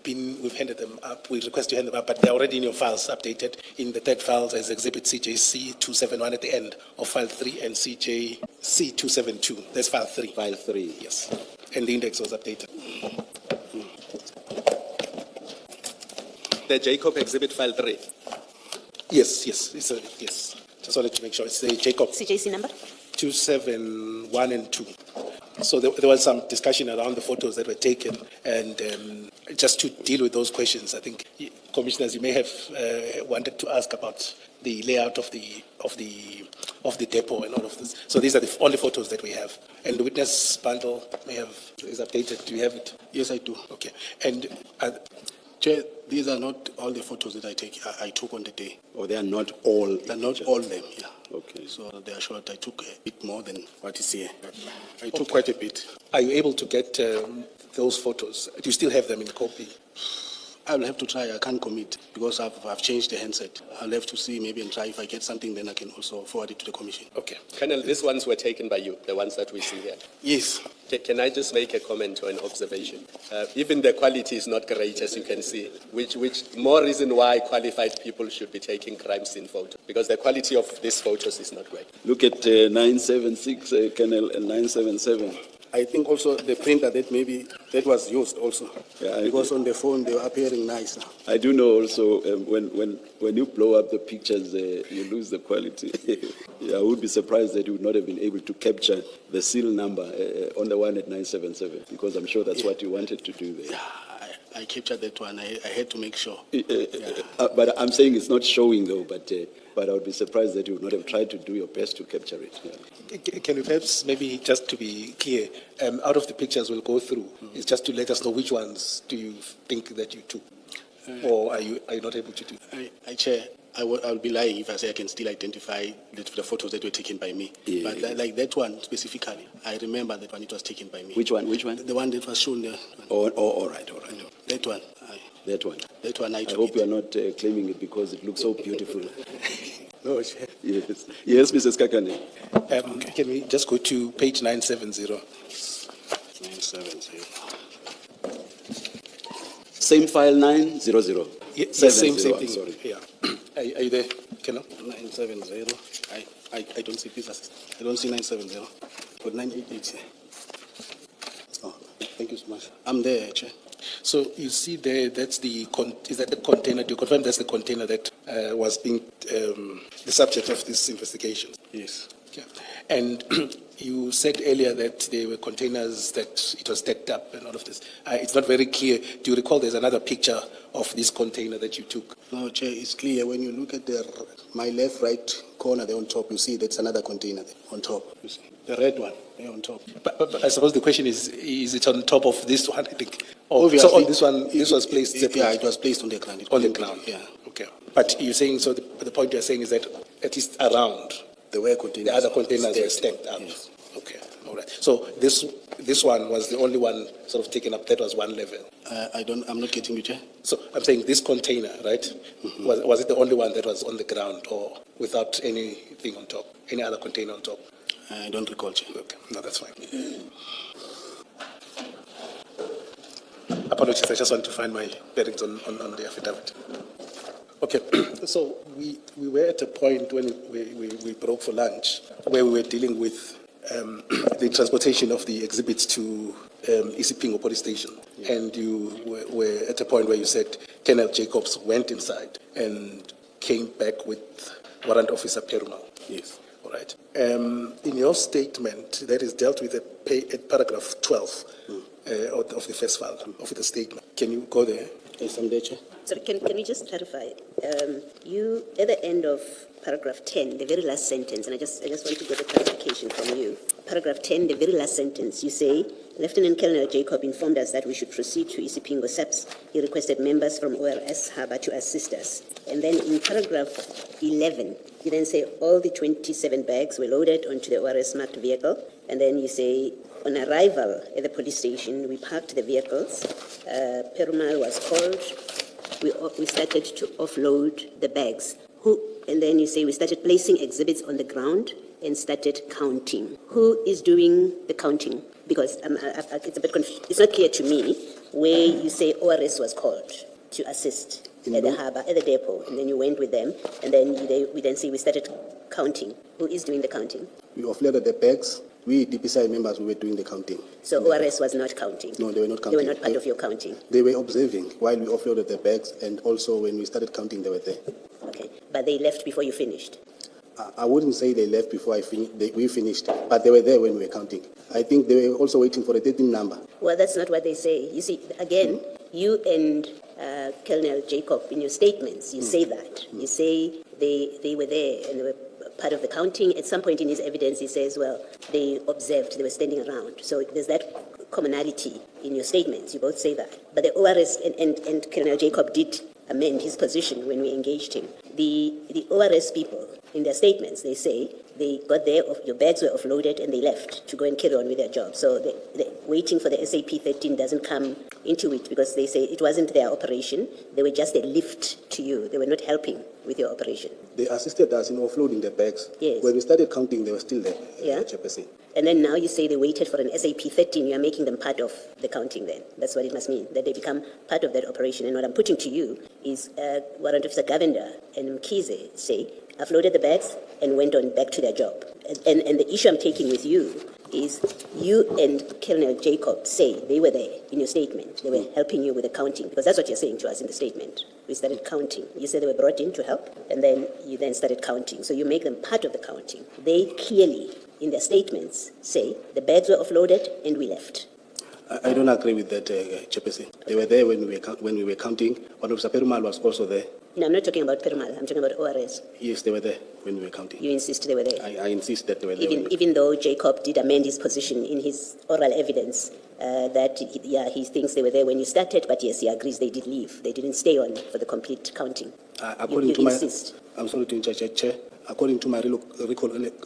handed them up. We request to hand them up, but they're already in your files, updated in the third files as Exhibit CJC 271 at the end of File 3 and CJC 272. That's File 3.
File 3.
Yes. And the index was updated.
The Jacob exhibit file 3.
Yes. Yes. Just wanted to make sure it's the Jacob
CJC number?
271 and 2. So there was some discussion around the photos that were taken, and just to deal with those questions, I think, commissioners, you may have wanted to ask about the layout of the depot and all of this. So these are the only photos that we have, and the witness bundle is updated. Do you have it?
Yes, I do.
Okay. And
Chair, these are not all the photos that I took on the day.
Or they are not all.
They're not all of them, yeah.
Okay.
So they are short. I took a bit more than what is here. I took quite a bit.
are you able to get those photos? Do you still have them in copy?
I'll have to try. I can't commit because I've changed the handset. I'll have to see maybe and try. If I get something, then I can also forward it to the commission.
Okay. Colonel, these ones were taken by you, the ones that we see here.
Yes.
Can I just make a comment or an observation? Even the quality is not great, as you can see, which more reason why qualified people should be taking crime scene photos, because the quality of these photos is not great.
Look at 976, Colonel, and 977.
I think also the printer that was used also.
Yeah,
because on the phone they were appearing nicer.
I do know also when you blow up the pictures, you lose the quality. I would be surprised that you would not have been able to capture the seal number on the one at 977, because I'm sure that's what you wanted to do there.
Yeah, I captured that one. I had to make sure.
But I'm saying it's not showing though, but I would be surprised that you would not have tried to do your best to capture it. Yeah.
Can you perhaps, maybe just to be clear, out of the pictures we'll go through, it's just to let us know which ones do you think that you took, or are you not able to do?
Chair, I would be lying if I say I can still identify the photos that were taken by me.
Yeah.
But like that one specifically, I remember that one, it was taken by me.
Which one?
The one that was shown there.
All right.
That one.
That one.
That one I took.
I hope you are not claiming it because it looks so beautiful.
No, Chair.
Yes, Mrs. Kakane.
Can we just go to page 970?
970.
Same file 900.
Yes,
70,
same
I'm
thing.
sorry.
Yeah. Are you there, Colonel?
970. I don't see this. I don't see 970. But 988. Oh, thank you so much. I'm there, Chair.
So you see there, that's is that the container? Do you confirm that's the container that was being the subject of this investigation?
Yes.
Yeah. And you said earlier that there were containers that it was stacked up and all of this. It's not very clear. Do you recall there's another picture of this container that you took?
No, Chair, it's clear. When you look at my left, right corner there on top, you see that's another container there on top. You see the red one there on top.
But I suppose the question is it on top of this one? I think.
Obviously,
so on this one, this was placed separately?
Yeah, it was placed on the ground.
On the ground.
Yeah.
Okay. But you're saying, so the point you're saying is that at least around the other containers were stacked up.
Yes.
Okay. All right. So this one was the only one sort of taken up. That was one level.
I'm not getting you, Chair.
So I'm saying this container, right? Mm-hmm. Was it the only one that was on the ground, or without anything on top? Any other container on top?
I don't recall, Chair.
Okay. No, that's fine. Apologies. I just want to find my bearings on the affidavit. Okay. So we were at a point when we broke for lunch where we were dealing with the transportation of the exhibits to Isipingo police station. Yeah. And you were at a point where you said Colonel Jacobs went inside and came back with Warrant Officer Perumal.
Yes.
All right. In your statement, that is dealt with at paragraph 12 of the first file of the statement. Can you go there?
Yes, I'm there, Chair.
So can we just clarify? You, at the end of paragraph 10, the very last sentence, and I just want to get a clarification from you. Paragraph 10, the very last sentence, you say, Lieutenant Colonel Jacob informed us that we should proceed to Isipingo SAPS. He requested members from ORS Harbour to assist us. And then in paragraph 11, you then say all the 27 bags were loaded onto the ORS marked vehicle. And then you say, on arrival at the police station, we parked the vehicles. Perumal was called. We started to offload the bags. And then you say we started placing exhibits on the ground and started counting. Who is doing the counting? Because it's a bit it's not clear to me where you say ORS was called to assist at the harbour, at the depot, and then you went with them, and then we then say we started counting. Who is doing the counting?
We offloaded the bags. We DPCI members were doing the counting.
So ORS was not counting?
No, they were not counting.
They were not part of your counting?
They were observing while we offloaded the bags, and also when we started counting, they were there.
Okay, but they left before you finished?
I wouldn't say they left before we finished, but they were there when we were counting. I think they were also waiting for a 13 number.
Well, that's not what they say. You see, again, you and Colonel Jacob, in your statements, you say that. You say they were there and they were part of the counting. At some point in his evidence, he says, well, they observed, they were standing around. So there's that commonality in your statements. You both say that. But the ORS and Colonel Jacob did amend his position when we engaged him. the ORS people, in their statements, they say they got there, your bags were offloaded and they left to go and carry on with their job. So waiting for the SAP 13 doesn't come into it because they say it wasn't their operation. They were just a lift to you. They were not helping with your operation.
They assisted us in offloading the bags.
Yes.
When we started counting, they were still there,
Yeah.
Chairperson.
And then now you say they waited for an SAP 13. You are making them part of the counting then. That's what it must mean, that they become part of that operation. And what I'm putting to you is Warrant Officer Gavin and Mkhize say, offloaded the bags and went on back to their job. And the issue I'm taking with you is you and Colonel Jacob say they were there in your statement. They were helping you with the counting, because that's what you're saying to us in the statement. We started counting. You said they were brought in to help, and then you then started counting. So you make them part of the counting. They clearly, in their statements, say the bags were offloaded and we left.
I don't agree with that, Chairperson. They were there when we were counting. One of Perumal was also there.
No, I'm not talking about Perumal. I'm talking about ORS.
Yes, they were there when we were counting.
You insist they were there?
I insist that they were there.
Even though Jacob did amend his position in his oral evidence, that he thinks they were there when you started, but yes, he agrees they did leave. They didn't stay on for the complete counting.
According to
insist.
I'm sorry to interject, Chair. According to my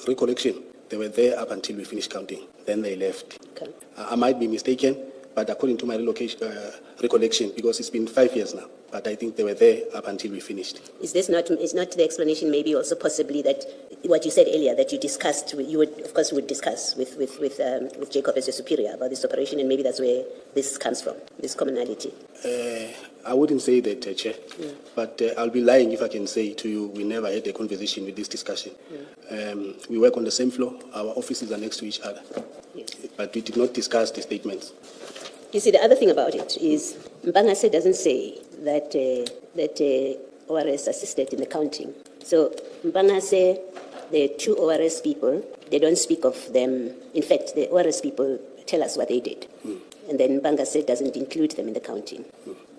recollection, they were there up until we finished counting. Then they left.
Okay.
I might be mistaken, but according to my recollection, because it's been 5 years now, but I think they were there up until we finished.
Is not the explanation maybe also possibly that what you said earlier, that you discussed, you would, of course, would discuss with Jacob as your superior about this operation, and maybe that's where this comes from, this commonality?
I wouldn't say that, Chair, but I'll be lying if I can say to you we never had a conversation with this discussion. We work on the same floor. Our offices are next to each other, but we did not discuss the statements.
You see, the other thing about it is Mpangase doesn't say that ORS assisted in the counting. So Mpangase, the two ORS people, they don't speak of them. In fact, the ORS people tell us what they did. And then Mpangase doesn't include them in the counting.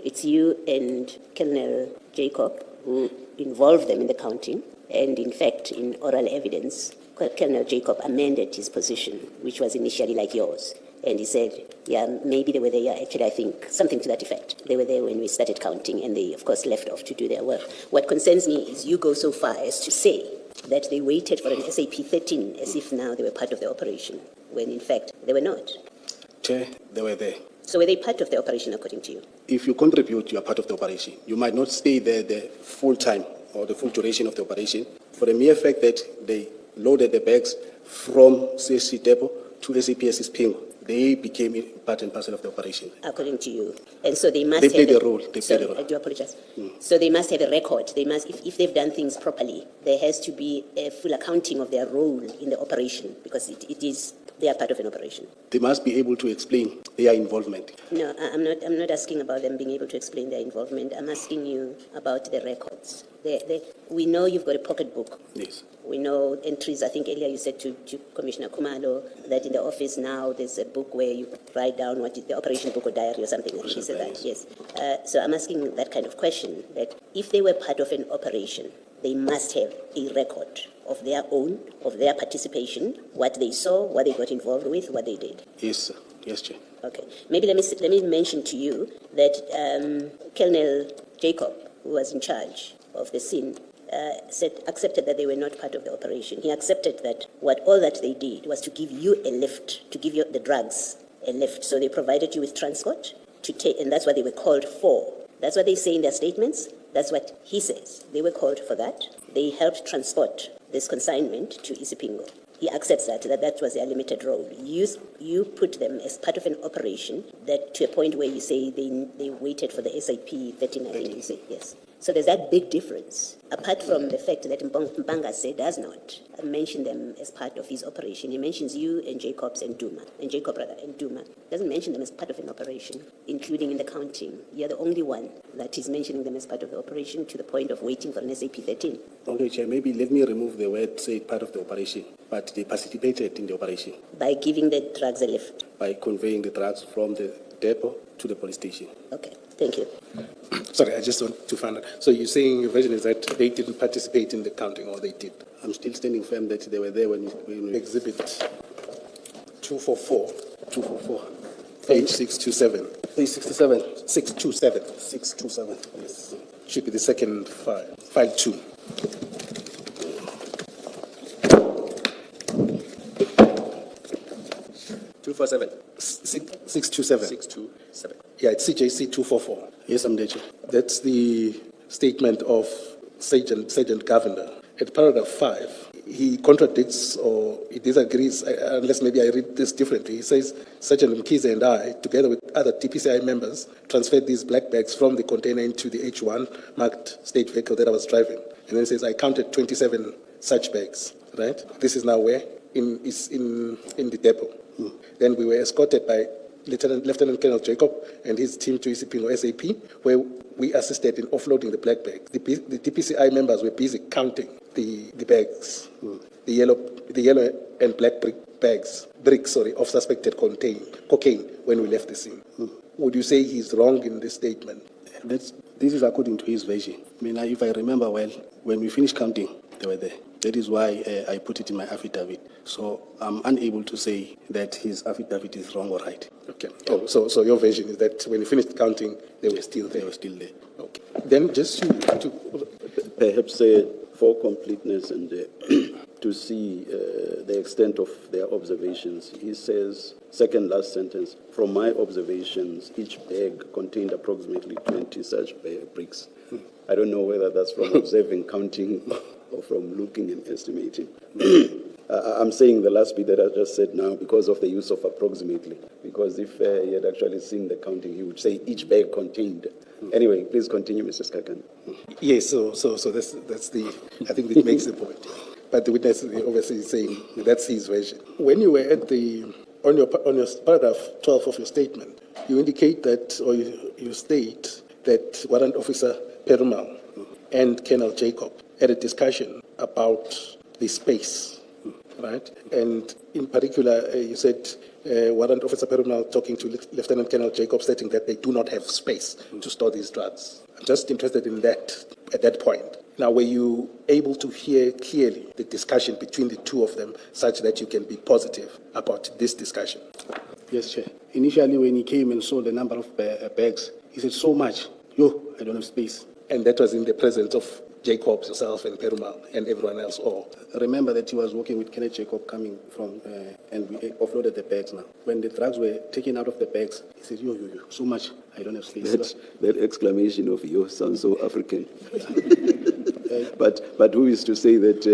It's you and Colonel Jacob who involved them in the counting. And in fact, in oral evidence, Colonel Jacob amended his position, which was initially like yours. And he said, maybe they were there. Actually, I think something to that effect. They were there when we started counting, and they, of course, left off to do their work. What concerns me is you go so far as to say that they waited for an SAP 13 as if now they were part of the operation, when in fact they were not.
Chair, they were there.
So were they part of the operation according to you?
If you contribute, you are part of the operation. You might not stay there the full time or the full duration of the operation. For the mere fact that they loaded the bags from CSC depot to SAPS's Pingo, they became part and parcel of the operation.
According to you. And so they must
They played a role.
I do apologize. So they must have a record. They must, if they've done things properly, there has to be a full accounting of their role in the operation, because they are part of an operation.
They must be able to explain their involvement.
No, I'm not asking about them being able to explain their involvement. I'm asking you about the records. We know you've got a pocketbook.
Yes.
We know entries. I think earlier you said to Commissioner Kumalo that in the office now there's a book where you write down what is the operation book or diary or something. I think you said that. Yes. So I'm asking that kind of question, that if they were part of an operation, they must have a record of their own, of their participation, what they saw, what they got involved with, what they did.
Yes, sir. Yes, Chair.
Okay. Maybe let me mention to you that Colonel Jacob, who was in charge of the scene, accepted that they were not part of the operation. He accepted that all that they did was to give you a lift, to give you the drugs a lift. So they provided you with transport to take, and that's what they were called for. That's what they say in their statements. That's what he says. They were called for that. They helped transport this consignment to Isipingo. He accepts that was their limited role. You put them as part of an operation, that to a point where you say they waited for the SAP 13, I think you say, yes. So there's that big difference. Apart from the fact that Mpangase does not mention them as part of his operation, he mentions you and Jacob and Duma. Doesn't mention them as part of an operation, including in the counting. You're the only one that is mentioning them as part of the operation to the point of waiting for an SAP 13.
Okay, Chair, maybe let me remove the word, say, part of the operation, but they participated in the operation.
By giving the drugs a lift?
By conveying the drugs from the depot to the police station.
Okay, thank you.
Sorry, I just want to find out. So you're saying your version is that they didn't participate in the counting, or they did?
I'm still standing firm that they were there when we
Exhibit 244.
244.
Page 627.
Page 67.
627.
627. Yes.
Should be the second file. File 2.
247.
627.
627.
Yeah, it's CJC 244.
Yes, I'm there, Chair.
That's the statement of Sergeant Governor. At paragraph 5, he contradicts or he disagrees, unless maybe I read this differently. He says, Sergeant Mkhize and I, together with other DPCI members, transferred these black bags from the container into the H1 marked state vehicle that I was driving. And then he says, I counted 27 such bags, right? This is now where? In the depot. Then we were escorted by Lieutenant Colonel Jacob and his team to Isipingo SAP, where we assisted in offloading the black bag. The DPCI members were busy counting the bags, the yellow and black bricks of suspected cocaine when we left the scene. Would you say he's wrong in this statement?
This is according to his version. I mean, if I remember well, when we finished counting, they were there. That is why I put it in my affidavit. So I'm unable to say that his affidavit is wrong or right.
Okay. Oh, so your version is that when you finished counting, they were still there.
They were still there.
Okay. Then just to
Perhaps for completeness and to see the extent of their observations, he says, second last sentence, from my observations, each bag contained approximately 20 such bricks. I don't know whether that's from observing, counting, or from looking and estimating. I'm saying the last bit that I just said now because of the use of approximately. Because if he had actually seen the counting, he would say each bag contained. Anyway, please continue, Mr. Skakan.
yes, so that's the I think it makes the point. But the witness obviously is saying that's his version. When you were at on your paragraph 12 of your statement, you indicate that, or you state that Warrant Officer Perumal and Colonel Jacob had a discussion about the space, right? And in particular, you said Warrant Officer Perumal talking to Lieutenant Colonel Jacob stating that they do not have space to store these drugs. I'm just interested in that at that point. Now, were you able to hear clearly the discussion between the two of them such that you can be positive about this discussion?
Yes, Chair. Initially, when he came and saw the number of bags, he said, so much. I don't have space.
And that was in the presence of Jacobs, yourself, and Perumal, and everyone else, or?
Remember that he was working with Kenneth Jacob coming from, and we offloaded the bags now. When the drugs were taken out of the bags, he said, so much, I don't have space.
That exclamation of yo sounds so African. But who is to say that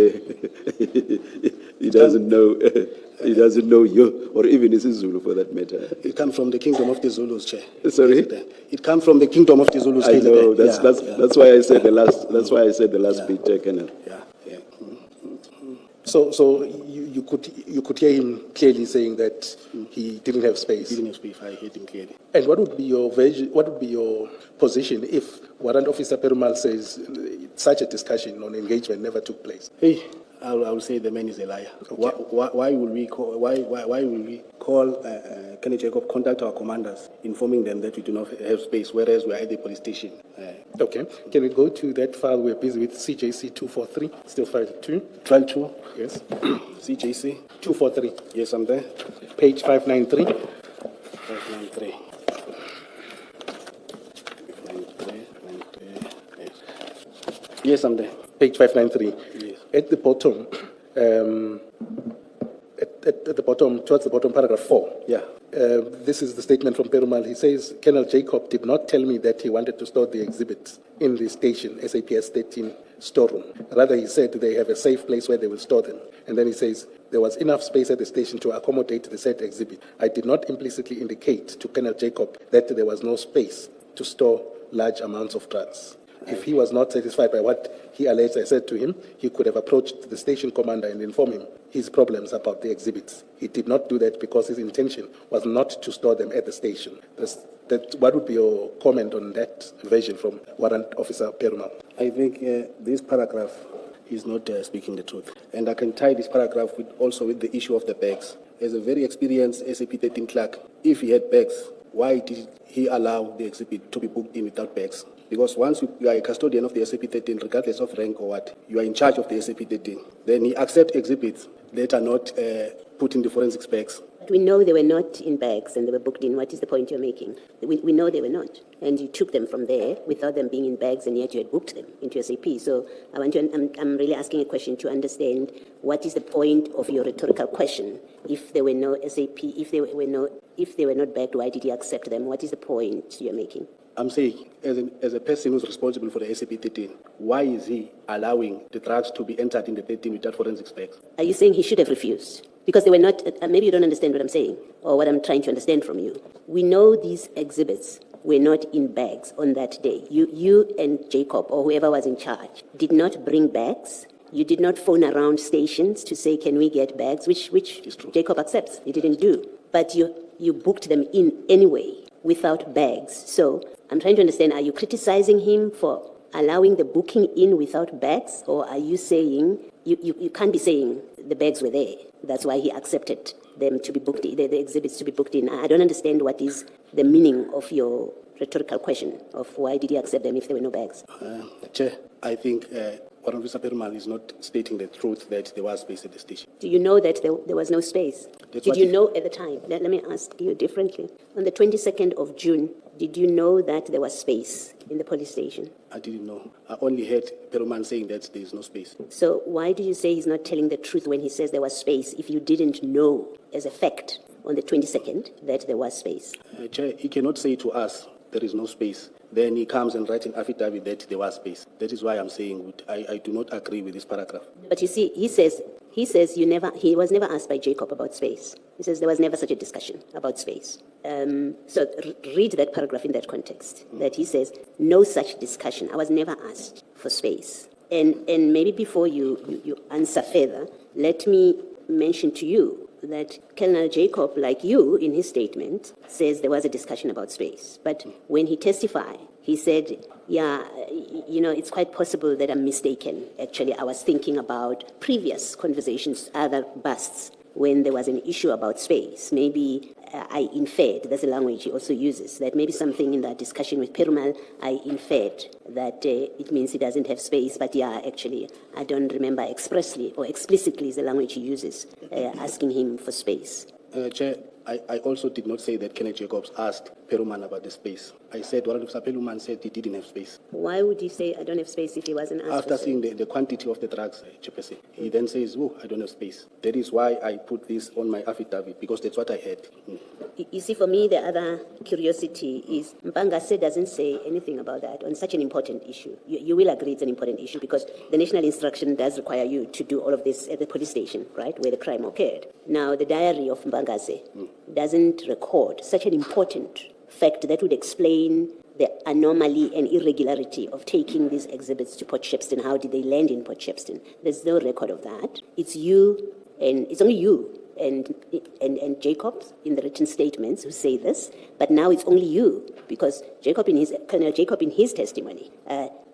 he doesn't know he doesn't know yo, or even is Zulu for that matter?
It comes from the kingdom of the Zulus, Chair.
Sorry?
It comes from the kingdom of the Zulus.
I know, that's why I said the last bit, Colonel.
Yeah.
So you could hear him clearly saying that he didn't have space.
He didn't have space. I heard him clearly.
And what would be your version? What would be your position if Warrant Officer Perumal says such a discussion on engagement never took place?
Hey, I will say the man is a liar. Okay. Why will we call Kenneth Jacob, contact our commanders, informing them that we do not have space, whereas we are at the police station?
Okay. Can we go to that file we're busy with, CJC 243, still file 2?
File 2?
Yes.
CJC?
243.
Yes, I'm there.
Page 593.
593. Yes, I'm there.
Page 593.
Yes.
At the bottom, at the bottom, towards the bottom, paragraph 4.
Yeah.
This is the statement from Perumal. He says, Colonel Jacob did not tell me that he wanted to store the exhibits in the station, SAPS 13 storeroom. Rather, he said they have a safe place where they will store them. And then he says, there was enough space at the station to accommodate the said exhibit. I did not implicitly indicate to Colonel Jacob that there was no space to store large amounts of drugs. If he was not satisfied by what he alleged I said to him, he could have approached the station commander and informed him his problems about the exhibits. He did not do that because his intention was not to store them at the station. What would be your comment on that version from Warrant Officer Perumal?
I think this paragraph is not speaking the truth. And I can tie this paragraph also with the issue of the bags. As a very experienced SAP 13 clerk, if he had bags, why did he allow the exhibit to be booked in without bags? Because once you are a custodian of the SAP 13, regardless of rank or what, you are in charge of the SAP 13. Then he accepts exhibits that are not put in the forensic specs
We know they were not in bags and they were booked in. What is the point you're making? We know they were not. And you took them from there without them being in bags, and yet you had booked them into SAP. So I'm really asking a question to understand what is the point of your rhetorical question. If there were no SAP, if they were not bagged, why did you accept them? What is the point you're making?
I'm saying, as a person who's responsible for the SAP-13, why is he allowing the drugs to be entered in the 13 without forensic specs?
Are you saying he should have refused? Because they were not, maybe you don't understand what I'm saying, or what I'm trying to understand from you. We know these exhibits were not in bags on that day. You and Jacob, or whoever was in charge, did not bring bags. You did not phone around stations to say, can we get bags, which Jacob accepts. You didn't do. But you booked them in anyway, without bags. So I'm trying to understand, are you criticizing him for allowing the booking in without bags? Or are you saying, you can't be saying the bags were there. That's why he accepted them to be booked, the exhibits to be booked in. I don't understand what is the meaning of your rhetorical question of why did he accept them if there were no bags?
Chair, I think Warrant Officer Perumal is not stating the truth that there was space at the station.
Do you know that there was no space? Did you know at the time? Let me ask you differently. On the 22nd of June, did you know that there was space in the police station?
I didn't know. I only heard Perumal saying that there is no space.
So why do you say he's not telling the truth when he says there was space if you didn't know as a fact on the 22nd that there was space?
Chair, he cannot say to us there is no space. Then he comes and writes an affidavit that there was space. That is why I'm saying I do not agree with this paragraph.
But you see, he says he was never asked by Jacob about space. He says there was never such a discussion about space. So read that paragraph in that context, that he says no such discussion. I was never asked for space. And maybe before you answer further, let me mention to you that Colonel Jacob, like you in his statement, says there was a discussion about space. But when he testified, he said, yeah, it's quite possible that I'm mistaken. Actually, I was thinking about previous conversations, other busts, when there was an issue about space. Maybe I inferred, that's the language he also uses, that maybe something in that discussion with Perumal, I inferred that it means he doesn't have space, but yeah, actually, I don't remember expressly or explicitly is the language he uses, asking him for space.
Chair, I also did not say that Kenneth Jacobs asked Perumal about the space. I said Warrant Officer Perumal said he didn't have space.
Why would he say I don't have space if he wasn't asked?
After seeing the quantity of the drugs, Chairperson, he then says, oh, I don't have space. That is why I put this on my affidavit, because that's what I heard.
You see, for me, the other curiosity is Mpangase doesn't say anything about that on such an important issue. You will agree it's an important issue because the national instruction does require you to do all of this at the police station, right, where the crime occurred. Now, the diary of Mpangase doesn't record such an important fact that would explain the anomaly and irregularity of taking these exhibits to Port Shepstone. How did they land in Port Shepstone? There's no record of that. It's you, and it's only you and Jacob in the written statements who say this, but now it's only you, because Colonel Jacob in his testimony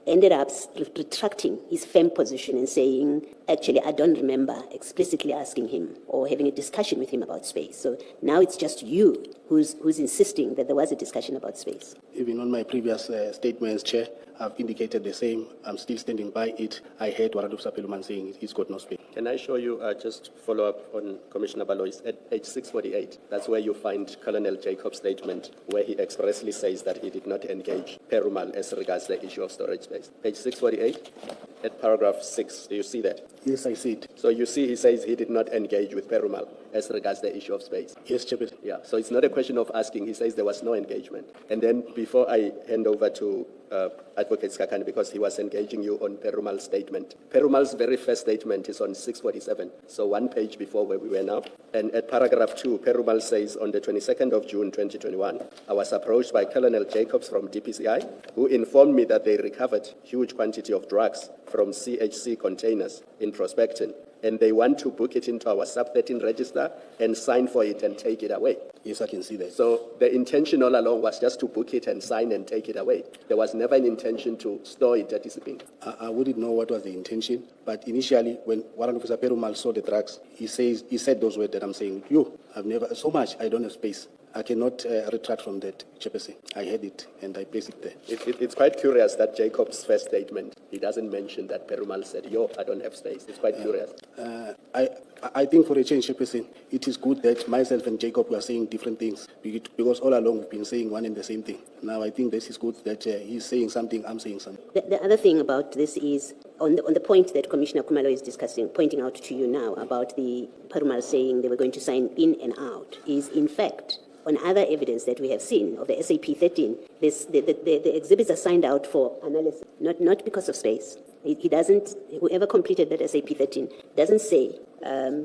ended up retracting his firm position and saying, actually, I don't remember explicitly asking him or having a discussion with him about space. So now it's just you who's insisting that there was a discussion about space.
Even on my previous statements, Chair, I've indicated the same. I'm still standing by it. I heard Warrant Officer Perumal saying he's got no space.
Can I show you, just follow up on Commissioner Baloy's at page 648? That's where you find Colonel Jacob's statement, where he expressly says that he did not engage Perumal as regards the issue of storage space. Page 648, at paragraph 6. Do you see that?
Yes, I see it.
So you see he says he did not engage with Perumal as regards the issue of space.
Yes, Chairperson.
Yeah, so it's not a question of asking. He says there was no engagement. And then before I hand over to Advocate Skakani, because he was engaging you on Perumal's statement. Perumal's very first statement is on 647, so one page before where we were now. And at paragraph 2, Perumal says, on the 22nd of June 2021, I was approached by Colonel Jacobs from DPCI, who informed me that they recovered huge quantity of drugs from CHC containers in Prospecton, and they want to book it into our sub-13 register and sign for it and take it away.
Yes, I can see that.
So the intention all along was just to book it and sign and take it away. There was never an intention to store it at discipline.
I wouldn't know what was the intention, but initially when Warrant Officer Perumal saw the drugs, he said those words that I'm saying. I've never, so much, I don't have space. I cannot retract from that, Chairperson. I had it and I placed it there.
It's quite curious that Jacob's first statement, he doesn't mention that Perumal said, yo, I don't have space. It's quite curious.
I think for a change, Chairperson, it is good that myself and Jacob were saying different things because all along we've been saying one and the same thing. Now I think this is good that he's saying something, I'm saying something.
The other thing about this is, on the point that Commissioner Kumalo is discussing, pointing out to you now about the Perumal saying they were going to sign in and out, is in fact, on other evidence that we have seen of the SAP 13, the exhibits are signed out for analysis, not because of space. He doesn't, whoever completed that SAP 13 doesn't say,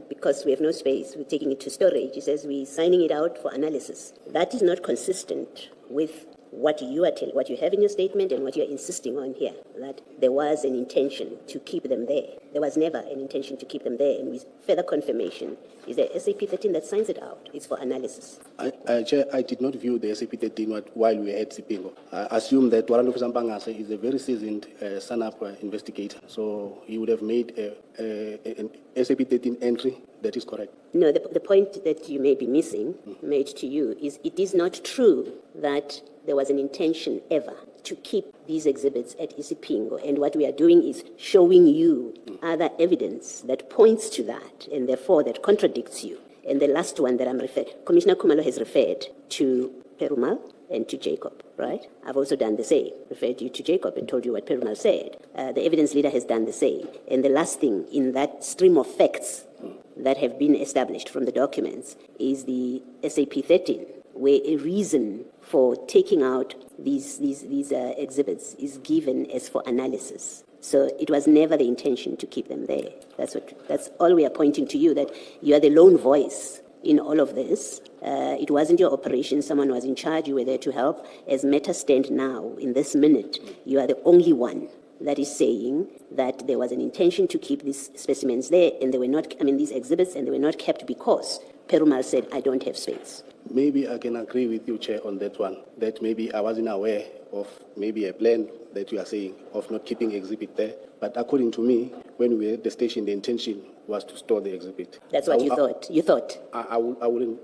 because we have no space, we're taking it to storage. He says we're signing it out for analysis. That is not consistent with what you are telling, what you have in your statement and what you're insisting on here, that there was an intention to keep them there. There was never an intention to keep them there, and with further confirmation is the SAP 13 that signs it out. It's for analysis.
Chair, I did not view the SAP 13 while we were at Sipingo. I assume that Warrant Officer Mpangase is a very seasoned SANAP investigator, so he would have made an SAP 13 entry. That is correct.
No, the point that you may be missing, made to you, is it is not true that there was an intention ever to keep these exhibits at Isipingo. And what we are doing is showing you other evidence that points to that, and therefore that contradicts you. And the last one that I'm referring, Commissioner Kumalo has referred to Perumal and to Jacob, right? I've also done the same, referred you to Jacob and told you what Perumal said. The evidence leader has done the same. And the last thing in that stream of facts that have been established from the documents is the SAP 13, where a reason for taking out these exhibits is given as for analysis. So it was never the intention to keep them there. That's all we are pointing to you, that you are the lone voice in all of this. It wasn't your operation. Someone was in charge. You were there to help. As matters stand now, in this minute, you are the only one that is saying that there was an intention to keep these specimens there, and they were not, these exhibits, and they were not kept because Perumal said, I don't have space.
Maybe I can agree with you, Chair, on that one, that maybe I wasn't aware of maybe a plan that you are saying of not keeping exhibit there. But according to me, when we were at the station, the intention was to store the exhibit.
That's what you thought. You thought.
I wouldn't.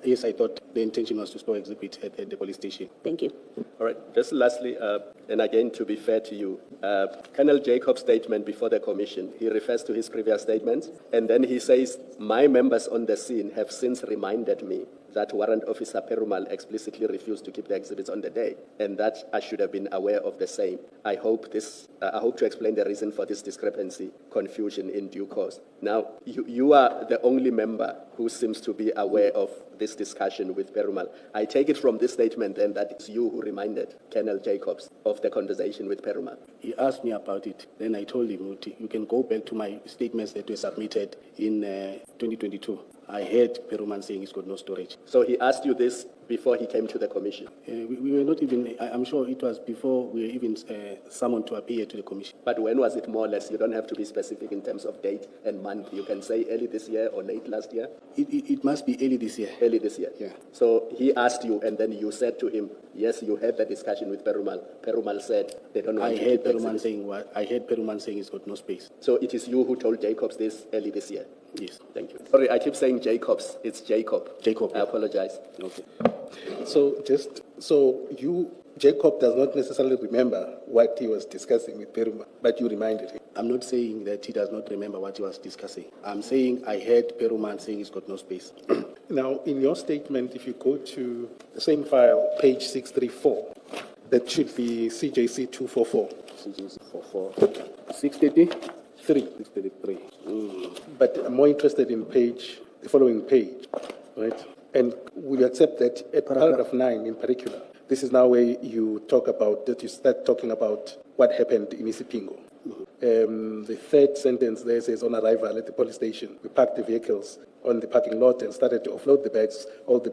Yes, I thought the intention was to store exhibit at the police station.
Thank you.
All right, just lastly, and again, to be fair to you, Colonel Jacob's statement before the commission, he refers to his previous statements, and then he says, my members on the scene have since reminded me that Warrant Officer Perumal explicitly refused to keep the exhibits on the day, and that I should have been aware of the same. I hope to explain the reason for this discrepancy, confusion in due course. Now, you are the only member who seems to be aware of this discussion with Perumal. I take it from this statement then that it's you who reminded Colonel Jacobs of the conversation with Perumal.
He asked me about it. Then I told him, you can go back to my statements that were submitted in 2022. I heard Perumal saying he's got no storage.
So he asked you this before he came to the commission?
We were not even, I'm sure it was before we were even summoned to appear to the commission.
But when was it more or less? You don't have to be specific in terms of date and month. You can say early this year or late last year?
It must be early this year.
Early this year?
Yeah.
So he asked you and then you said to him, yes, you had the discussion with Perumal. Perumal said they don't want to keep
Perumal saying what? I heard Perumal saying he's got no space.
So it is you who told Jacobs this early this year?
Yes.
Thank you. Sorry, I keep saying Jacobs. It's Jacob.
Jacob.
I apologize.
Okay.
So Jacob does not necessarily remember what he was discussing with Perumal, but you reminded him.
I'm not saying that he does not remember what he was discussing. I'm saying I heard Perumal saying he's got no space.
Now, in your statement, if you go to the same file, page 634, that should be CJC 244.
CJC 44. 633. 633.
But I'm more interested in the following page, right? And will you accept that at paragraph 9 in particular, this is now where you start talking about what happened in Isipingo. The third sentence there says, on arrival at the police station, we parked the vehicles on the parking lot and started to offload the bags, all the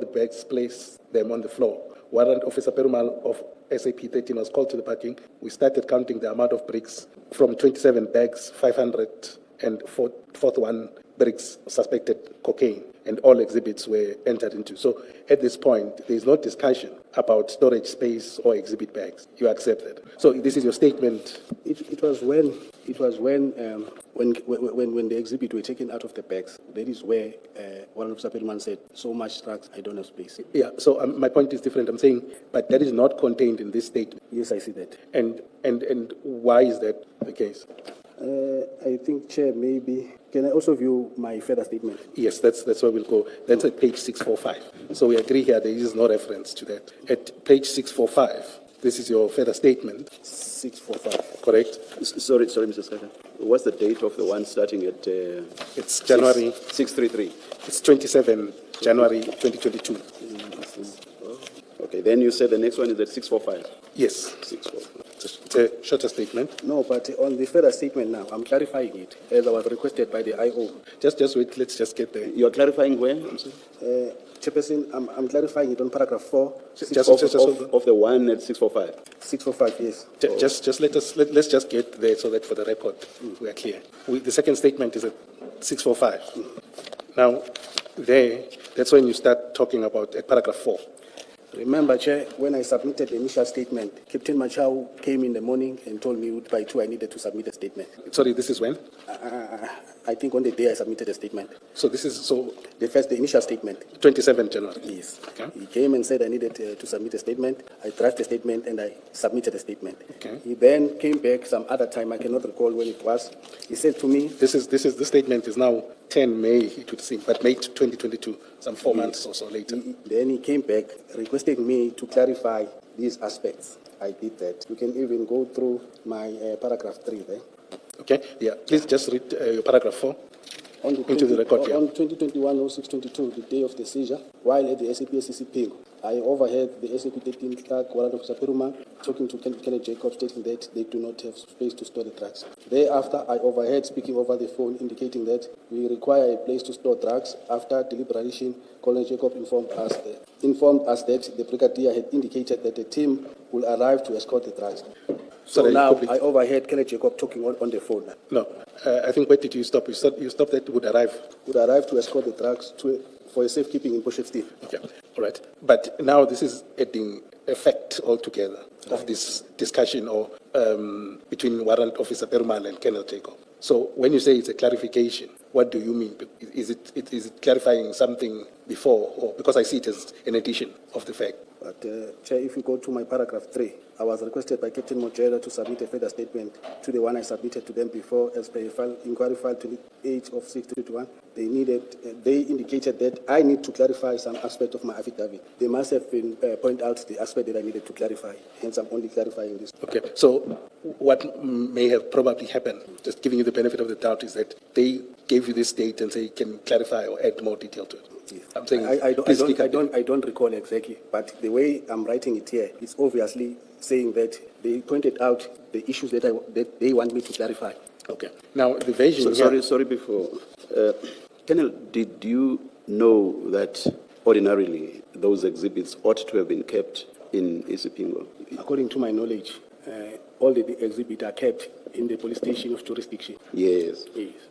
bags, place them on the floor. Warrant Officer Perumal of SAP 13 was called to the parking. We started counting the amount of bricks from 27 bags, 500, and fourth one bricks suspected cocaine, and all exhibits were entered into. So at this point, there is no discussion about storage space or exhibit bags. You accept that. So this is your statement.
It was when the exhibit were taken out of the bags. That is where Warrant Officer Bheki said, "So much drugs, I don't have space."
Yeah. So my point is different. I'm saying, but that is not contained in this statement.
Yes, I see that.
And why is that the case?
I think, Chair, maybe can I also view my further statement?
Yes, that's where we'll go. That's at page 645. So we agree here there is no reference to that. At page 645, this is your further statement.
645.
Correct?
Sorry, Mr. Speaker. What's the date of the one starting at?
It's January.
633.
It's 27 January 2022.
Okay, then you said the next one is at 645.
Yes.
645.
It's a shorter statement.
No, but on the further statement now, I'm clarifying it as I was requested by the IO.
Just wait. Let's just get there.
You are clarifying where? I'm sorry?
Chairperson, I'm clarifying it on paragraph 4.
Of the one at 645.
645, yes.
Let's just get there so that for the record we are clear. The second statement is at 645. Now, that's when you start talking about at paragraph 4.
Remember, Chair, when I submitted the initial statement, Captain Machau came in the morning and told me by 2 I needed to submit a statement.
Sorry, this is when?
I think on the day I submitted a statement.
So this is
the initial statement.
27 January.
Yes.
Okay.
He came and said I needed to submit a statement. I drafted the statement and I submitted a statement.
Okay.
He then came back some other time. I cannot recall when it was. He said to me,
This statement is now 10 May, it would seem, but May 2022, some 4 months or so later.
Then he came back requesting me to clarify these aspects. I did that. You can even go through my paragraph 3 there.
Okay, yeah. Please just read your paragraph 4 into the record.
On 2021-06-22, the day of the seizure, while at the SAPS Pingo, I overheard the SAP 13 clerk, Warrant Officer Bheki, talking to Gavin Jacob, stating that they do not have space to store the drugs. Thereafter, I overheard speaking over the phone, indicating that we require a place to store drugs. After deliberation, Colonel Jacob informed us that the brigadier had indicated that a team will arrive to escort the drugs. So now I overheard Colonel Jacob talking on the phone.
No, I think where did you stop? You stopped that would arrive.
Would arrive to escort the drugs for a safekeeping in Port Shepstone.
Okay, all right. But now this is adding effect altogether of this discussion or between Warrant Officer Bheki and Colonel Jacob. So when you say it's a clarification, what do you mean? Is it clarifying something before, or because I see it as an addition of the fact?
But, Chair, if you go to my paragraph 3, I was requested by Captain Mojela to submit a further statement to the one I submitted to them before as per inquiry file 28 of 621. They indicated that I need to clarify some aspect of my affidavit. They must have been point out the aspect that I needed to clarify. Hence, I'm only clarifying this.
Okay, so what may have probably happened, just giving you the benefit of the doubt, is that they gave you this date and say, can you clarify or add more detail to it?
Yes.
I'm saying,
I don't recall exactly, but the way I'm writing it here, it's obviously saying that they pointed out the issues that they want me to clarify.
Okay. Now, the version...
Sorry, before. Colonel, did you know that ordinarily those exhibits ought to have been kept in Isipingo?
According to my knowledge, all the exhibits are kept in the police station of jurisdiction.
Yes.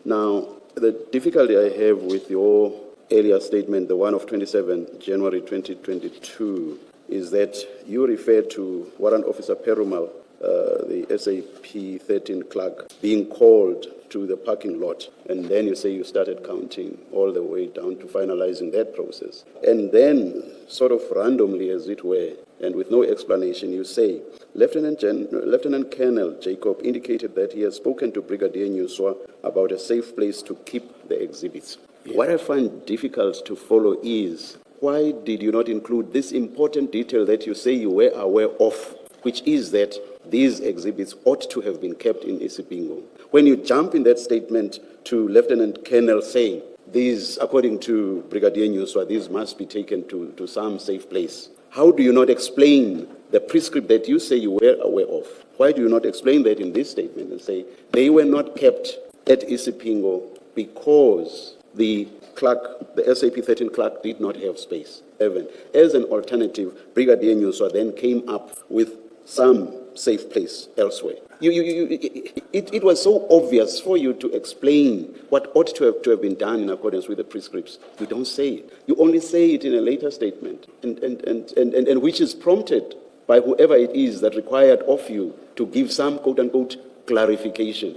Now, the difficulty I have with your earlier statement, the one of 27 January 2022, is that you refer to Warrant Officer Perumal, the SAP 13 clerk, being called to the parking lot, and then you say you started counting all the way down to finalizing that process. And then, sort of randomly as it were, and with no explanation, you say, Lieutenant Colonel Jacob indicated that he has spoken to Brigadier Nyuswa about a safe place to keep the exhibits. Yeah. What I find difficult to follow is, why did you not include this important detail that you say you were aware of, which is that these exhibits ought to have been kept in Isipingo? When you jump in that statement to Lieutenant Colonel saying, these, according to Brigadier Nyuswa, these must be taken to some safe place, how do you not explain the prescript that you say you were aware of? Why do you not explain that in this statement and say they were not kept at Isipingo because the clerk, the SAP 13 clerk, did not have space? Evan, as an alternative, Brigadier Nyuswa then came up with some safe place elsewhere. It was so obvious for you to explain what ought to have been done in accordance with the prescripts. You don't say it. You only say it in a later statement, and which is prompted by whoever it is that required of you to give some quote-unquote clarification.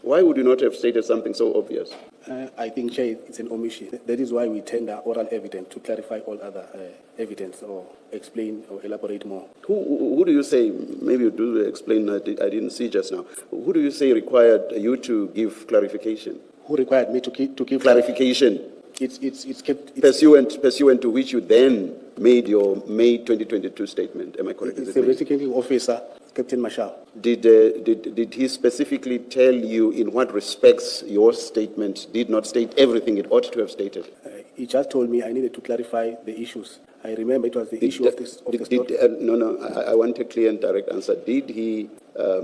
Why would you not have stated something so obvious?
I think, Chair, it's an omission. That is why we tender oral evidence to clarify all other evidence or explain or elaborate more.
Who do you say, maybe you do explain, I didn't see just now, who do you say required you to give clarification?
Who required me to give
Clarification.
It's kept.
Pursuant to which you then made your May 2022 statement. Am I correct?
It's the investigating officer, Captain Marshall.
Did he specifically tell you in what respects your statement did not state everything it ought to have stated?
He just told me I needed to clarify the issues. I remember it was the issue of this.
I want a clear and direct answer. Did he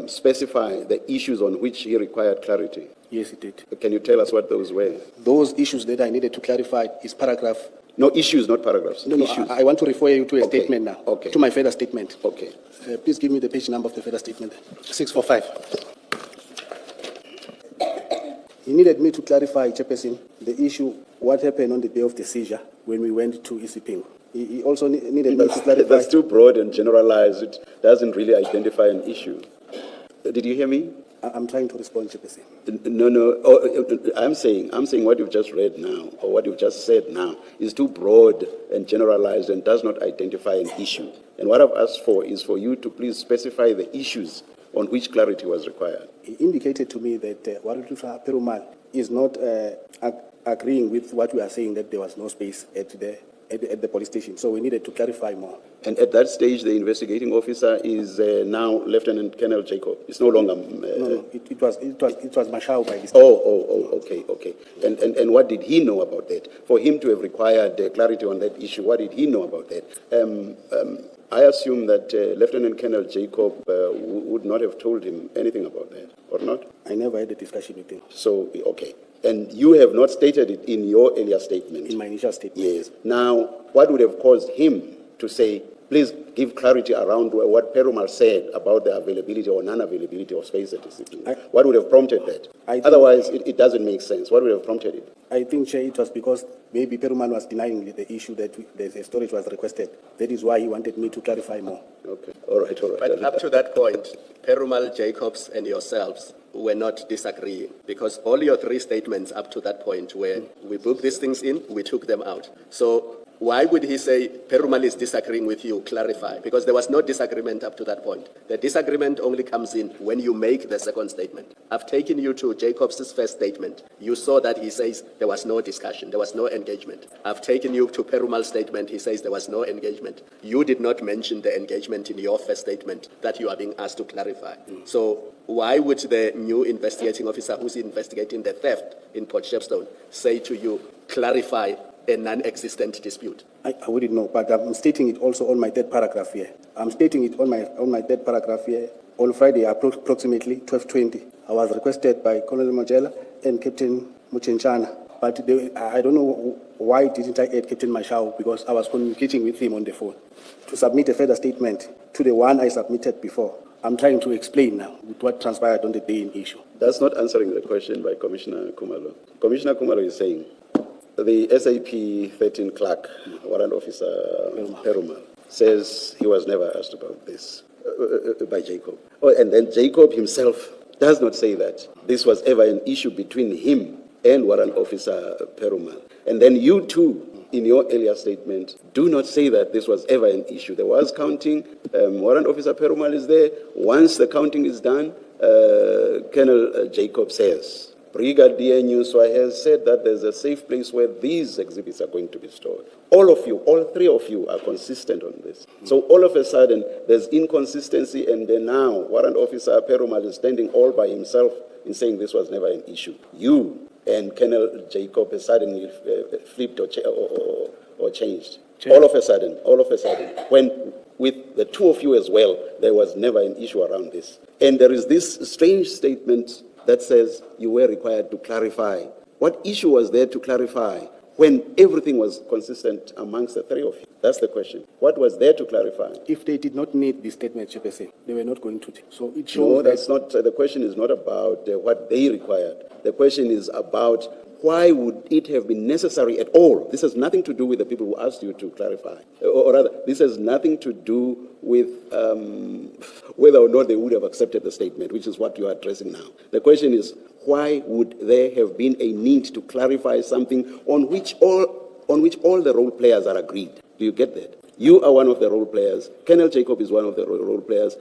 specify the issues on which he required clarity?
Yes, he did.
Can you tell us what those were?
Those issues that I needed to clarify is paragraph.
No, issues, not paragraphs.
No,
issues.
I want to refer you to a
Okay.
statement now.
Okay.
To my further statement.
Okay.
Please give me the page number of the further statement.
645.
He needed me to clarify, Chairperson, the issue, what happened on the day of the seizure when we went to Isipingo. He also needed me to clarify.
That's too broad and generalized. It doesn't really identify an issue. Did you hear me?
I'm trying to respond, Chairperson.
No. I'm saying what you've just read now, or what you've just said now, is too broad and generalized and does not identify an issue. And what I've asked for is for you to please specify the issues on which clarity was required.
He indicated to me that Warrant Officer Perumal is not agreeing with what we are saying, that there was no space at the police station. So we needed to clarify more.
And at that stage, the investigating officer is now Lieutenant Colonel Jacob. It's no longer.
No, it was Marshall by this time.
Okay. And what did he know about that? For him to have required clarity on that issue, what did he know about that? I assume that Lieutenant Colonel Jacob would not have told him anything about that, or not?
I never had a discussion with him.
So, okay. And you have not stated it in your earlier statement?
In my initial statement.
Yes. Now, what would have caused him to say, please give clarity around what Perumal said about the availability or non-availability of space at the What would have prompted that? Otherwise, it doesn't make sense. What would have prompted it?
I think, Chair, it was because maybe Perumal was denying the issue that the storage was requested. That is why he wanted me to clarify more.
Okay. All right.
But up to that point, Perumal, Jacobs, and yourselves were not disagreeing, because all your three statements up to that point were, we booked these things in, we took them out. So why would he say Perumal is disagreeing with you? Clarify. Because there was no disagreement up to that point. The disagreement only comes in when you make the second statement. I've taken you to Jacobs' first statement. You saw that he says there was no discussion, there was no engagement. I've taken you to Perumal's statement. He says there was no engagement. You did not mention the engagement in your first statement that you are being asked to clarify. So why would the new investigating officer who's investigating the theft in Port Shepstone say to you, clarify a non-existent dispute?
I wouldn't know, but I'm stating it also on my third paragraph here. I'm stating it on my third paragraph here. On Friday, approximately 12:20, I was requested by Colonel Mojela and Captain Muchenchana. But I don't know why didn't I add Captain Marshall, because I was communicating with him on the phone to submit a further statement to the one I submitted before. I'm trying to explain now what transpired on the day in issue.
That's not answering the question by Commissioner Kumalo. Commissioner Kumalo is saying the SAP 13 clerk, Warrant Officer Perumal, says he was never asked about this by Jacob. And then Jacob himself does not say that this was ever an issue between him and Warrant Officer Perumal. And then you too, in your earlier statement, do not say that this was ever an issue. There was counting. Warrant Officer Perumal is there. Once the counting is done, Colonel Jacob says, Brigadier Newswa has said that there's a safe place where these exhibits are going to be stored. All of you, all three of you are consistent on this. So all of a sudden, there's inconsistency, and then now Warrant Officer Perumal is standing all by himself in saying this was never an issue. You and Colonel Jacob has suddenly flipped or changed. All of a sudden, when with the two of you as well, there was never an issue around this. And there is this strange statement that says you were required to clarify. What issue was there to clarify when everything was consistent amongst the three of you? That's the question. What was there to clarify?
If they did not need the statement, Chairperson, they were not going to. So it shows
No, that's not, the question is not about what they required. The question is about why would it have been necessary at all? This has nothing to do with the people who asked you to clarify. Or rather, this has nothing to do with whether or not they would have accepted the statement, which is what you are addressing now. The question is, why would there have been a need to clarify something on which all the role players are agreed? Do you get that? You are one of the role players. Colonel Jacob is one of the role players.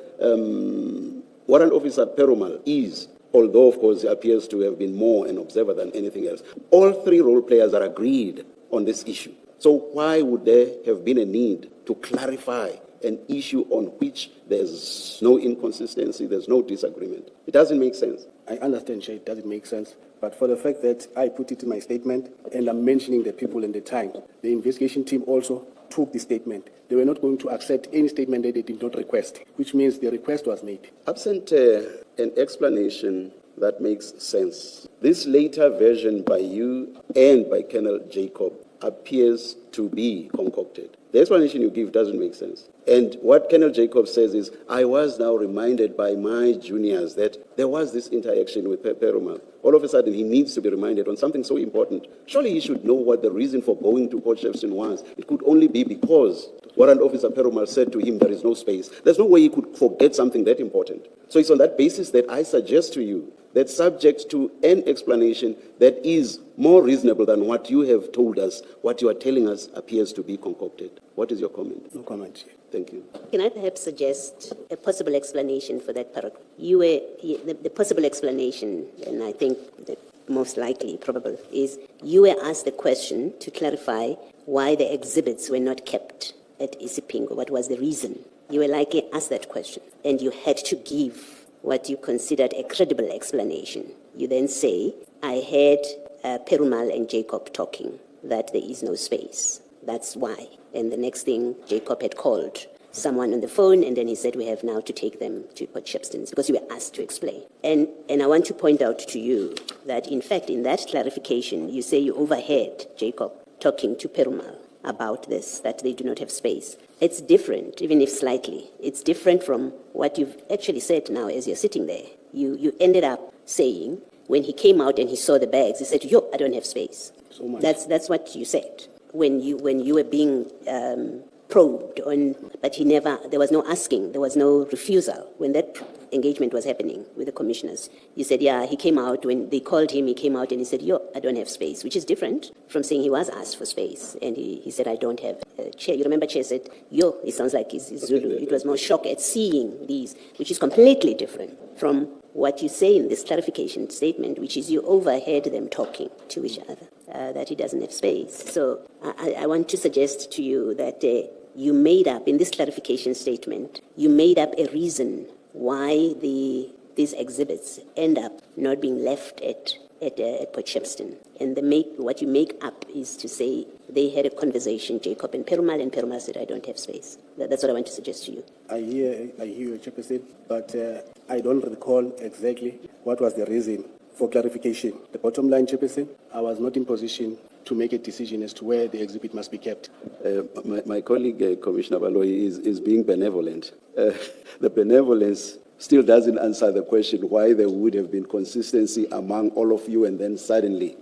Warrant Officer Perumal is, although of course he appears to have been more an observer than anything else. All three role players are agreed on this issue. So why would there have been a need to clarify an issue on which there's no inconsistency, there's no disagreement? It doesn't make sense.
I understand, Chair, it doesn't make sense. But for the fact that I put it in my statement and I'm mentioning the people and the time, the investigation team also took the statement. They were not going to accept any statement that they did not request, which means the request was made.
Absent an explanation that makes sense, this later version by you and by Colonel Jacob appears to be concocted. The explanation you give doesn't make sense. And what Colonel Jacob says is, I was now reminded by my juniors that there was this interaction with Perumal. All of a sudden, he needs to be reminded on something so important. Surely he should know what the reason for going to Port Shepstone was. It could only be because Warrant Officer Perumal said to him, there is no space. There's no way he could forget something that important. So it's on that basis that I suggest to you that, subject to an explanation that is more reasonable than what you have told us, what you are telling us appears to be concocted. What is your comment?
No comment, Chair.
Thank you.
Can I perhaps suggest a possible explanation for that paragraph? The possible explanation, and I think the most likely, probable, is you were asked the question to clarify why the exhibits were not kept at Isipingo. What was the reason? You were likely asked that question, and you had to give what you considered a credible explanation. You then say, I heard Perumal and Jacob talking, that there is no space. That's why. And the next thing, Jacob had called someone on the phone, and then he said, we have now to take them to Port Shepstone, because you were asked to explain. And I want to point out to you that, in fact, in that clarification, you say you overheard Jacob talking to Perumal about this, that they do not have space. It's different, even if slightly. It's different from what you've actually said now as you're sitting there. You ended up saying, when he came out and he saw the bags, he said, yo, I don't have space.
So much.
That's what you said when you were being probed on, but there was no asking, there was no refusal when that engagement was happening with the commissioners. You said, yeah, he came out, when they called him, he came out and he said, yo, I don't have space, which is different from saying he was asked for space. And he said, I don't have a chair. You remember Chair said, yo, it sounds like it's Zulu. It was more shock at seeing these, which is completely different from what you say in this clarification statement, which is you overheard them talking to each other, that he doesn't have space. So I want to suggest to you that you made up, in this clarification statement, you made up a reason why these exhibits end up not being left at Port Shepstone. And what you make up is to say they had a conversation, Jacob and Perumal said, I don't have space. That's what I want to suggest to you.
I hear you, Chairperson, but I don't recall exactly what was the reason for clarification. The bottom line, Chairperson, I was not in position to make a decision as to where the exhibit must be kept.
My colleague, Commissioner Baloyi, is being benevolent. The benevolence still doesn't answer the question why there would have been consistency among all of you and then suddenly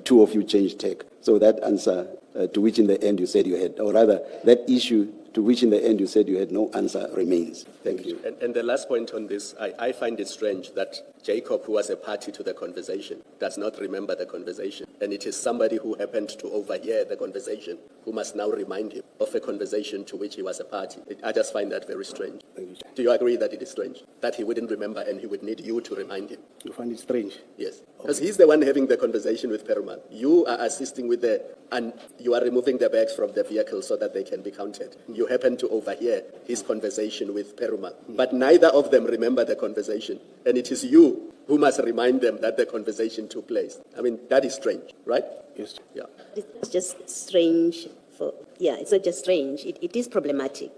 two of you changed tack. So that answer to which in the end you said you had, or rather that issue to which in the end you said you had no answer remains. Thank you.
And the last point on this, I find it strange that Jacob, who was a party to the conversation, does not remember the conversation. And it is somebody who happened to overhear the conversation who must now remind him of a conversation to which he was a party. I just find that very strange.
Thank you.
Do you agree that it is strange? That he wouldn't remember and he would need you to remind him?
You find it strange?
Yes. Because he's the one having the conversation with Perumal. You are assisting with and you are removing the bags from the vehicle so that they can be counted. You happen to overhear his conversation with Perumal. But neither of them remember the conversation. And it is you who must remind them that the conversation took place. I mean, that is strange, right?
Yes.
Yeah.
It's just strange it's not just strange, it is problematic,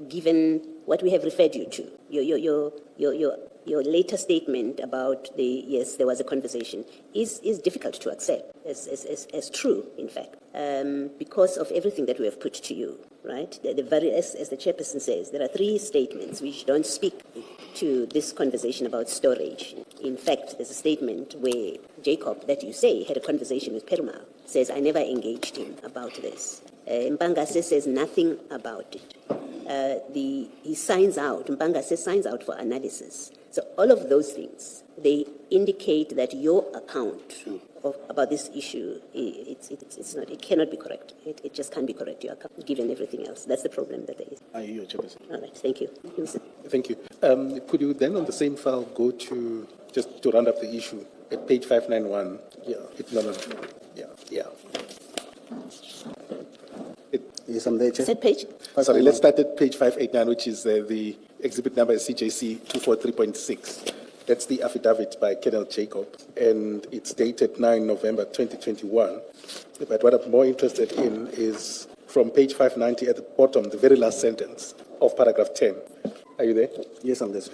given what we have referred you to. Your later statement about yes, there was a conversation is difficult to accept. as true, in fact, because of everything that we have put to you, right? As the chairperson says, there are 3 statements which don't speak to this conversation about storage. In fact, there's a statement where Jacob, that you say, had a conversation with Perumal, says, I never engaged him about this. Mpangase says nothing about it. He signs out, Mpangase signs out for analysis. So all of those things, they indicate that your account about this issue, it cannot be correct. It just can't be correct, your account, given everything else. That's the problem that there is.
I hear you, Chairperson.
All right, thank you.
Thank you. Could you then, on the same file, go to, just to round up the issue, at page 591?
Yes, I'm there, Chair.
Is that page?
Sorry, let's start at page 589, which is the exhibit number CJC 243.6. That's the affidavit by Colonel Jacob, and it's dated 9 November 2021. But what I'm more interested in is from page 590 at the bottom, the very last sentence of paragraph 10. Are you there?
Yes, I'm there, sir.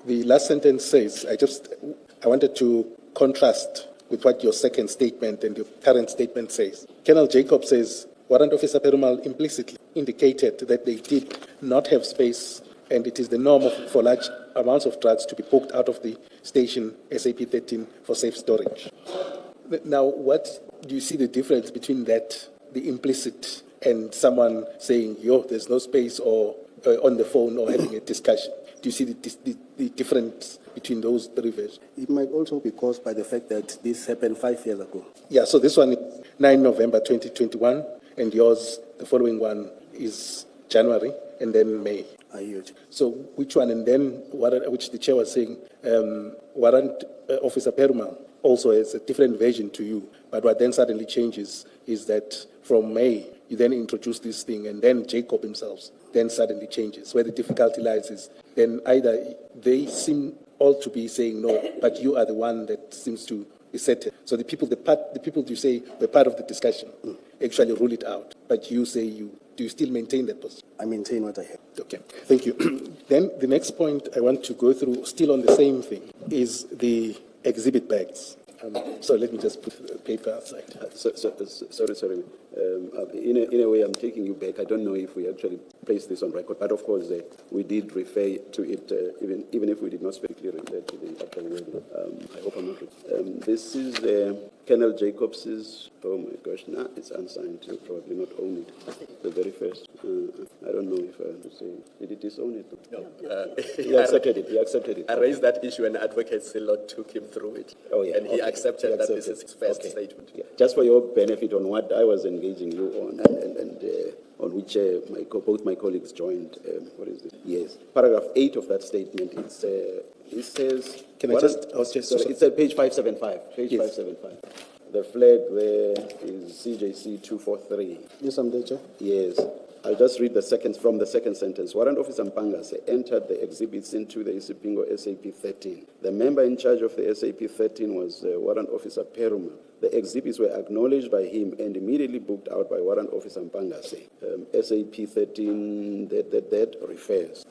The last sentence says, I wanted to contrast with what your second statement and your current statement says. Colonel Jacob says, Warrant Officer Perumal implicitly indicated that they did not have space, and it is the norm for large amounts of drugs to be booked out of the station SAP 13 for safe storage. Now, what do you see the difference between that, the implicit, and someone saying, there's no space, or on the phone, or having a discussion? Do you see the difference between those 3 versions?
It might also be caused by the fact that this happened 5 years ago.
Yeah, so this one is 9 November 2021, and yours, the following one, is January, and then May.
I hear you.
So which one? And then, which the chair was saying, Warrant Officer Perumal also has a different version to you. But what then suddenly changes is that from May, you then introduce this thing, and then Jacob himself then suddenly changes. Where the difficulty lies is then either they seem all to be saying no, but you are the one that seems to be settled. So the people you say were part of the discussion actually rule it out. But you say do you still maintain that position?
I maintain what I have.
Okay, thank you. Then the next point I want to go through, still on the same thing, is the exhibit bags. So let me just put the paper aside.
Sorry. In a way, I'm taking you back. I don't know if we actually placed this on record, but of course, we did refer to it, even if we did not specifically refer to the actual wording. I hope I'm not wrong. This is Colonel Jacobs's. Oh my gosh, it's unsigned. You probably not own it. The very first. I don't know if I have to say. Did he disown it?
No.
He accepted it. He accepted it.
I raised that issue, and Advocate Silot took him through it.
Oh, yeah.
And he accepted that this is his first
Okay.
statement.
Yeah. Just for your benefit on what I was engaging you on, and on which both my colleagues joined. What is it? Yes. Paragraph 8 of that statement. It says.
Can I just?
It's at page 575. Page 575. The flag there is CJC 243.
Yes, I'm there, Chair.
Yes. I'll just read from the second sentence. Warrant Officer Mpangase entered the exhibits into the Isipingo SAP 13. The member in charge of the SAP 13 was Warrant Officer Perumal. The exhibits were acknowledged by him and immediately booked out by Warrant Officer Mpangase. SAP 13, that refers.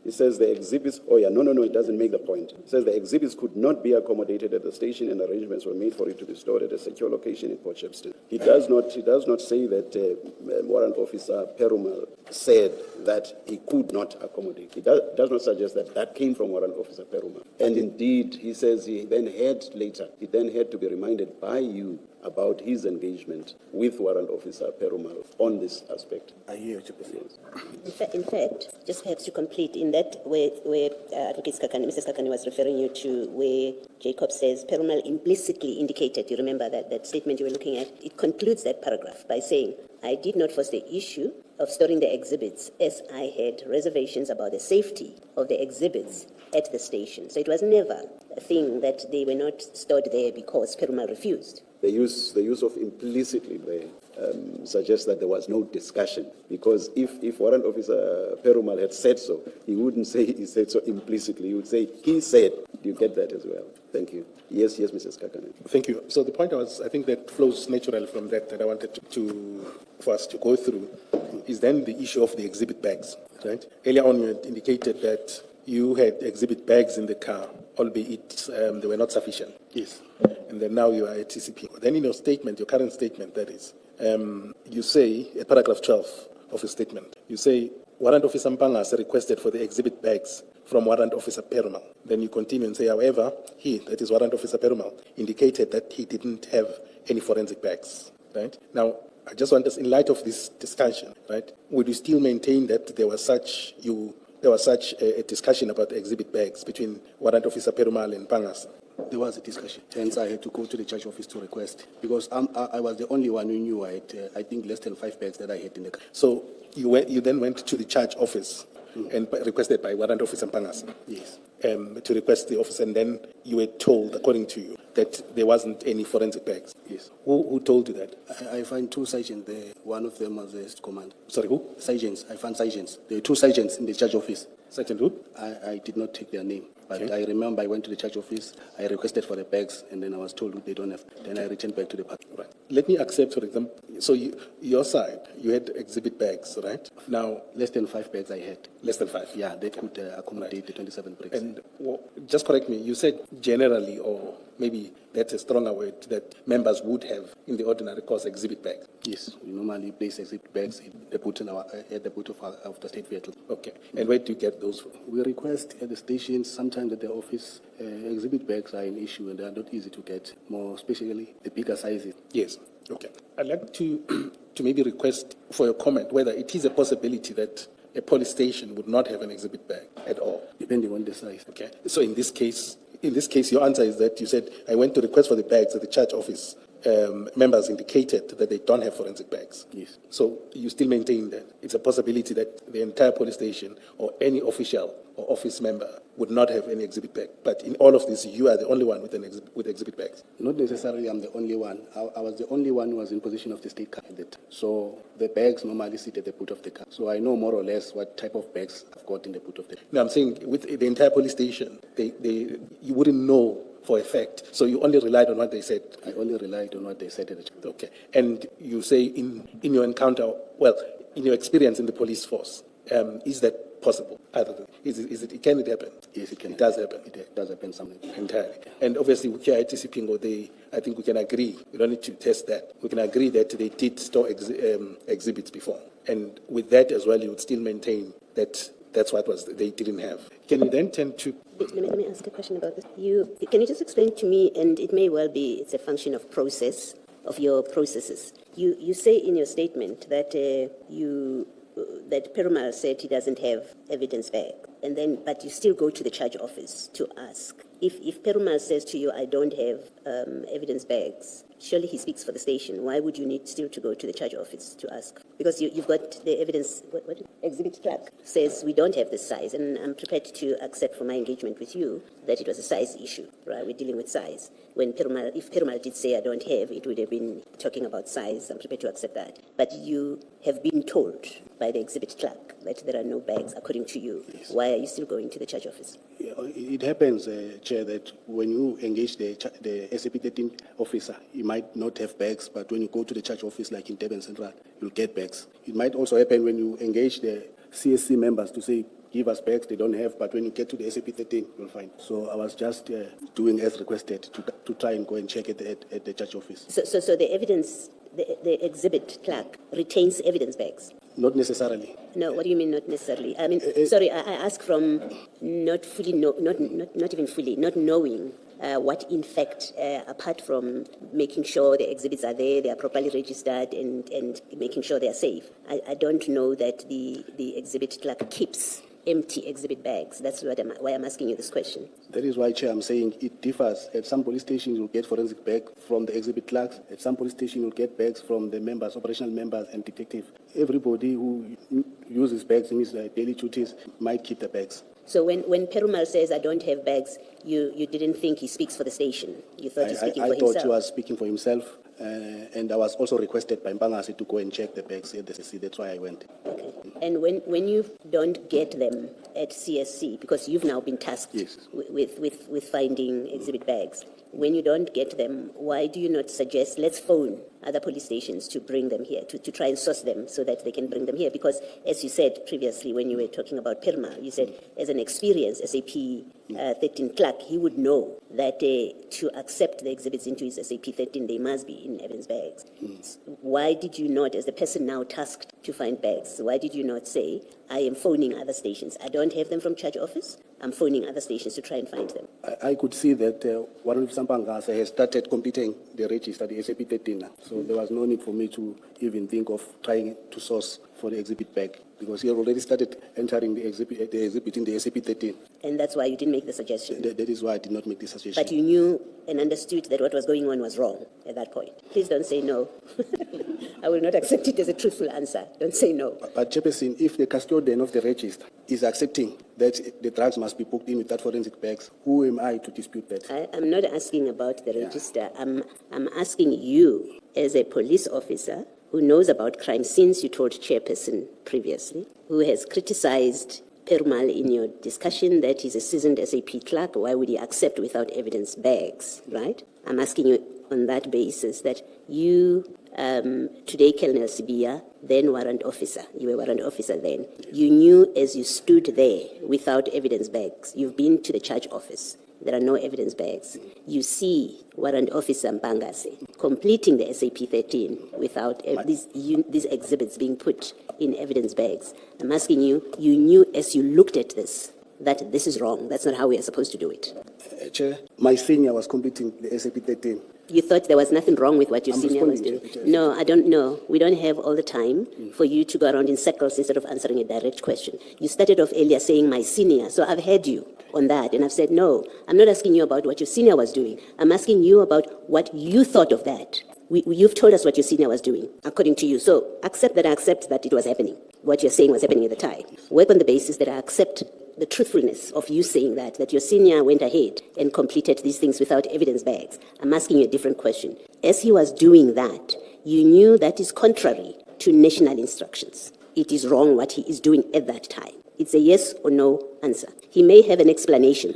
It says the exhibits, no, it doesn't make the point. It says the exhibits could not be accommodated at the station and arrangements were made for it to be stored at a secure location in Port Shepstone. He does not say that Warrant Officer Perumal said that he could not accommodate. He does not suggest that came from Warrant Officer Perumal. And indeed, he says he then had to be reminded by you about his engagement with Warrant Officer Perumal on this aspect.
I hear you.
Yes.
In fact, just perhaps to complete, in that where Mrs. Kakane was referring you to, where Jacob says Perumal implicitly indicated, you remember that statement you were looking at, it concludes that paragraph by saying, I did not force the issue of storing the exhibits as I had reservations about the safety of the exhibits at the station. So it was never a thing that they were not stored there because Perumal refused.
The use of implicitly there suggests that there was no discussion, because if Warrant Officer Perumal had said so, he wouldn't say he said so implicitly. He would say he said. Do you get that as well? Thank you. Yes, Mrs. Kakane.
Thank you. So the point I think that flows naturally from that I wanted for us to go through is then the issue of the exhibit bags, right? Earlier on, you had indicated that you had exhibit bags in the car, albeit they were not sufficient.
Yes.
and then now you are at TCP. Then in your statement, your current statement, that is, you say, at paragraph 12 of your statement, you say, Warrant Officer Mpangase requested for the exhibit bags from Warrant Officer Perumal. Then you continue and say, however, he, that is Warrant Officer Perumal, indicated that he didn't have any forensic bags, right? Now, I just want us, in light of this discussion, right, would you still maintain that there was such a discussion about the exhibit bags between Warrant Officer Perumal and Mpangase?
There was a discussion. Hence, I had to go to the church office to request, because I was the only one who knew I had, I think, less than 5 bags that I had in the car.
So you then went to the church office and requested by Warrant Officer Mpangase?
Yes.
To request the office, and then you were told, according to you, that there wasn't any forensic bags?
Yes.
Who told you that?
I find 2 sergeants there. One of them was the command.
Sorry, who?
Sergeants. I found sergeants. There were 2 sergeants in the church office.
Sergeant who?
I did not take their name, but
Okay.
I remember I went to the church office, I requested for the bags, and then I was told they don't have. Then I returned back to the park.
Right. Let me accept, for example, so your side, you had exhibit bags, right? Now,
Less than 5 bags I had.
less than 5.
Yeah, they could accommodate the 27 bricks.
And just correct me, you said generally, or maybe that's a stronger word, that members would have in the ordinary course exhibit bags.
Yes, we normally place exhibit bags in the boot at the boot of the state vehicle.
Okay. And where do you get those from?
We request at the stations, sometimes at the office, exhibit bags are an issue and they are not easy to get, more especially the bigger sizes.
Yes. Okay. I'd like to maybe request for your comment whether it is a possibility that a police station would not have an exhibit bag at all.
Depending on the size.
Okay. So in this case, your answer is that you said, I went to request for the bags at the church office. Members indicated that they don't have forensic bags.
Yes.
So you still maintain that it's a possibility that the entire police station or any official or office member would not have any exhibit bag. But in all of this, you are the only one with exhibit bags.
Not necessarily I'm the only one. I was the only one who was in possession of the state car at that time. So the bags normally sit at the boot of the car. So I know more or less what type of bags I've got in the boot of the car.
No, I'm saying with the entire police station, you wouldn't know for a fact. So you only relied on what they said.
I only relied on what they said at the time.
Okay. And you say in your encounter, in your experience in the police force, is that possible? Can it happen?
Yes, it can.
It does happen.
It does happen sometimes.
Entirely. And obviously, here at TCP, I think we can agree, we don't need to test that. We can agree that they did store exhibits before. And with that as well, you would still maintain that that's what they didn't have. Can you then tend to...
Let me ask a question about this. Can you just explain to me, and it may well be it's a function of process, of your processes. You say in your statement that that Perumal said he doesn't have evidence bag, but you still go to the charge office to ask. If Perumal says to you, I don't have evidence bags, surely he speaks for the station. Why would you need still to go to the charge office to ask? Because you've got the evidence, what exhibit clerk says we don't have this size, and I'm prepared to accept from my engagement with you that it was a size issue, right? We're dealing with size. If Perumal did say I don't have, it would have been talking about size. I'm prepared to accept that. But you have been told by the exhibit clerk that there are no bags, according to you. Yes. Why are you still going to the charge office?
It happens, Chair, that when you engage the SAP 13 officer, he might not have bags, but when you go to the charge office, like in Durban Central, you'll get bags. It might also happen when you engage the CSC members to say, give us bags, they don't have, but when you get to the SAP 13, you'll find. So I was just doing as requested to try and go and check it at the charge office.
So the evidence, the exhibit clerk retains evidence bags?
Not necessarily.
No, what do you mean not necessarily? I mean, sorry, I ask from not even fully, not knowing what in fact, apart from making sure the exhibits are there, they are properly registered and making sure they are safe. I don't know that the exhibit clerk keeps empty exhibit bags. That's why I'm asking you this question.
That is why, Chair, I'm saying it differs. At some police stations, you'll get forensic bag from the exhibit clerks. At some police stations, you'll get bags from the members, operational members and detective. Everybody who uses bags in his daily duties might keep the bags.
So when Perumal says, I don't have bags, you didn't think he speaks for the station? You thought he's speaking for himself?
I thought he was speaking for himself. And I was also requested by Mpangase to go and check the bags at the CSC. That's why I went.
Okay. And when you don't get them at CSC, because you've now been tasked
yes.
with finding exhibit bags, when you don't get them, why do you not suggest, let's phone other police stations to bring them here, to try and source them so that they can bring them here? Because as you said previously when you were talking about Perma, you said as an experienced SAP 13 clerk, he would know that to accept the exhibits into his SAP 13, they must be in evidence bags. Why did you not, as the person now tasked to find bags, why did you not say, I am phoning other stations. I don't have them from charge office. I'm phoning other stations to try and find them.
I could see that Warrant Officer Mpangase has started completing the register, the SAP 13 now. So there was no need for me to even think of trying to source for the exhibit bag, because he had already started entering the exhibit in the SAP 13.
And that's why you didn't make the suggestion.
That is why I did not make the suggestion.
But you knew and understood that what was going on was wrong at that point. Please don't say no. I will not accept it as a truthful answer. Don't say no.
But Chairperson, if the custodian of the register is accepting that the drugs must be booked in without forensic bags, who am I to dispute that?
I'm not asking about the register. I'm asking you, as a police officer who knows about crime, since you told Chairperson previously, who has criticized Perumal in your discussion that he's a seasoned SAP clerk, why would he accept without evidence bags, right? I'm asking you on that basis that you, today Colonel Sibiya, then warrant officer, you were warrant officer then, you knew as you stood there without evidence bags, you've been to the charge office, there are no evidence bags. You see Warrant Officer Mpangase completing the SAP 13 without these exhibits being put in evidence bags. I'm asking you, you knew as you looked at this that this is wrong. That's not how we are supposed to do it.
Chair, my senior was completing the SAP 13.
You thought there was nothing wrong with what your senior was doing? No, I don't know. We don't have all the time for you to go around in circles instead of answering a direct question. You started off earlier saying my senior, so I've heard you on that, and I've said, no, I'm not asking you about what your senior was doing. I'm asking you about what you thought of that. You've told us what your senior was doing, according to you. So accept that I accept that it was happening. What you're saying was happening at the time. Work on the basis that I accept the truthfulness of you saying that your senior went ahead and completed these things without evidence bags. I'm asking you a different question. As he was doing that, you knew that is contrary to national instructions. It is wrong what he is doing at that time. It's a yes or no answer. He may have an explanation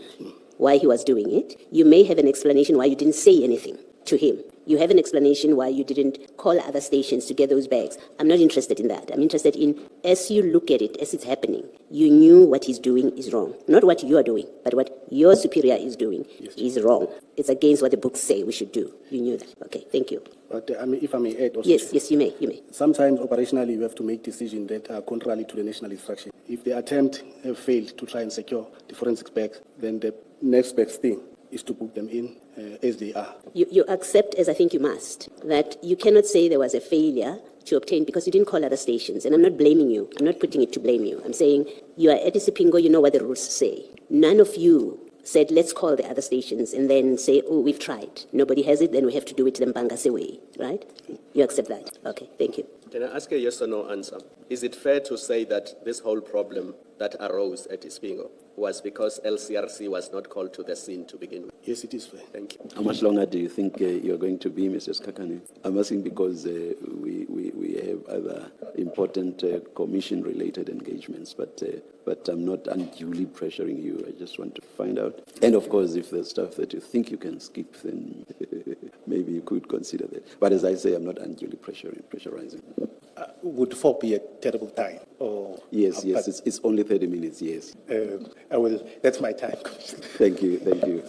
why he was doing it. You may have an explanation why you didn't say anything to him. You have an explanation why you didn't call other stations to get those bags. I'm not interested in that. I'm interested in, as you look at it, as it's happening, you knew what he's doing is wrong. Not what you are doing, but what your superior is doing is wrong. It's against what the books say we should do. You knew that. Okay, thank you.
But if I may add also.
Yes, you may.
Sometimes operationally you have to make decisions that are contrary to the national instruction. If the attempt failed to try and secure the forensic bags, then the next best thing is to put them in as they are.
You accept, as I think you must, that you cannot say there was a failure to obtain because you didn't call other stations. And I'm not blaming you. I'm not putting it to blame you. I'm saying you are at Isipingo, you know what the rules say. None of you said, let's call the other stations and then say, oh, we've tried. Nobody has it, then we have to do it the Mpangase way, right? You accept that? Okay, thank you.
Can I ask a yes or no answer? Is it fair to say that this whole problem that arose at Ispingo was because LCRC was not called to the scene to begin with?
Yes, it is fair.
Thank you.
How much longer do you think you're going to be, Mrs. Kakane? I'm asking because we have other important commission-related engagements, but I'm not unduly pressuring you. I just want to find out. And of course, if there's stuff that you think you can skip, then maybe you could consider that. But as I say, I'm not unduly pressurizing.
Would 4 be a terrible time? Or
Yes, it's only 30 minutes, yes.
I will. That's my time.
Thank you.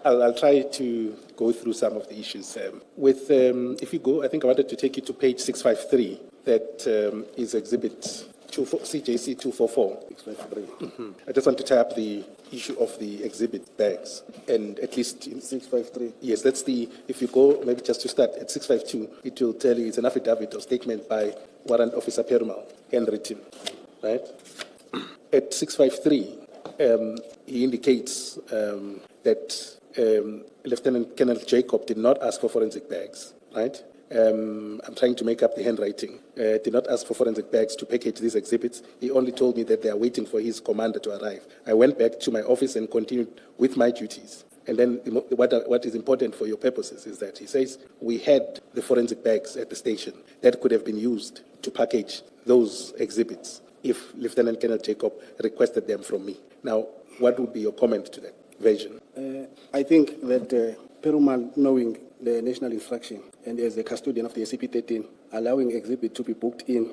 I'll try to go through some of the issues. If you go, I think I wanted to take you to page 653. That is exhibit CJC 244. 653. I just want to tie up the issue of the exhibit bags, and at least in
653.
Yes, that's the. If you go, maybe just to start at 652, it will tell you it's an affidavit or statement by Warrant Officer Perumal, handwritten, right? At 653, he indicates that Lieutenant Colonel Jacob did not ask for forensic bags, right? I'm trying to make up the handwriting. Did not ask for forensic bags to package these exhibits. He only told me that they are waiting for his commander to arrive. I went back to my office and continued with my duties. And then what is important for your purposes is that he says we had the forensic bags at the station that could have been used to package those exhibits if Lieutenant Colonel Jacob requested them from me. Now, what would be your comment to that? version?
I think that Perumal, knowing the national instruction and as a custodian of the SCP-13, allowing exhibit to be booked in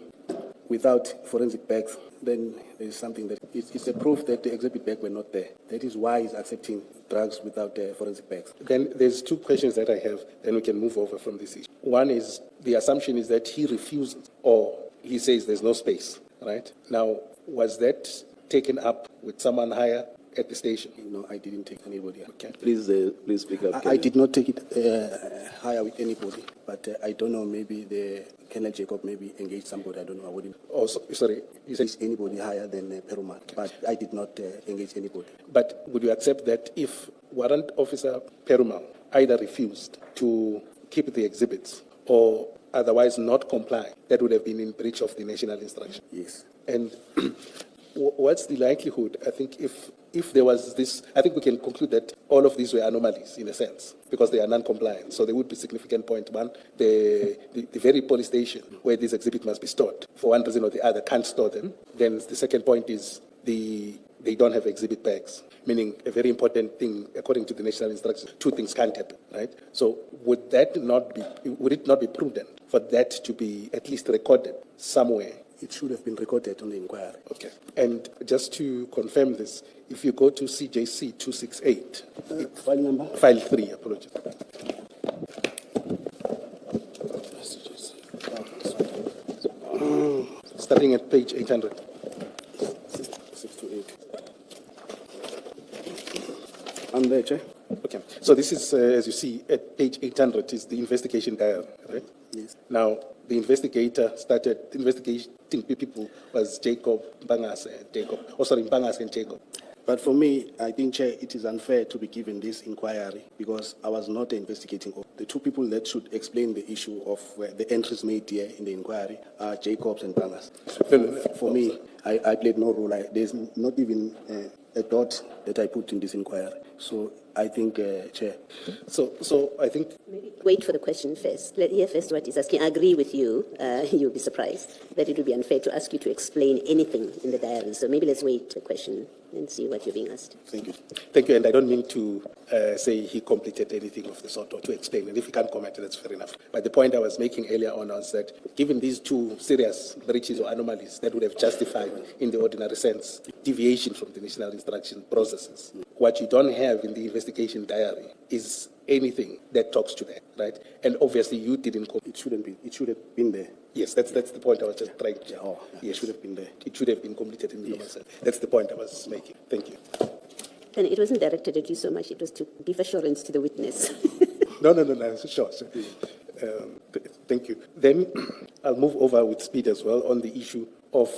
without forensic bags, then there's something that it's a proof that the exhibit bag were not there. That is why he's accepting drugs without forensic bags.
Then there's two questions that I have, then we can move over from this issue. One is, the assumption is that he refuses, or he says there's no space, right? Now, was that taken up with someone higher at the station?
No, I didn't take anybody.
Okay.
Please speak up.
I did not take it higher with anybody, but I don't know, maybe the Colonel Jacob maybe engaged somebody, I don't know. I wouldn't
Sorry, you said,
anybody higher than Perumal, but I did not engage anybody.
but would you accept that if Warrant Officer Perumal either refused to keep the exhibits or otherwise not comply, that would have been in breach of the national instruction?
Yes.
And what's the likelihood, I think, if there was this, I think we can conclude that all of these were anomalies in a sense, because they are non-compliant. So there would be significant point. One, the very police station where these exhibits must be stored, for one reason or the other, can't store them. Then the second point is they don't have exhibit bags, meaning a very important thing, according to the national instructions, two things can't happen, right? So would it not be prudent for that to be at least recorded somewhere?
It should have been recorded on the inquiry.
Okay. And just to confirm this, if you go to CJC 268,
File number?
file 3, apologies. Starting at page 800.
6 to 8. I'm there, Chair.
Okay. So this is, as you see, at page 800 is the investigation diary, right?
Yes.
Now, the investigator started investigating people was Mpangas and Jacob.
But for me, I think, Chair, it is unfair to be given this inquiry because I was not investigating. The two people that should explain the issue of the entries made here in the inquiry are Jacobs and Mpangas. For me, I played no role. There's not even a dot that I put in this inquiry. So I think, Chair.
So I think.
Wait for the question first. Let hear first what he's asking. I agree with you. You'll be surprised that it would be unfair to ask you to explain anything in the diary. So maybe let's wait the question and see what you're being asked.
Thank you.
Thank you, and I don't mean to say he completed anything of the sort or to explain, and if he can't comment, that's fair enough. But the point I was making earlier on was that given these two serious breaches or anomalies that would have justified, in the ordinary sense, deviation from the national instruction processes, what you don't have in the investigation diary is anything that talks to that, right? And obviously you didn't.
It shouldn't be. It should have been there.
Yes, that's the point I was just trying to.
It should have been there.
It should have been completed in the normal sense. That's the point I was making. Thank you.
Then it wasn't directed at you so much. It was to give assurance to the witness.
No. Sure. Thank you. Then I'll move over with speed as well on the issue of.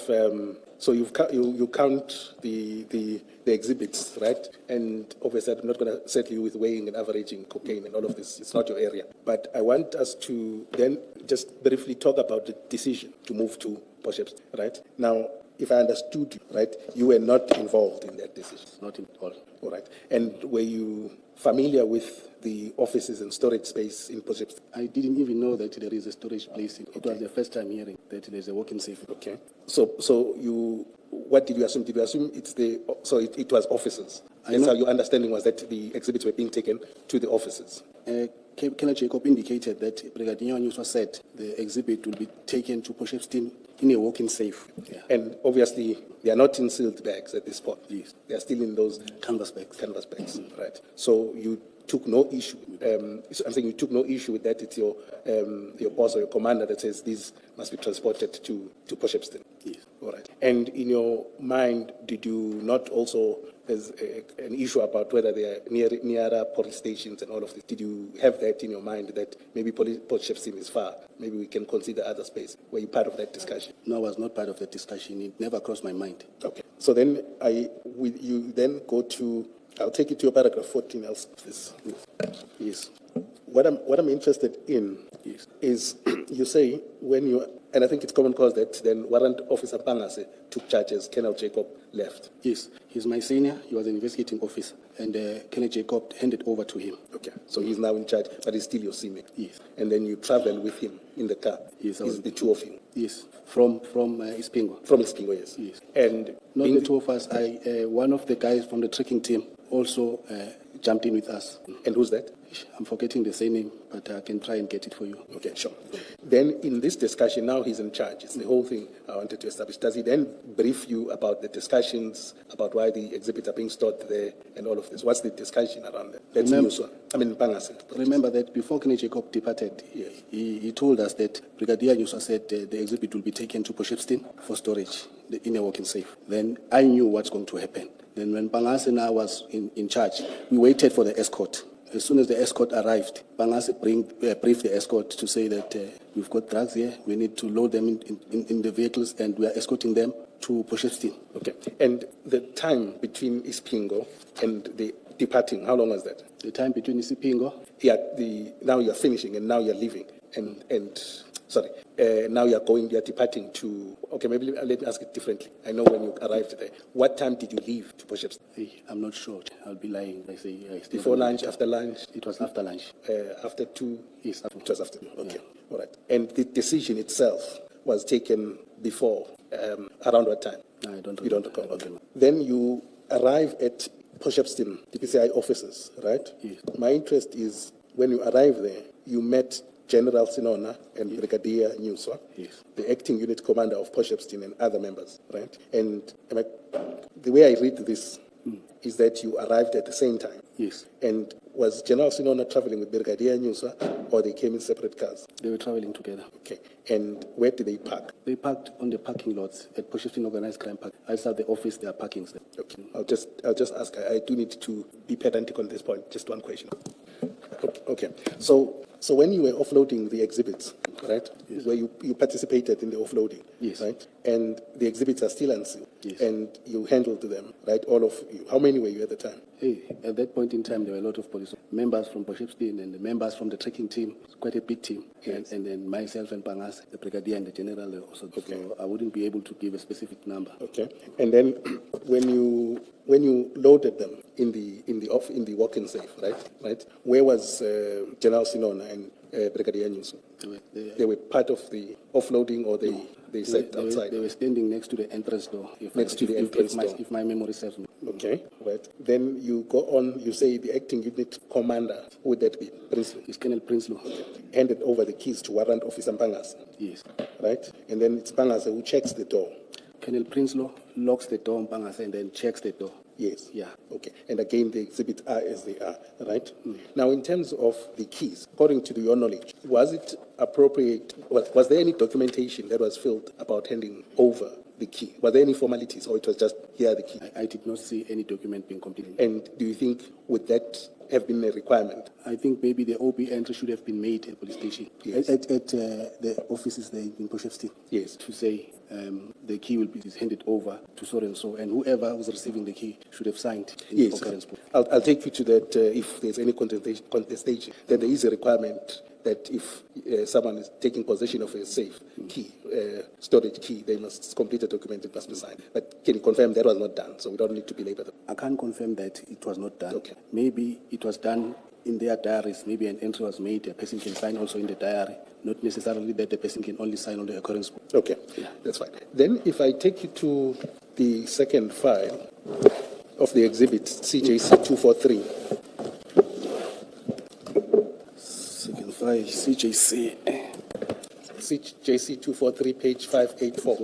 So you count the exhibits, right? And obviously I'm not going to settle you with weighing and averaging cocaine and all of this. It's not your area. But I want us to then just briefly talk about the decision to move to Port Shepstone, right? Now, if I understood you, right, you were not involved in that decision.
Not in all.
All right. And were you familiar with the offices and storage space in Port Shepstone?
I didn't even know that there is a storage place. It was the first time hearing that there's a walk-in safe.
Okay. So you, what did you assume? Did you assume it was offices? That's how your understanding was, that the exhibits were being taken to the offices?
Colonel Jacob indicated that Brigadier News was said the exhibit will be taken to Port Shepstone in a walk-in safe. Yeah.
And obviously, they are not in sealed bags at this point.
Yes.
They are still in those
Canvas bags.
Right. So you took no issue. I'm saying you took no issue with that. It's your boss or your commander that says these must be transported to Port Shepstone.
Yes.
All right. And in your mind, did you not also, there's an issue about whether they are nearer police stations and all of this? Did you have that in your mind that maybe Port Shepstone is far? Maybe we can consider other space. Were you part of that discussion?
No, I was not part of the discussion. It never crossed my mind.
Okay. So then you then go to, I'll take you to your paragraph 14 else.
Yes.
What I'm interested in is you say when you, and I think it's common cause that then Warrant Officer Mpangas took charge as Colonel Jacob left.
Yes. He's my senior. He was an investigating officer. And Colonel Jacob handed over to him.
Okay. So he's now in charge, but he's still your senior.
Yes.
And then you travel with him in the car.
Yes.
It's the two of you.
Yes. From Ispingo.
From Ispingo, yes.
Yes.
And
not the two of us. One of the guys from the trekking team also jumped in with us.
And who's that?
I'm forgetting the surname, but I can try and get it for you.
Okay, sure. Then in this discussion, now he's in charge. It's the whole thing I wanted to establish. Does he then brief you about the discussions, about why the exhibits are being stored there and all of this? What's the discussion around that? Let's use one. I mean, Pangase.
Remember that before Gavin Jacob departed, he told us that Brigadier Nyuswa said the exhibit will be taken to Port Shepstone for storage in a walking safe. Then I knew what's going to happen. Then when Pangase now was in charge, we waited for the escort. As soon as the escort arrived, Pangase briefed the escort to say that we've got drugs here, we need to load them in the vehicles, and we are escorting them to Port Shepstone.
Okay. And the time between Ispingo and the departing, how long was that?
The time between Isipingo,
Now you're finishing and now you're leaving. Now you're departing to, okay, maybe let me ask it differently. I know when you arrived there. What time did you leave to Port Shepstone?
I'm not sure. I'll be lying. I say
Before lunch, after lunch?
It was after lunch.
After 2?
Yes.
It was after 2. Okay. All right. And the decision itself was taken before, around what time?
No, I don't.
You don't recall. Okay. Then you arrive at Port Shepstone, DPCI offices, right?
Yes.
My interest is when you arrive there, you met General Senona and Brigadier Nyuswa,
Yes.
the acting unit commander of Port Shepstone and other members, right? And the way I read this is that you arrived at the same time.
Yes.
And was General Senona traveling with Brigadier Nyuswa, or they came in separate cars?
They were traveling together.
Okay. And where did they park?
They parked on the parking lots at Port Shepstone Organised Crime Park. Outside the office, there are parkings there.
Okay. I'll just ask. I do need to be pedantic on this point. Just one question. Okay. So when you were offloading the exhibits, right?
Yes.
Where you participated in the offloading,
Yes.
right? And the exhibits are still unsealed.
Yes.
And you handled them, right? All of you. How many were you at the time?
At that point in time, there were a lot of police members from Port Shepstone and the members from the tracking team. It's quite a big team.
Yes.
And then myself and Pangase, the brigadier and the general also.
Okay.
So I wouldn't be able to give a specific number.
Okay. And then when you loaded them in the walk-in safe, right? Where was General Sinona and Brigadier Nyuswa? They were part of the offloading, or they sat outside?
They were standing next to the entrance door. If my memory serves me.
Okay, right. Then you go on, you say the acting unit commander, who would that be? Prinsloo.
It's Colonel Prinsloo.
Handed over the keys to Warrant Officer Pangase,
Yes.
right? And then it's Pangase who checks the door.
Colonel Prinsloo locks the door on Pangase and then checks the door.
Yes.
Yeah.
Okay. And again, the exhibits are as they are, right? Now, in terms of the keys, according to your knowledge, was it appropriate, was there any documentation that was filled about handing over the key? Were there any formalities, or it was just, here are the key?
I did not see any document being completed.
And do you think, would that have been a requirement?
I think maybe the OP entry should have been made at the police station.
Yes.
At the offices there in Port Shepstone.
Yes.
To say the key will be handed over to so and so, and whoever was receiving the key should have signed in the
Yes.
concurrence book.
I'll take you to that if there's any contestation, that there is a requirement that if someone is taking possession of a safe key, storage key, they must complete a document, it must be signed. But can you confirm that was not done, so we don't need to belabor them?
I can't confirm that it was not done.
Okay.
Maybe it was done in their diaries. Maybe an entry was made, a person can sign also in the diary, not necessarily that the person can only sign on the occurrence book.
Okay, that's fine. Then if I take you to the second file of the exhibit, CJC 243.
Second file, CJC.
CJC 243, page 584.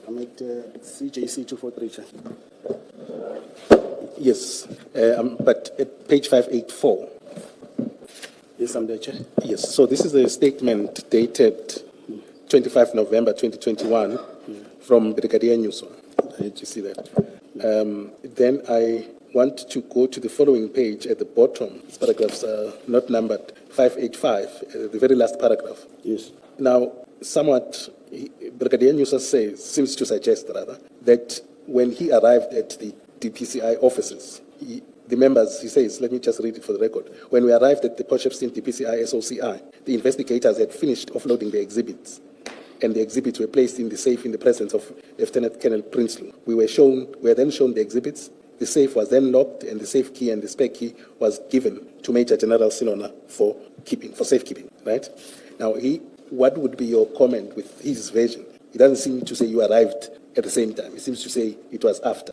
I'm at CJC 243.
Yes, but at page 584.
Yes, I'm there, Chair.
Yes, so this is a statement dated 25 November 2021 from Brigadier Nyuswa. Did you see that? Then I want to go to the following page at the bottom. These paragraphs are not numbered. 585, the very last paragraph.
Yes.
Now, somewhat, Brigadier Nyuswa seems to suggest, rather, that when he arrived at the DPCI offices, the members, he says, let me just read it for the record. When we arrived at the Port Shepstone DPCI SOCI, the investigators had finished offloading the exhibits, and the exhibits were placed in the safe in the presence of Lieutenant Colonel Prinsloo. We were then shown the exhibits, the safe was then locked, and the safe key and the spare key was given to Major General Senona for safekeeping, right? Now, what would be your comment with his version? He doesn't seem to say you arrived at the same time. He seems to say it was after.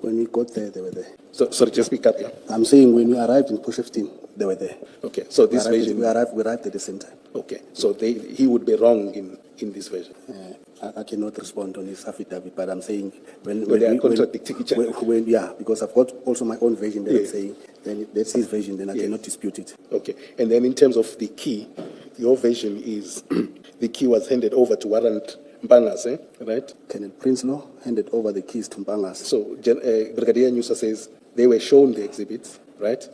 When we got there, they were there.
So, sorry, just speak up, yeah?
I'm saying when we arrived in Port Shepstone, they were there.
Okay, so this version...
We arrived at the same time.
Okay, so he would be wrong in this version.
I cannot respond on his affidavit, but I'm saying when
they are contradicting each other.
Yeah, because I've got also my own version that I'm saying, then that's his version, then I cannot dispute it.
Okay, and then in terms of the key, your version is the key was handed over to Warrant Mpangas, right?
Colonel Prinsloo handed over the keys to Mpangas.
So Brigadier Nyusa says they were shown the exhibits, right?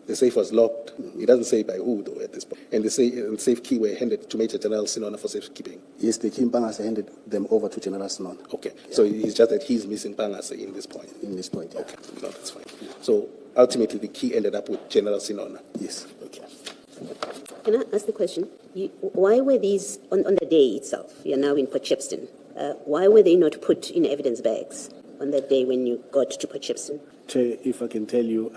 The safe was locked. He doesn't say by who, though, at this point. And the safe key were handed to Major General Senona for safekeeping.
Yes, the key Mpangas handed them over to General Senona.
Okay, so it's just that he's missing Mpangas in this point.
In this point, yeah.
Okay, no, that's fine. So ultimately, the key ended up with General Senona.
Yes.
Okay.
Can I ask the question? Why were these, on the day itself, you're now in Port Shepstone, why were they not put in evidence bags on that day when you got to Port Shepstone?
Chair, if I can tell you,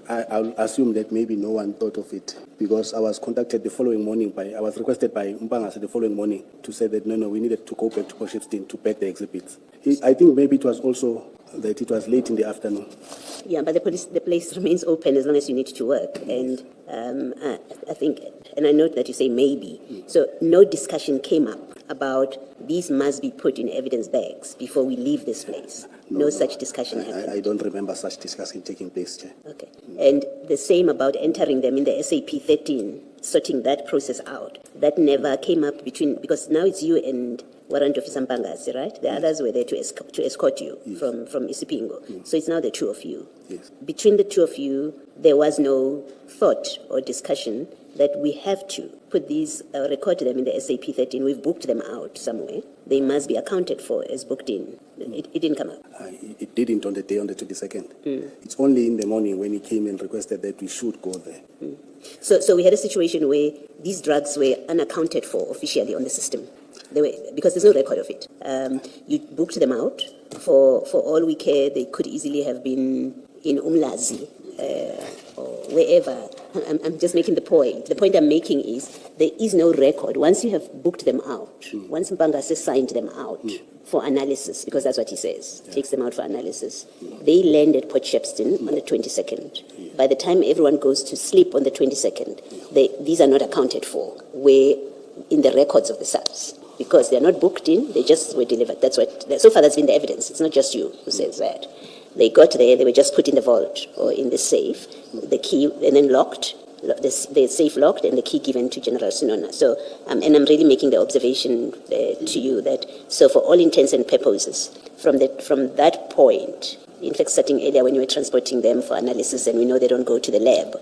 I'll assume that maybe no one thought of it because I was contacted the following morning I was requested by Mpangas the following morning to say that no, we needed to go back to Port Shepstone to pack the exhibits. I think maybe it was also that it was late in the afternoon.
Yeah, but the place remains open as long as you need to work. And I think, and I note that you say maybe. So no discussion came up about these must be put in evidence bags before we leave this place. No such discussion happened.
I don't remember such discussion taking place, Chair.
Okay. And the same about entering them in the SAP 13, sorting that process out. That never came up because now it's you and Warrant Officer Mpangas, right? The others were there to escort you from Isipingo. So it's now the two of you.
Yes.
Between the two of you, there was no thought or discussion that we have to put these, record them in the SAP 13. We've booked them out somewhere. They must be accounted for as booked in. It didn't come up.
It didn't on the day on the 22nd. It's only in the morning when he came and requested that we should go there.
So we had a situation where these drugs were unaccounted for officially on the system. They were, because there's no record of it. You booked them out. For all we care, they could easily have been in Umlazi or wherever. I'm just making the point. The point I'm making is there is no record. Once you have booked them out, once Mpangas has signed them out for analysis, because that's what he says, takes them out for analysis, they land at Port Shepstone on the 22nd. By the time everyone goes to sleep on the 22nd, these are not accounted for. We're in the records of the SAPS. Because they're not booked in, they just were delivered. That's what, so far that's been the evidence. It's not just you who says that. They got there, they were just put in the vault or in the safe, the key, and then locked, the safe locked, and the key given to General Senona. So, and I'm really making the observation to you that, so for all intents and purposes, from that point, in fact, starting earlier when you were transporting them for analysis, and we know they don't go to the lab,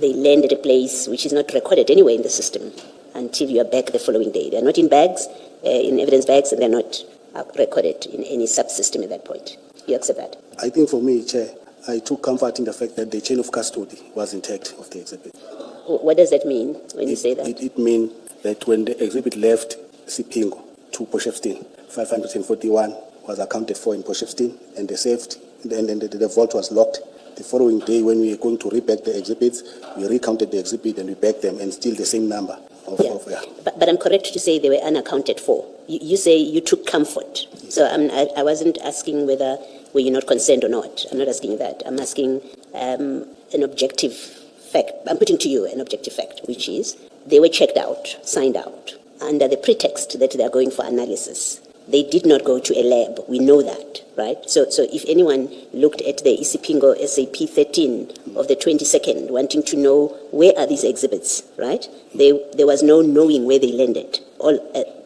they land at a place which is not recorded anywhere in the system until you are back the following day. They're not in bags, in evidence bags, and they're not recorded in any subsystem at that point. You accept that?
I think for me, Chair, I took comfort in the fact that the chain of custody was intact of the exhibit.
What does that mean when you say that?
It means that when the exhibit left Sipingo to Port Shepstone, 541 was accounted for in Port Shepstone, and the vault was locked. The following day, when we were going to repack the exhibits, we recounted the exhibit and we packed them, and still the same number.
But I'm correct to say they were unaccounted for. You say you took comfort. So I wasn't asking whether were you not concerned or not. I'm not asking that. I'm asking an objective fact. I'm putting to you an objective fact, which is they were checked out, signed out, under the pretext that they are going for analysis. They did not go to a lab. We know that, right? So if anyone looked at the Isipingo SAP 13 of the 22nd, wanting to know where are these exhibits, right? There was no knowing where they landed. All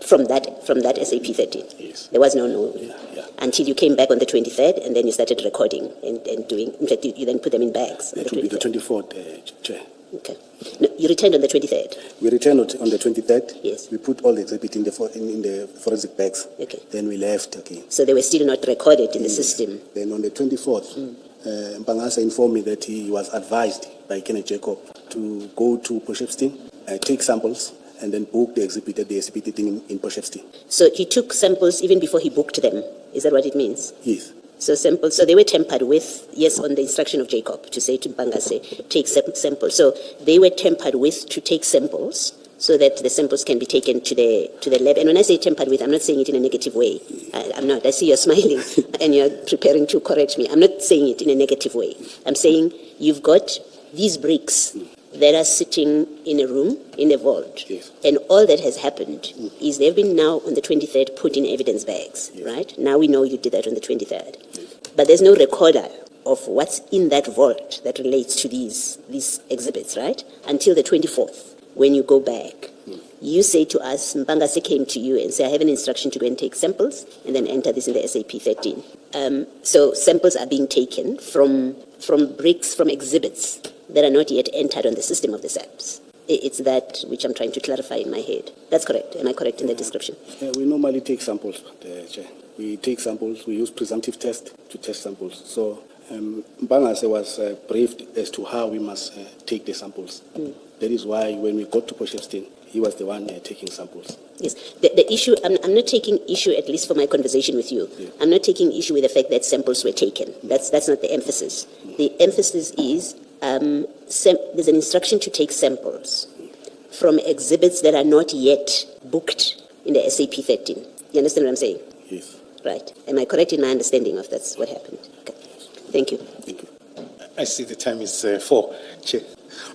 from that SAP 13.
Yes.
There was no knowing until you came back on the 23rd, and then you started recording and doing. In fact, you then put them in bags.
It will be the 24th, Chair.
Okay. No, you returned on the 23rd.
We returned on the 23rd.
Yes.
We put all the exhibit in the forensic bags.
Okay.
Then we left again.
So they were still not recorded in the system.
Then on the 24th, Mpangas informed me that he was advised by Gavin Jacob to go to Port Shepstone, take samples, and then book the exhibit at the SAP 13 in Port Shepstone.
So he took samples even before he booked them. Is that what it means?
Yes.
So samples, so they were tampered with, yes, on the instruction of Jacob to say to Mpangase, take samples. So they were tampered with to take samples so that the samples can be taken to the lab. And when I say tampered with, I'm not saying it in a negative way. I'm not. I see you're smiling and you're preparing to correct me. I'm not saying it in a negative way. I'm saying you've got these bricks that are sitting in a room, in a vault.
Yes.
And all that has happened is they've been now on the 23rd put in evidence bags, right? Now we know you did that on the 23rd. But there's no recorder of what's in that vault that relates to these exhibits, right? Until the 24th, when you go back. You say to us, Mpangase came to you and said, I have an instruction to go and take samples and then enter this in the SAP 13. So samples are being taken from bricks, from exhibits that are not yet entered on the system of the SAPS. It's that which I'm trying to clarify in my head. That's correct. Am I correct in the description?
We normally take samples, Chair. We take samples, we use presumptive test to test samples. So Mpangase was briefed as to how we must take the samples. That is why when we got to Port Shepstone, he was the one taking samples.
Yes. The issue, I'm not taking issue, at least for my conversation with you. Yeah. I'm not taking issue with the fact that samples were taken. That's not the emphasis. The emphasis is there's an instruction to take samples from exhibits that are not yet booked in the SAP 13. You understand what I'm saying?
Yes.
Right. Am I correct in my understanding of that's what happened? Okay. Thank you.
Thank you.
I see the time is 4, Chair.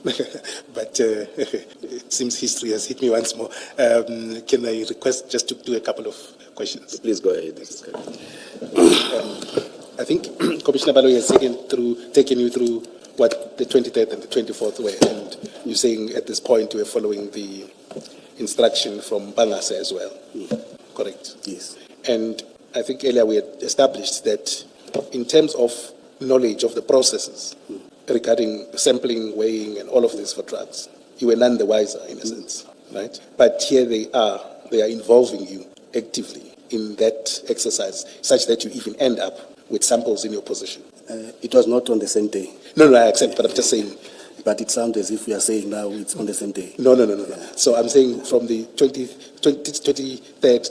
But it seems history has hit me once more. Can I request just to do a couple of questions?
Please go ahead.
I think Commissioner Baloyi has taken you through what the 23rd and the 24th were, and you're saying at this point you were following the instruction from Mpangase as well. Correct?
Yes.
And I think earlier we had established that in terms of knowledge of the processes regarding sampling, weighing, and all of this for drugs, you were none the wiser in a sense, right? But here they are involving you actively in that exercise such that you even end up with samples in your possession.
It was not on the same day.
No, I accept, but I'm just saying.
But it sounds as if we are saying now it's on the same day.
No. So I'm saying from the 23rd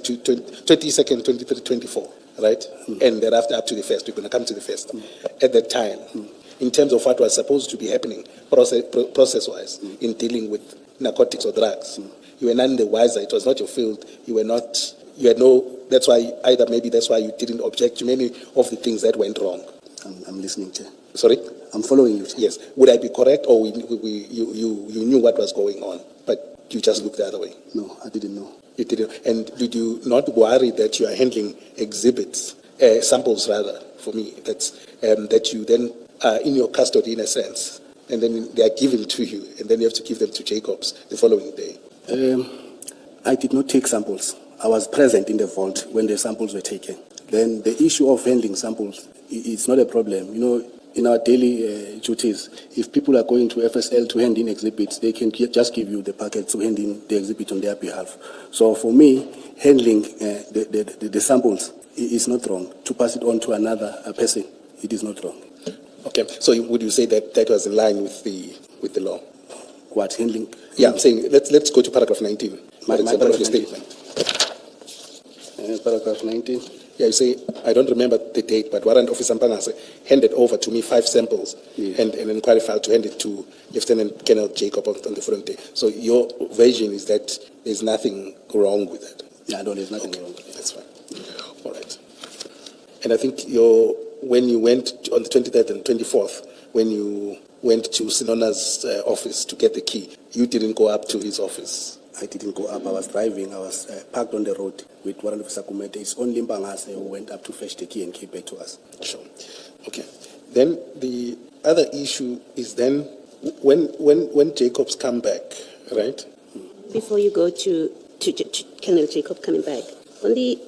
to 22nd, 23rd, 24th, right? And thereafter up to the 1st. We're going to come to the 1st. At that time, in terms of what was supposed to be happening process-wise in dealing with narcotics or drugs, you were none the wiser. It was not your field. You had no, that's why you didn't object to many of the things that went wrong.
I'm listening, Chair.
Sorry?
I'm following you, Chair.
Yes. Would I be correct, or you knew what was going on, but you just looked the other way?
No, I didn't know.
You didn't. And did you not worry that you are handling exhibits, samples rather, for me, that you then are in your custody in a sense, and then they are given to you, and then you have to give them to Jacobs the following day?
I did not take samples. I was present in the vault when the samples were taken. Then the issue of handling samples, it's not a problem. You know, in our daily duties, if people are going to FSL to hand in exhibits, they can just give you the packet to hand in the exhibit on their behalf. So for me, handling the samples is not wrong. To pass it on to another person, it is not wrong.
Okay. So would you say that was in line with the law?
What, handling?
Yeah, I'm saying let's go to paragraph 19.
My
Paragraph of your statement.
Paragraph 19.
Yeah, you say, I don't remember the date, but Warrant Officer Mpangase handed over to me 5 samples and an inquiry file to hand it to Lieutenant Colonel Jacob on the following day. So your version is that there's nothing wrong with that?
Yeah, no, there's nothing wrong with that.
That's fine. All right. And I think when you went on the 23rd and 24th, when you went to Senona's office to get the key, you didn't go up to his office?
I didn't go up. I was driving. I was parked on the road with Warrant Officer Kumete. It's only Mpangase who went up to fetch the key and came back to us.
Sure. Okay. Then the other issue is then when Jacobs come back, right?
Before you go to Colonel Jacob coming back, on the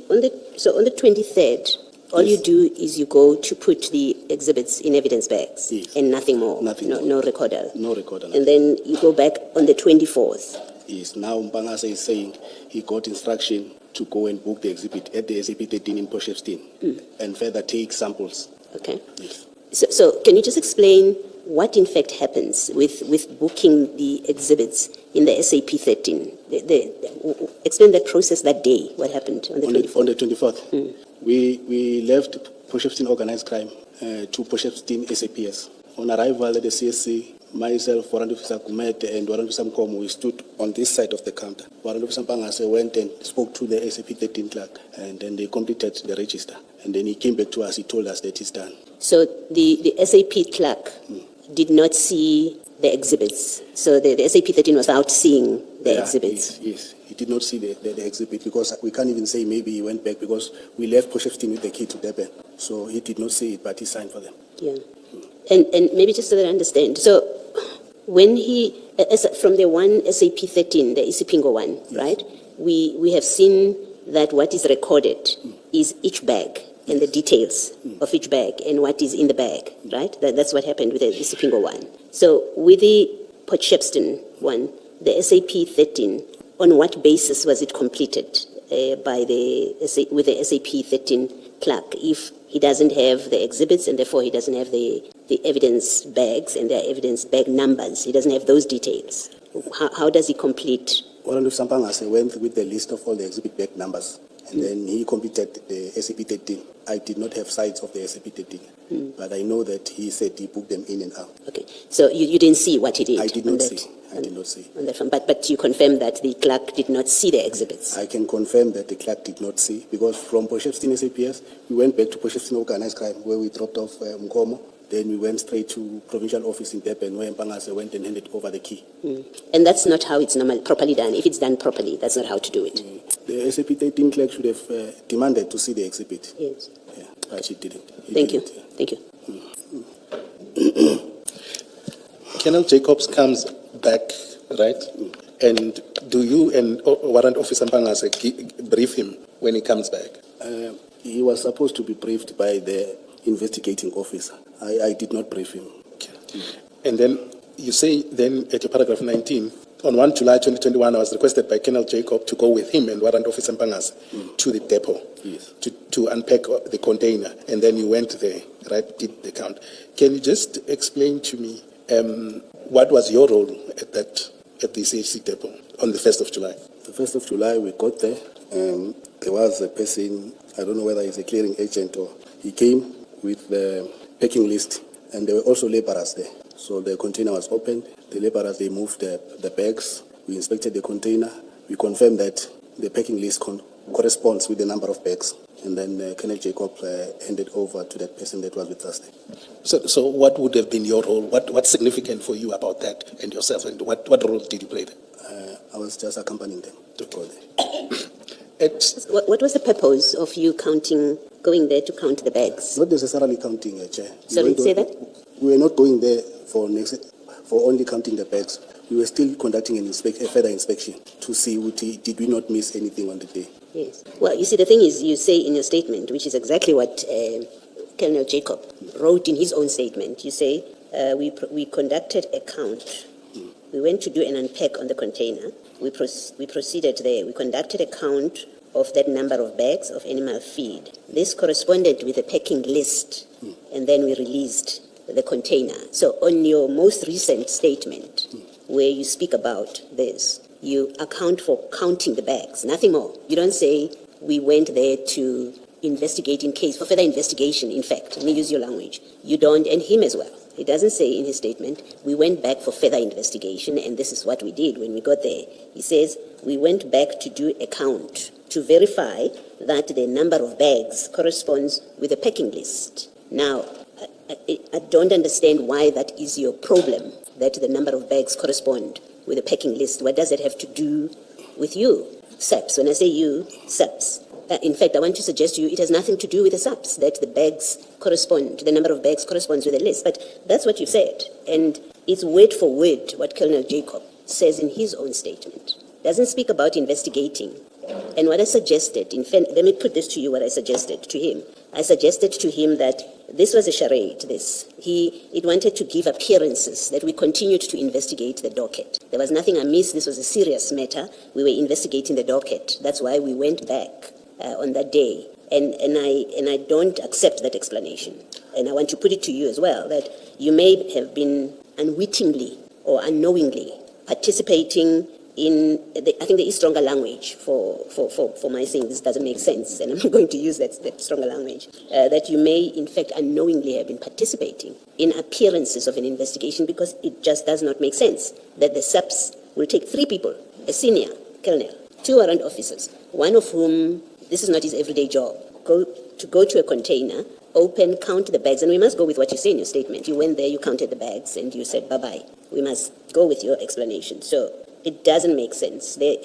23rd, all you do is you go to put the exhibits in evidence bags and nothing more. No recorder.
No recorder.
And then you go back on the 24th.
Yes. Now Mpangase is saying he got instruction to go and book the exhibit at the SAP 13 in Port Shepstone and further take samples. Okay. Yes.
So can you just explain what in fact happens with booking the exhibits in the SAP 13? Explain that process that day. What happened on the 24th?
On the 24th. We left Port Shepstone Organised Crime to Port Shepstone SAPS. On arrival at the CSC, myself, Warrant Officer Kumet and Warrant Officer Mkomo, we stood on this side of the counter. Warrant Officer Mpangase went and spoke to the SAP 13 clerk, and then they completed the register. And then he came back to us, he told us that he's done.
So the SAP clerk did not see the exhibits. So the SAP 13 was out seeing the exhibits.
Yes. He did not see the exhibit because we can't even say maybe he went back because we left Port Shepstone with the key to Durban. So he did not see it, but he signed for them.
Yeah. And maybe just so that I understand. So when from the one SAP 13, the Isipingo one, right? We have seen that what is recorded is each bag and the details of each bag and what is in the bag, right? That's what happened with the Isipingo one. So with the Port Shepstone one, the SAP 13, on what basis was it completed with the SAP 13 clerk if he doesn't have the exhibits and therefore he doesn't have the evidence bags and the evidence bag numbers? He doesn't have those details. How does he complete?
Warrant Officer Mpangase went with the list of all the exhibit bag numbers, and then he completed the SAP 13. I did not have sights of the SAP 13, but I know that he said he booked them in and out.
Okay, so you didn't see what he did?
I did not see. I did not see.
On that front. But you confirm that the clerk did not see the exhibits?
I can confirm that the clerk did not see, because from Port Shepstone SAPS, we went back to Port Shepstone Organised Crime, where we dropped off Mkomo. Then we went straight to provincial office in Durban, where Mpangase went and handed over the key.
And that's not how it's normally properly done. If it's done properly, that's not how to do it.
The SAP 13 clerk should have demanded to see the exhibit.
Yes.
Yeah, but she didn't.
Thank you. Thank you.
Colonel Jacobs comes back, right? And do you and Warrant Officer Mpangase brief him when he comes back?
He was supposed to be briefed by the investigating officer. I did not brief him.
Okay. And then you say then at your paragraph 19, on 1 July 2021, I was requested by Colonel Jacob to go with him and Warrant Officer Mpangase to the depot to unpack the container. And then you went there, right, did the count. Can you just explain to me what was your role at the CHC depot on the 1st of July?
The 1st of July, we got there. There was a person, I don't know whether he's a clearing agent or he came with the packing list, and there were also laborers there. So the container was opened. The laborers, they moved the bags. We inspected the container. We confirmed that the packing list corresponds with the number of bags. And then Colonel Jacob handed over to that person that was with us there.
So what would have been your role? What's significant for you about that and yourself? And what role did you play there?
I was just accompanying them to go there.
What was the purpose of you going there to count the bags?
Not necessarily counting, Chair.
Sorry, say that?
We were not going there for only counting the bags. We were still conducting a further inspection to see did we not miss anything on the day.
Yes. Well, you see, the thing is, you say in your statement, which is exactly what Colonel Jacob wrote in his own statement. You say, we conducted a count. We went to do an unpack on the container. We proceeded there. We conducted a count of that number of bags of animal feed. This corresponded with the packing list, and then we released the container. So on your most recent statement, where you speak about this, you account for counting the bags, nothing more. You don't say we went there to investigate for further investigation. In fact, let me use your language. You don't, and him as well. He doesn't say in his statement, we went back for further investigation and this is what we did when we got there. He says, we went back to do a count to verify that the number of bags corresponds with the packing list. Now, I don't understand why that is your problem, that the number of bags correspond with the packing list. What does it have to do with you, SAPS? When I say you, SAPS. In fact, I want to suggest to you it has nothing to do with the SAPS, that the bags correspond, the number of bags corresponds with the list. But that's what you said. And it's word for word what Colonel Jacob says in his own statement. Doesn't speak about investigating. And what I suggested, in fact, let me put this to you, what I suggested to him. I suggested to him that this was a charade, It wanted to give appearances that we continued to investigate the docket. There was nothing amiss. This was a serious matter. We were investigating the docket. That's why we went back on that day. And I don't accept that explanation. And I want to put it to you as well, that you may have been unwittingly or unknowingly participating I think there is stronger language for my saying this doesn't make sense, and I'm not going to use that stronger language, that you may in fact unknowingly have been participating in appearances of an investigation because it just does not make sense that the SAPS will take 3 people, a senior colonel, 2 warrant officers, one of whom, this is not his everyday job, go to a container, open, count the bags, and we must go with what you say in your statement. You went there, you counted the bags, and you said bye-bye. We must go with your explanation. So it doesn't make sense. There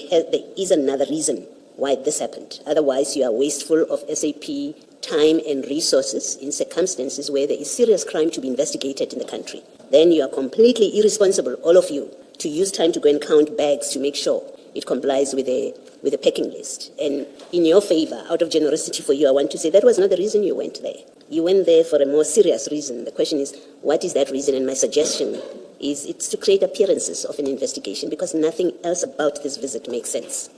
is another reason why this happened. Otherwise, you are wasteful of SAP time and resources in circumstances where there is serious crime to be investigated in the country. Then you are completely irresponsible, all of you, to use time to go and count bags to make sure it complies with a packing list. And in your favor, out of generosity for you, I want to say that was not the reason you went there. You went there for a more serious reason. The question is, what is that reason? And my suggestion is it's to create appearances of an investigation because nothing else about this visit makes sense.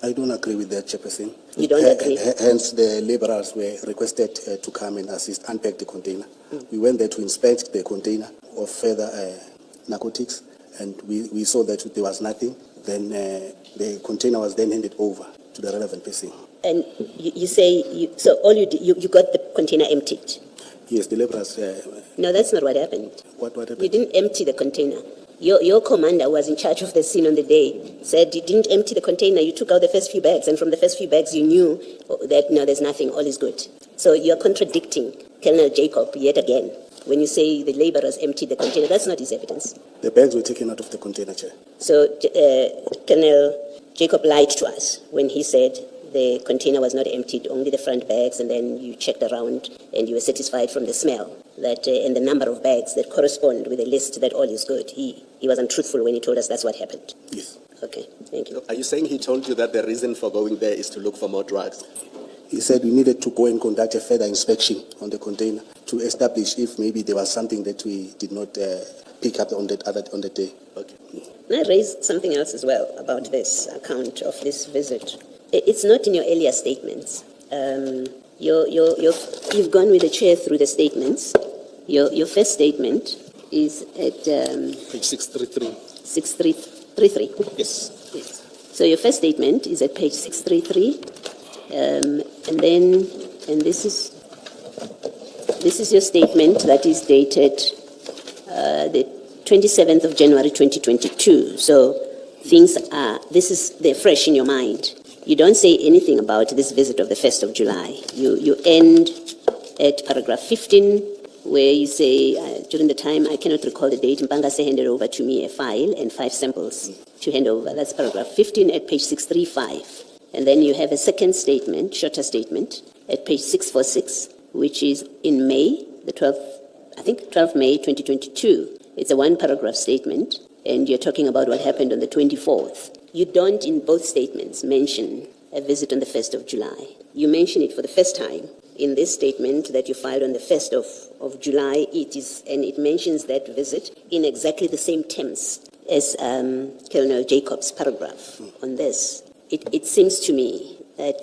I don't agree with that, Chairperson.
You don't agree?
Hence, the laborers were requested to come and assist unpack the container. We went there to inspect the container of further narcotics, and we saw that there was nothing. Then the container was then handed over to the relevant person.
And you say, so all you did, you got the container emptied?
Yes, the laborers...
No, that's not what happened.
What happened?
You didn't empty the container. Your commander who was in charge of the scene on the day said you didn't empty the container, you took out the first few bags, and from the first few bags you knew that, no, there's nothing, all is good. So you're contradicting Colonel Jacob yet again. When you say the laborers emptied the container, that's not his evidence.
The bags were taken out of the container, Chair.
So Colonel Jacob lied to us when he said the container was not emptied, only the front bags, and then you checked around and you were satisfied from the smell that and the number of bags that correspond with the list that all is good. He was untruthful when he told us that's what happened.
Yes.
Okay, thank you.
Are you saying he told you that the reason for going there is to look for more drugs?
He said we needed to go and conduct a further inspection on the container to establish if maybe there was something that we did not pick up on the day.
Okay.
I raised something else as well about this account of this visit. It's not in your earlier statements. You've gone with the chair through the statements. Your first statement is at
Page 633.
6333.
Yes.
Yes. So your first statement is at page 633, and this is your statement that is dated the 27th of January 2022. So they're fresh in your mind. You don't say anything about this visit of the 1st of July. You end at paragraph 15, where you say, during the time, I cannot recall the date, Mpangase handed over to me a file and 5 samples to hand over. That's paragraph 15 at page 635. And then you have a second statement, shorter statement, at page 646, which is in May, the 12th May 2022. It's a 1-paragraph statement, and you're talking about what happened on the 24th. You don't, in both statements, mention a visit on the 1st of July. You mention it for the first time in this statement that you filed on the 1st of July. It mentions that visit in exactly the same terms as Colonel Jacob's paragraph on this. It seems to me that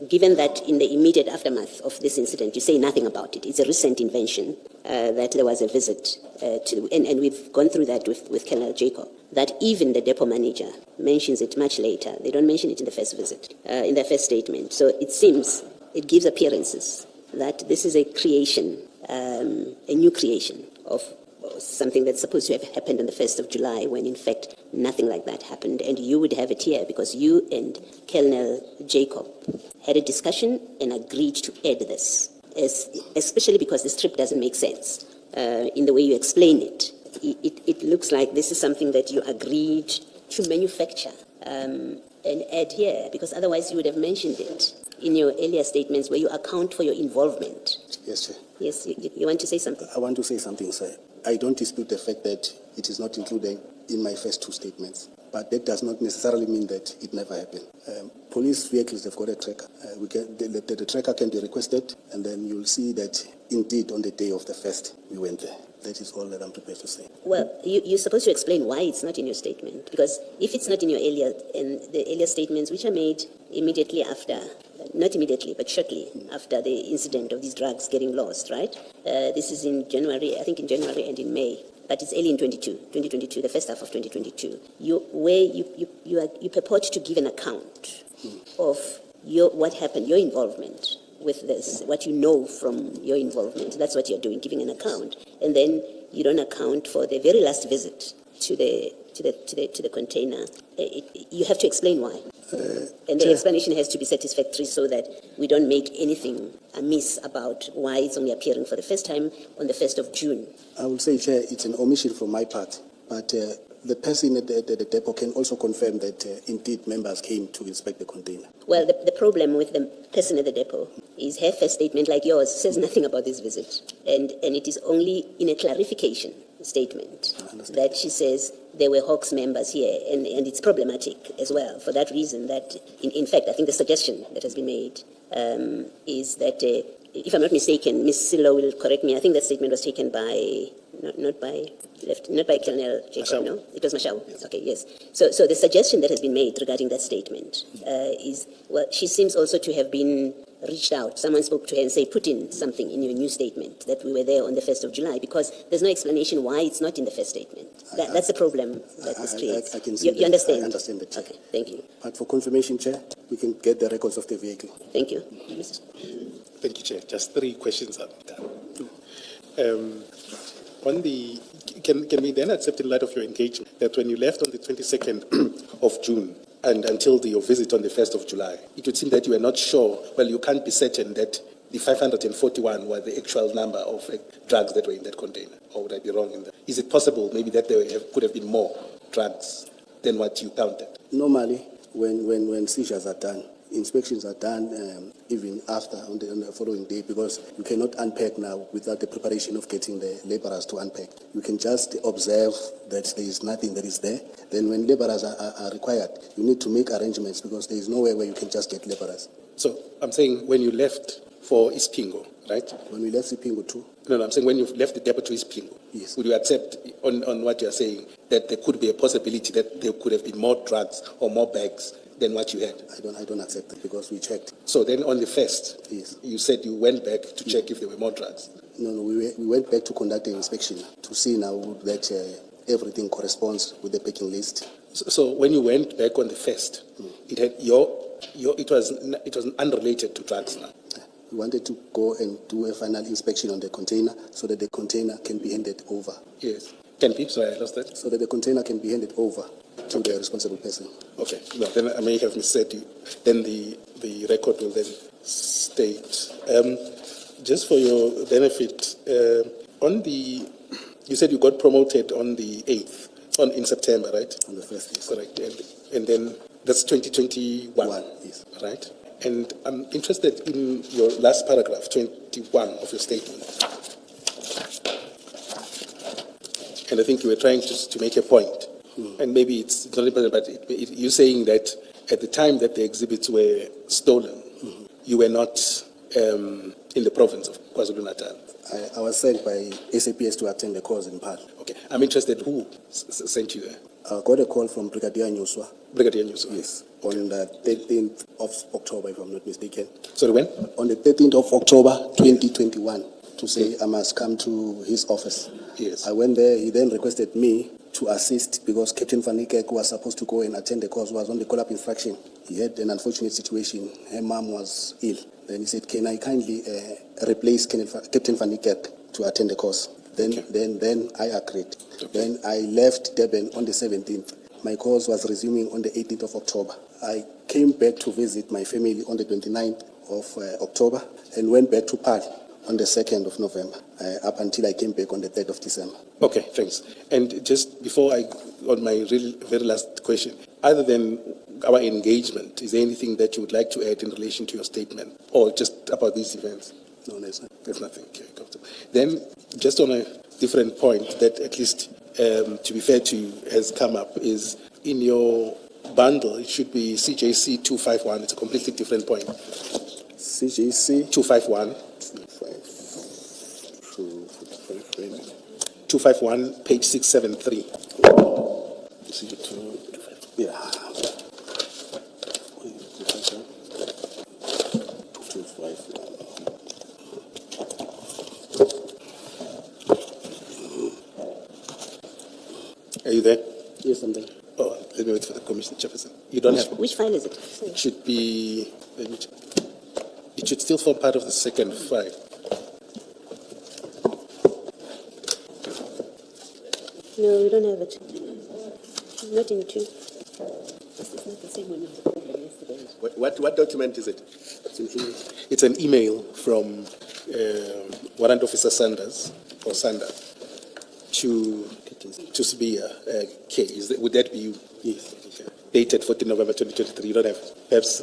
given that in the immediate aftermath of this incident, you say nothing about it. It's a recent invention that there was a visit and we've gone through that with Colonel Jacob, that even the depot manager mentions it much later. They don't mention it in the first visit, in their first statement. So it seems, it gives appearances that this is a creation, a new creation of something that's supposed to have happened on the 1st of July, when in fact nothing like that happened. And you would have it here because you and Colonel Jacob had a discussion and agreed to add this, especially because this trip doesn't make sense in the way you explain it. It looks like this is something that you agreed to manufacture and add here, because otherwise you would have mentioned it in your earlier statements where you account for your involvement.
Yes, sir.
Yes, you want to say something?
I want to say something, sir. I don't dispute the fact that it is not included in my first 2 statements, but that does not necessarily mean that it never happened. Police vehicles have got a tracker. The tracker can be requested, and then you'll see that indeed on the day of the 1st, we went there. That is all that I'm prepared to say.
Well, you're supposed to explain why it's not in your statement, because if it's not in your the earlier statements, which are made immediately after, not immediately, but shortly after the incident of these drugs getting lost, right? This is in January, I think in January and in May. but it's early in 2022, the first half of 2022, you purport to give an account of what happened, your involvement with this, what you know from your involvement. That's what you're doing, giving an account. And then you don't account for the very last visit to the container. You have to explain why. And the explanation has to be satisfactory so that we don't make anything amiss about why it's only appearing for the first time on the 1st of June.
I will say, Chair, it's an omission from my part, but the person at the depot can also confirm that indeed members came to inspect the container.
Well, the problem with the person at the depot is her first statement, like yours, says nothing about this visit. And it is only in a clarification statement that she says there were Hawks members here, and it's problematic as well for that reason that, in fact, I think the suggestion that has been made is that, if I'm not mistaken, Ms. Silo will correct me, I think that statement was taken by, not by Colonel Jacob, no? It was Mashao. Yes. Okay, yes. So the suggestion that has been made regarding that statement is, well, she seems also to have been reached out. Someone spoke to her and said, put in something in your new statement that we were there on the 1st of July, because there's no explanation why it's not in the first statement. That's the problem that this creates.
I can see
you understand?
I understand that, Chair.
Okay, thank you.
But for confirmation, Chair, we can get the records of the vehicle.
Thank you.
Thank you, Chair. Just 3 questions. Can we then accept, in light of your engagement, that when you left on the 22nd of June and until your visit on the 1st of July, it would seem that you were not sure, well, you can't be certain that the 541 was the actual number of drugs that were in that container, or would I be wrong in that? Is it possible maybe that there could have been more drugs than what you counted?
Normally, when seizures are done, inspections are done even after, on the following day, because you cannot unpack now without the preparation of getting the laborers to unpack. You can just observe that there is nothing that is there. Then when laborers are required, you need to make arrangements, because there is nowhere where you can just get laborers.
So I'm saying when you left for Ispingo, right?
When we left Sipingo too.
No, I'm saying when you left the depot to Ispingo,
yes.
Would you accept on what you're saying that there could be a possibility that there could have been more drugs or more bags than what you had?
I don't accept that, because we checked.
So then on the 1st,
yes,
you said you went back to check if there were more drugs.
No, we went back to conduct an inspection to see now that everything corresponds with the packing list.
So when you went back on the 1st, it had it was unrelated to drugs now.
We wanted to go and do a final inspection on the container so that the container can be handed over.
Yes. Can be, sorry, I lost that.
So that the container can be handed over to the responsible person.
Okay. Well, then I may have missaid you. Then the record will then state. Just for your benefit, you said you got promoted on the 8th, in September, right?
On the 1st, yes.
Correct. And then that's 2021.
Yes.
Right? And I'm interested in your last paragraph, 21 of your statement. And I think you were trying to make a point. And maybe it's not important, but you're saying that at the time that the exhibits were stolen, you were not in the province of KwaZulu-Natal.
I was sent by SAPS to attend the course in Paarl.
Okay. I'm interested who sent you there.
I got a call from Brigadier Nyuswa.
Brigadier Nyuswa.
Yes, on the 13th of October, if I'm not mistaken.
Sorry, when?
On the 13th of October, 2021, to say I must come to his office.
Yes.
I went there. He then requested me to assist because Captain Van Niekerk, who was supposed to go and attend the course, was on the call-up instruction. He had an unfortunate situation. Her mom was ill. Then he said, can I kindly replace Captain Van Niekerk to attend the course? Then I agreed. Okay. Then I left Durban on the 17th. My course was resuming on the 18th of October. I came back to visit my family on the 29th of October and went back to Paarl on the 2nd of November, up until I came back on the 3rd of December. Okay, thanks. And just before on my very last question, other than our engagement, is there anything that you would like to add in relation to your statement, or just about these events? No, there's nothing. There's nothing. Okay, comfortable. Then, just on a different point that at least, to be fair to you, has come up, is in your bundle, it should be CJC 251. It's a completely different point. CJC 251. 251, page 673. Yeah.
Are you there?
Yes, I'm there.
Oh, let me wait for the Commission Chairperson. You don't have.
Which file is it?
It should be. Let me check. It should still form part of the second file.
No, we don't have it. Not in two. This is not the same one as the problem yesterday.
What document is it?
It's an email from Warrant Officer Sanders or Sander to Sibiya. Would that be you?
Yes.
Okay. Dated 14 November 2023. You don't have perhaps.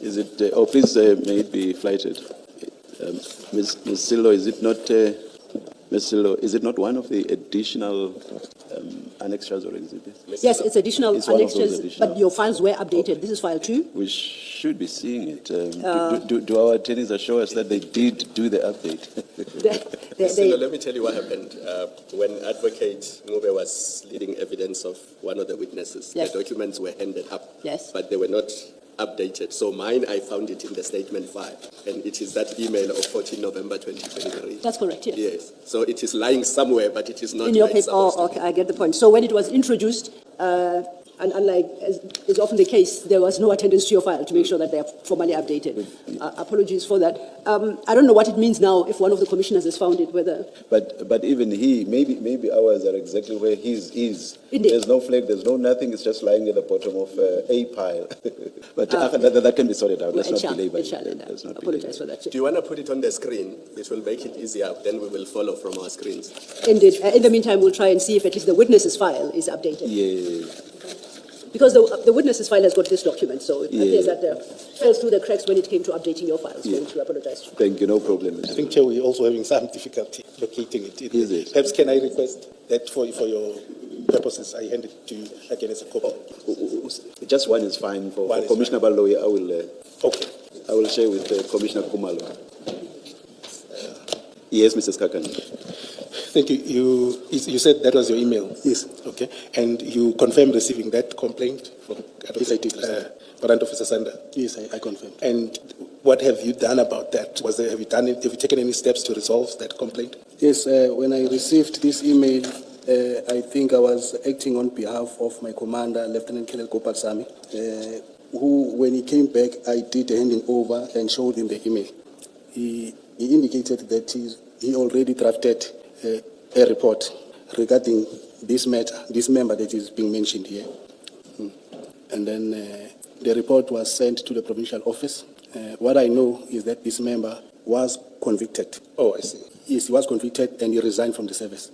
Is it, please, may it be flighted. Ms. Silo, is it not, Ms. Silo, is it not one of the additional annexures or exhibits?
Yes, it's additional
It's one of those
annexures,
additional.
but your files were updated. This is file 2.
We should be seeing it. Do our attorneys assure us that they did do the update?
So let me tell you what happened. When Advocate Ngube was leading evidence of one of the witnesses,
Yes.
the documents were handed up,
Yes.
but they were not updated. So mine, I found it in the statement file, and it is that email of 14 November 2023.
That's correct, yes.
Yes. So it is lying somewhere, but it is not
In your
where it's
paper, oh,
supposed to be.
okay, I get the point. So when it was introduced, and unlike as is often the case, there was no attendance to your file to make sure that they are formally updated. Apologies for that. I don't know what it means now if one of the commissioners has found it, whether...
But even he, maybe ours are exactly where his is.
Indeed.
There's no flag, there's no nothing, it's just lying at the bottom of a pile. But that can be sorted out. Let's not belabor it. Let's not
apologize for that.
Do you want to put it on the screen? It will make it easier. Then we will follow from our screens.
Indeed. In the meantime, we'll try and see if at least the witness's file is updated.
Yeah.
Because the witness's file has got this document, so it
Yeah.
appears that fell through the cracks when it came to updating your files.
Yeah.
So we apologize.
Thank you, no problem.
I think, Chair, we're also having some difficulty locating it.
Is it?
Perhaps can I request that for your purposes, I hand it to you again as a copy?
Just one is fine. For
One is
Commissioner Baloyi,
Okay.
I will share with Commissioner Kumalo. Yes, Mrs. Kakani.
Thank you. You said that was your email?
Yes.
Okay. And you confirmed receiving that complaint from
Yes, I did.
Warrant Officer Sander?
Yes, I confirm.
And what have you done about that? Have you taken any steps to resolve that complaint?
Yes, when I received this email, I think I was acting on behalf of my commander, Lieutenant Colonel Kopatsami, who, when he came back, I did hand him over and showed him the email. He indicated that he already drafted a report regarding this matter, this member that is being mentioned here. And then the report was sent to the provincial office. What I know is that this member was convicted.
Oh, I see.
Yes, he was convicted and he resigned from the service.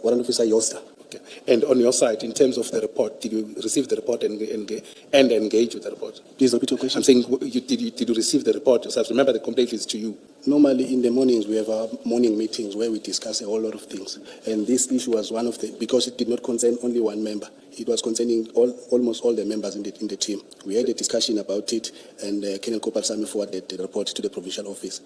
Warrant Officer Yosta.
Okay. And on your side, in terms of the report, did you receive the report and engage with the report?
Please repeat your question.
I'm saying, did you receive the report yourself? Remember, the complaint is to you.
Normally in the mornings we have our morning meetings where we discuss a whole lot of things. And this issue was one of the, because it did not concern only one member. It was concerning almost all the members in the team. We had a discussion about it, and Colonel Kopatsami forwarded the report to the provincial office.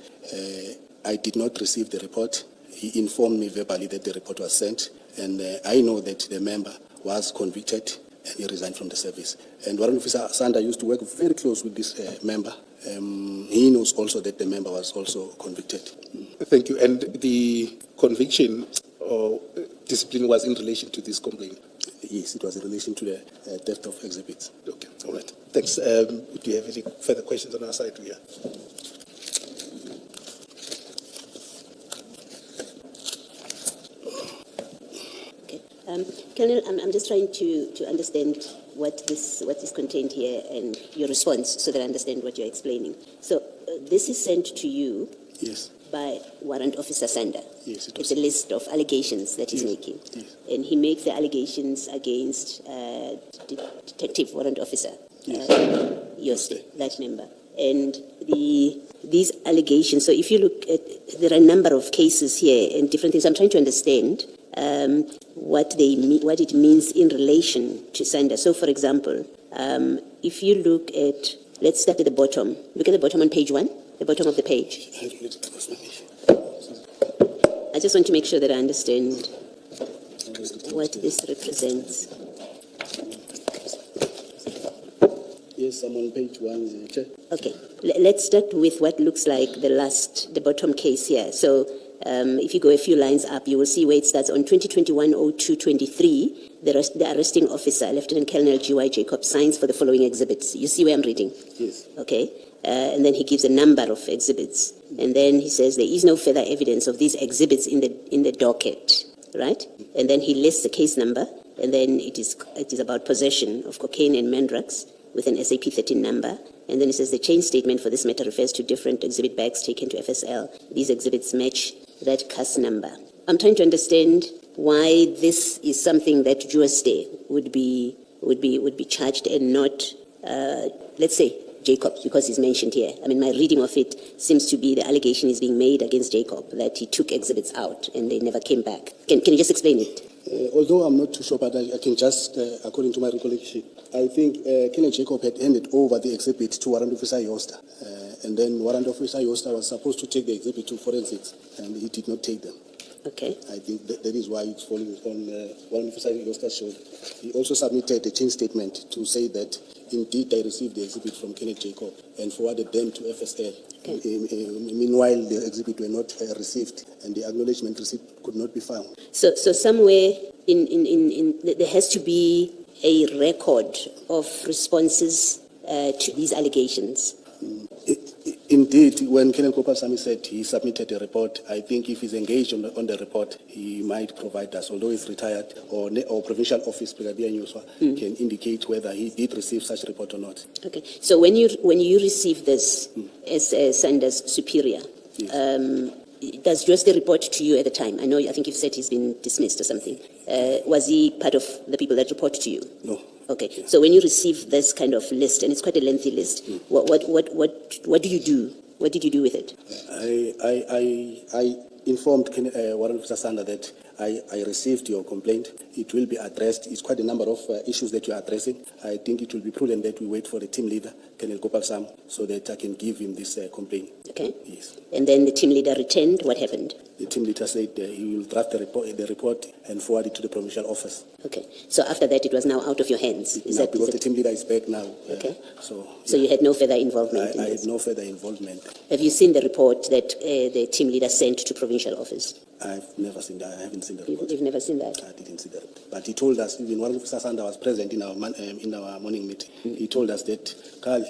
I did not receive the report. He informed me verbally that the report was sent, and I know that the member was convicted and he resigned from the service. And Warrant Officer Sander used to work very close with this member. He knows also that the member was also convicted.
Thank you. And the conviction or discipline was in relation to this complaint?
Yes, it was in relation to the theft of exhibits.
Okay, all right. Thanks. Do you have any further questions on our side? Yeah.
Colonel, I'm just trying to understand what is contained here and your response so that I understand what you're explaining. So this is sent to you
Yes.
by Warrant Officer Sander.
Yes, it
It's
was.
a list of allegations that he's
Yes,
making.
yes.
And he makes the allegations against Detective Warrant Officer Yoste, that member. And these allegations, so if you look at, there are a number of cases here and different things. I'm trying to understand what it means in relation to Sander. So, for example, if you look at, let's start at the bottom. Look at the bottom on page 1, the bottom of the page. I just want to make sure that I understand what this represents.
Yes, I'm on page 1. Chair.
Okay, let's start with what looks like the bottom case here. So if you go a few lines up, you will see where it starts on 2021-02-23. The arresting officer, Lieutenant Colonel G.Y. Jacob, signs for the following exhibits. You see where I'm reading?
Yes.
Okay. And then he gives a number of exhibits. And then he says there is no further evidence of these exhibits in the docket, right? And then he lists the case number, and then it is about possession of cocaine and mandrax with an SAP 13 number. And then he says the chain statement for this matter refers to different exhibit bags taken to FSL. These exhibits match that case number. I'm trying to understand why this is something that Jueste would be charged and not, let's say, Jacob, because he's mentioned here. I mean, my reading of it seems to be the allegation is being made against Jacob that he took exhibits out and they never came back. Can you just explain it?
Although I'm not too sure, but I can just, according to my recollection, I think Colonel Jacob had handed over the exhibit to Warrant Officer Yosta. And then Warrant Officer Yosta was supposed to take the exhibit to forensics, and he did not take them.
Okay.
I think that is why it's falling on Warrant Officer Yosta's shoulder. He also submitted a chain statement to say that indeed I received the exhibit from Kenneth Jacob and forwarded them to FSL.
Okay.
Meanwhile, the exhibit were not received, and the acknowledgement receipt could not be found.
So somewhere in there has to be a record of responses to these allegations.
Indeed, when Colonel Kopasami said he submitted a report, I think if he's engaged on the report, he might provide us, although he's retired, or Provincial Office Brigadier Nyuswa can indicate whether he did receive such report or not.
Okay. So when you receive this as Sanders superior,
Yes.
does Jueste report to you at the time? I think you've said he's been dismissed or something. Was he part of the people that report to you?
No.
Okay. So when you receive this kind of list, and it's quite a lengthy list, what do you do? What did you do with it?
I informed Warrant Officer Sander that I received your complaint. It will be addressed. It's quite a number of issues that you are addressing. I think it will be prudent that we wait for the team leader, Colonel Kopasam, so that I can give him this complaint.
Okay.
Yes.
And then the team leader returned. What happened?
The team leader said he will draft the report and forward it to the provincial office.
Okay. So after that, it was now out of your hands.
Because the team leader is back now.
Okay.
So
you had no further involvement in
I
this?
had no further involvement.
Have you seen the report that the team leader sent to provincial office?
I've never seen that. I haven't seen the report.
You've never seen that?
I didn't see that. But he told us, even Warrant Officer Sander was present in our morning meeting. He told us that, Carl,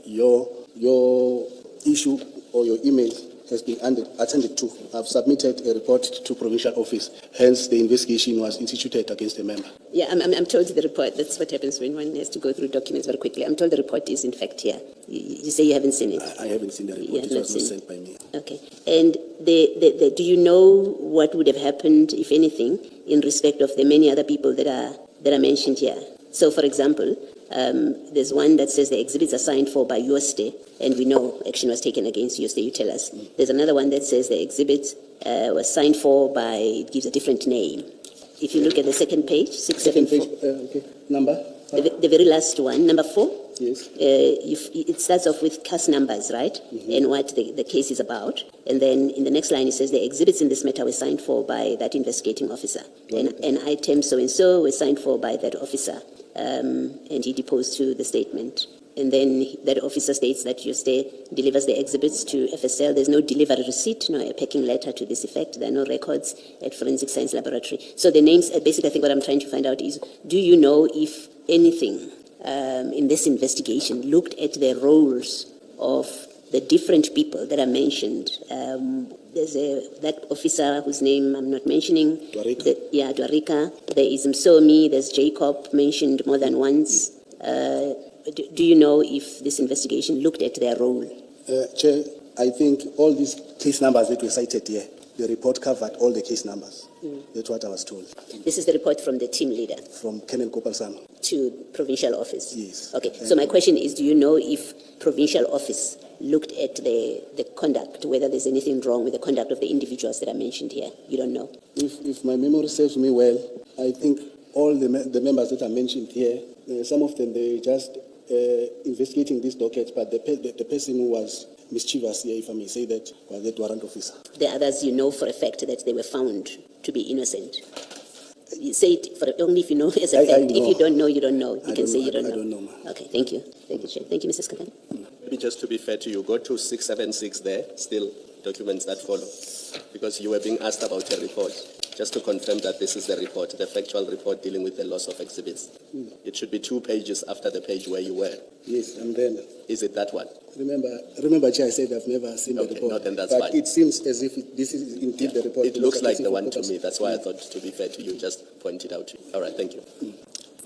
your issue or your email has been attended to. I've submitted a report to provincial office. Hence, the investigation was instituted against a member.
Yeah, I'm told the report. That's what happens when one has to go through documents very quickly. I'm told the report is in fact here. You say you haven't seen it?
I haven't seen the report. It was not sent by me.
Okay. And do you know what would have happened, if anything, in respect of the many other people that are mentioned here? So, for example, there's one that says the exhibits are signed for by Jueste, and we know action was taken against Jueste, you tell us. There's another one that says the exhibits was signed for by, it gives a different name. If you look at the second page, 674.
Okay. Number?
The very last one, number 4.
Yes.
It starts off with cast numbers, right? And what the case is about. And then in the next line, it says the exhibits in this matter were signed for by that investigating officer. And item so-and-so was signed for by that officer. And he deposed to the statement. And then that officer states that Jueste delivers the exhibits to FSL. There's no delivery receipt, no a packing letter to this effect. There are no records at Forensic Science Laboratory. So the names, basically I think what I'm trying to find out is, do you know if anything in this investigation looked at the roles of the different people that are mentioned? There's that officer whose name I'm not mentioning. Dwarika. There is Msomi. There's Jacob, mentioned more than once. Do you know if this investigation looked at their role?
Chair, I think all these case numbers that were cited here, the report covered all the case numbers. That's what I was told.
This is the report from the team leader?
From Colonel Kopalsano.
To provincial office?
Yes.
Okay, so my question is, do you know if provincial office looked at the conduct, whether there's anything wrong with the conduct of the individuals that are mentioned here? You don't know?
If my memory serves me well, I think all the members that are mentioned here, some of them, they just investigating these dockets, but the person who was mischievous here, if I may say that, was the warrant officer.
The others, you know for a fact that they were found to be innocent. You say it for only if you know as a fact. If you don't know, you don't know. You can say you don't know.
I don't know, ma'am.
Okay, thank you. Thank you, Chair. Thank you, Mrs. Kakan.
Maybe just to be fair to you, go to 676 there, still documents that follow? Because you were being asked about a report. Just to confirm that this is the report, the factual report dealing with the loss of exhibits. It should be 2 pages after the page where you were.
Yes, and then,
Is it that one?
remember, Chair, I said I've never seen the
Okay,
report.
no, then that's
but
fine.
it seems as if this is indeed the report.
It looks like the one to
purpose.
me. That's why I thought, to be fair to you, just point it out to you. All right, thank you.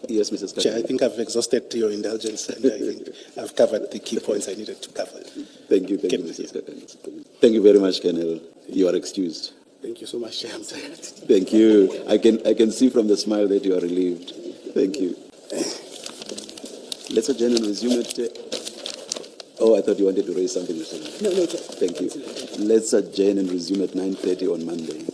Yes, Mrs.
Chair, I
Kakane.
think I've exhausted your indulgence, and I think I've covered the key points I needed to cover.
Thank you, Mrs. Kakane. Thank you very much, Colonel. You are excused.
Thank you so much, Chair. I'm tired.
Thank you. I can see from the smile that you are relieved. Thank you. Let's adjourn and resume it. Oh, I thought you wanted to raise something, Mr.
No, no, Chair.
Thank you. Let's adjourn and resume at 9:30 on Monday.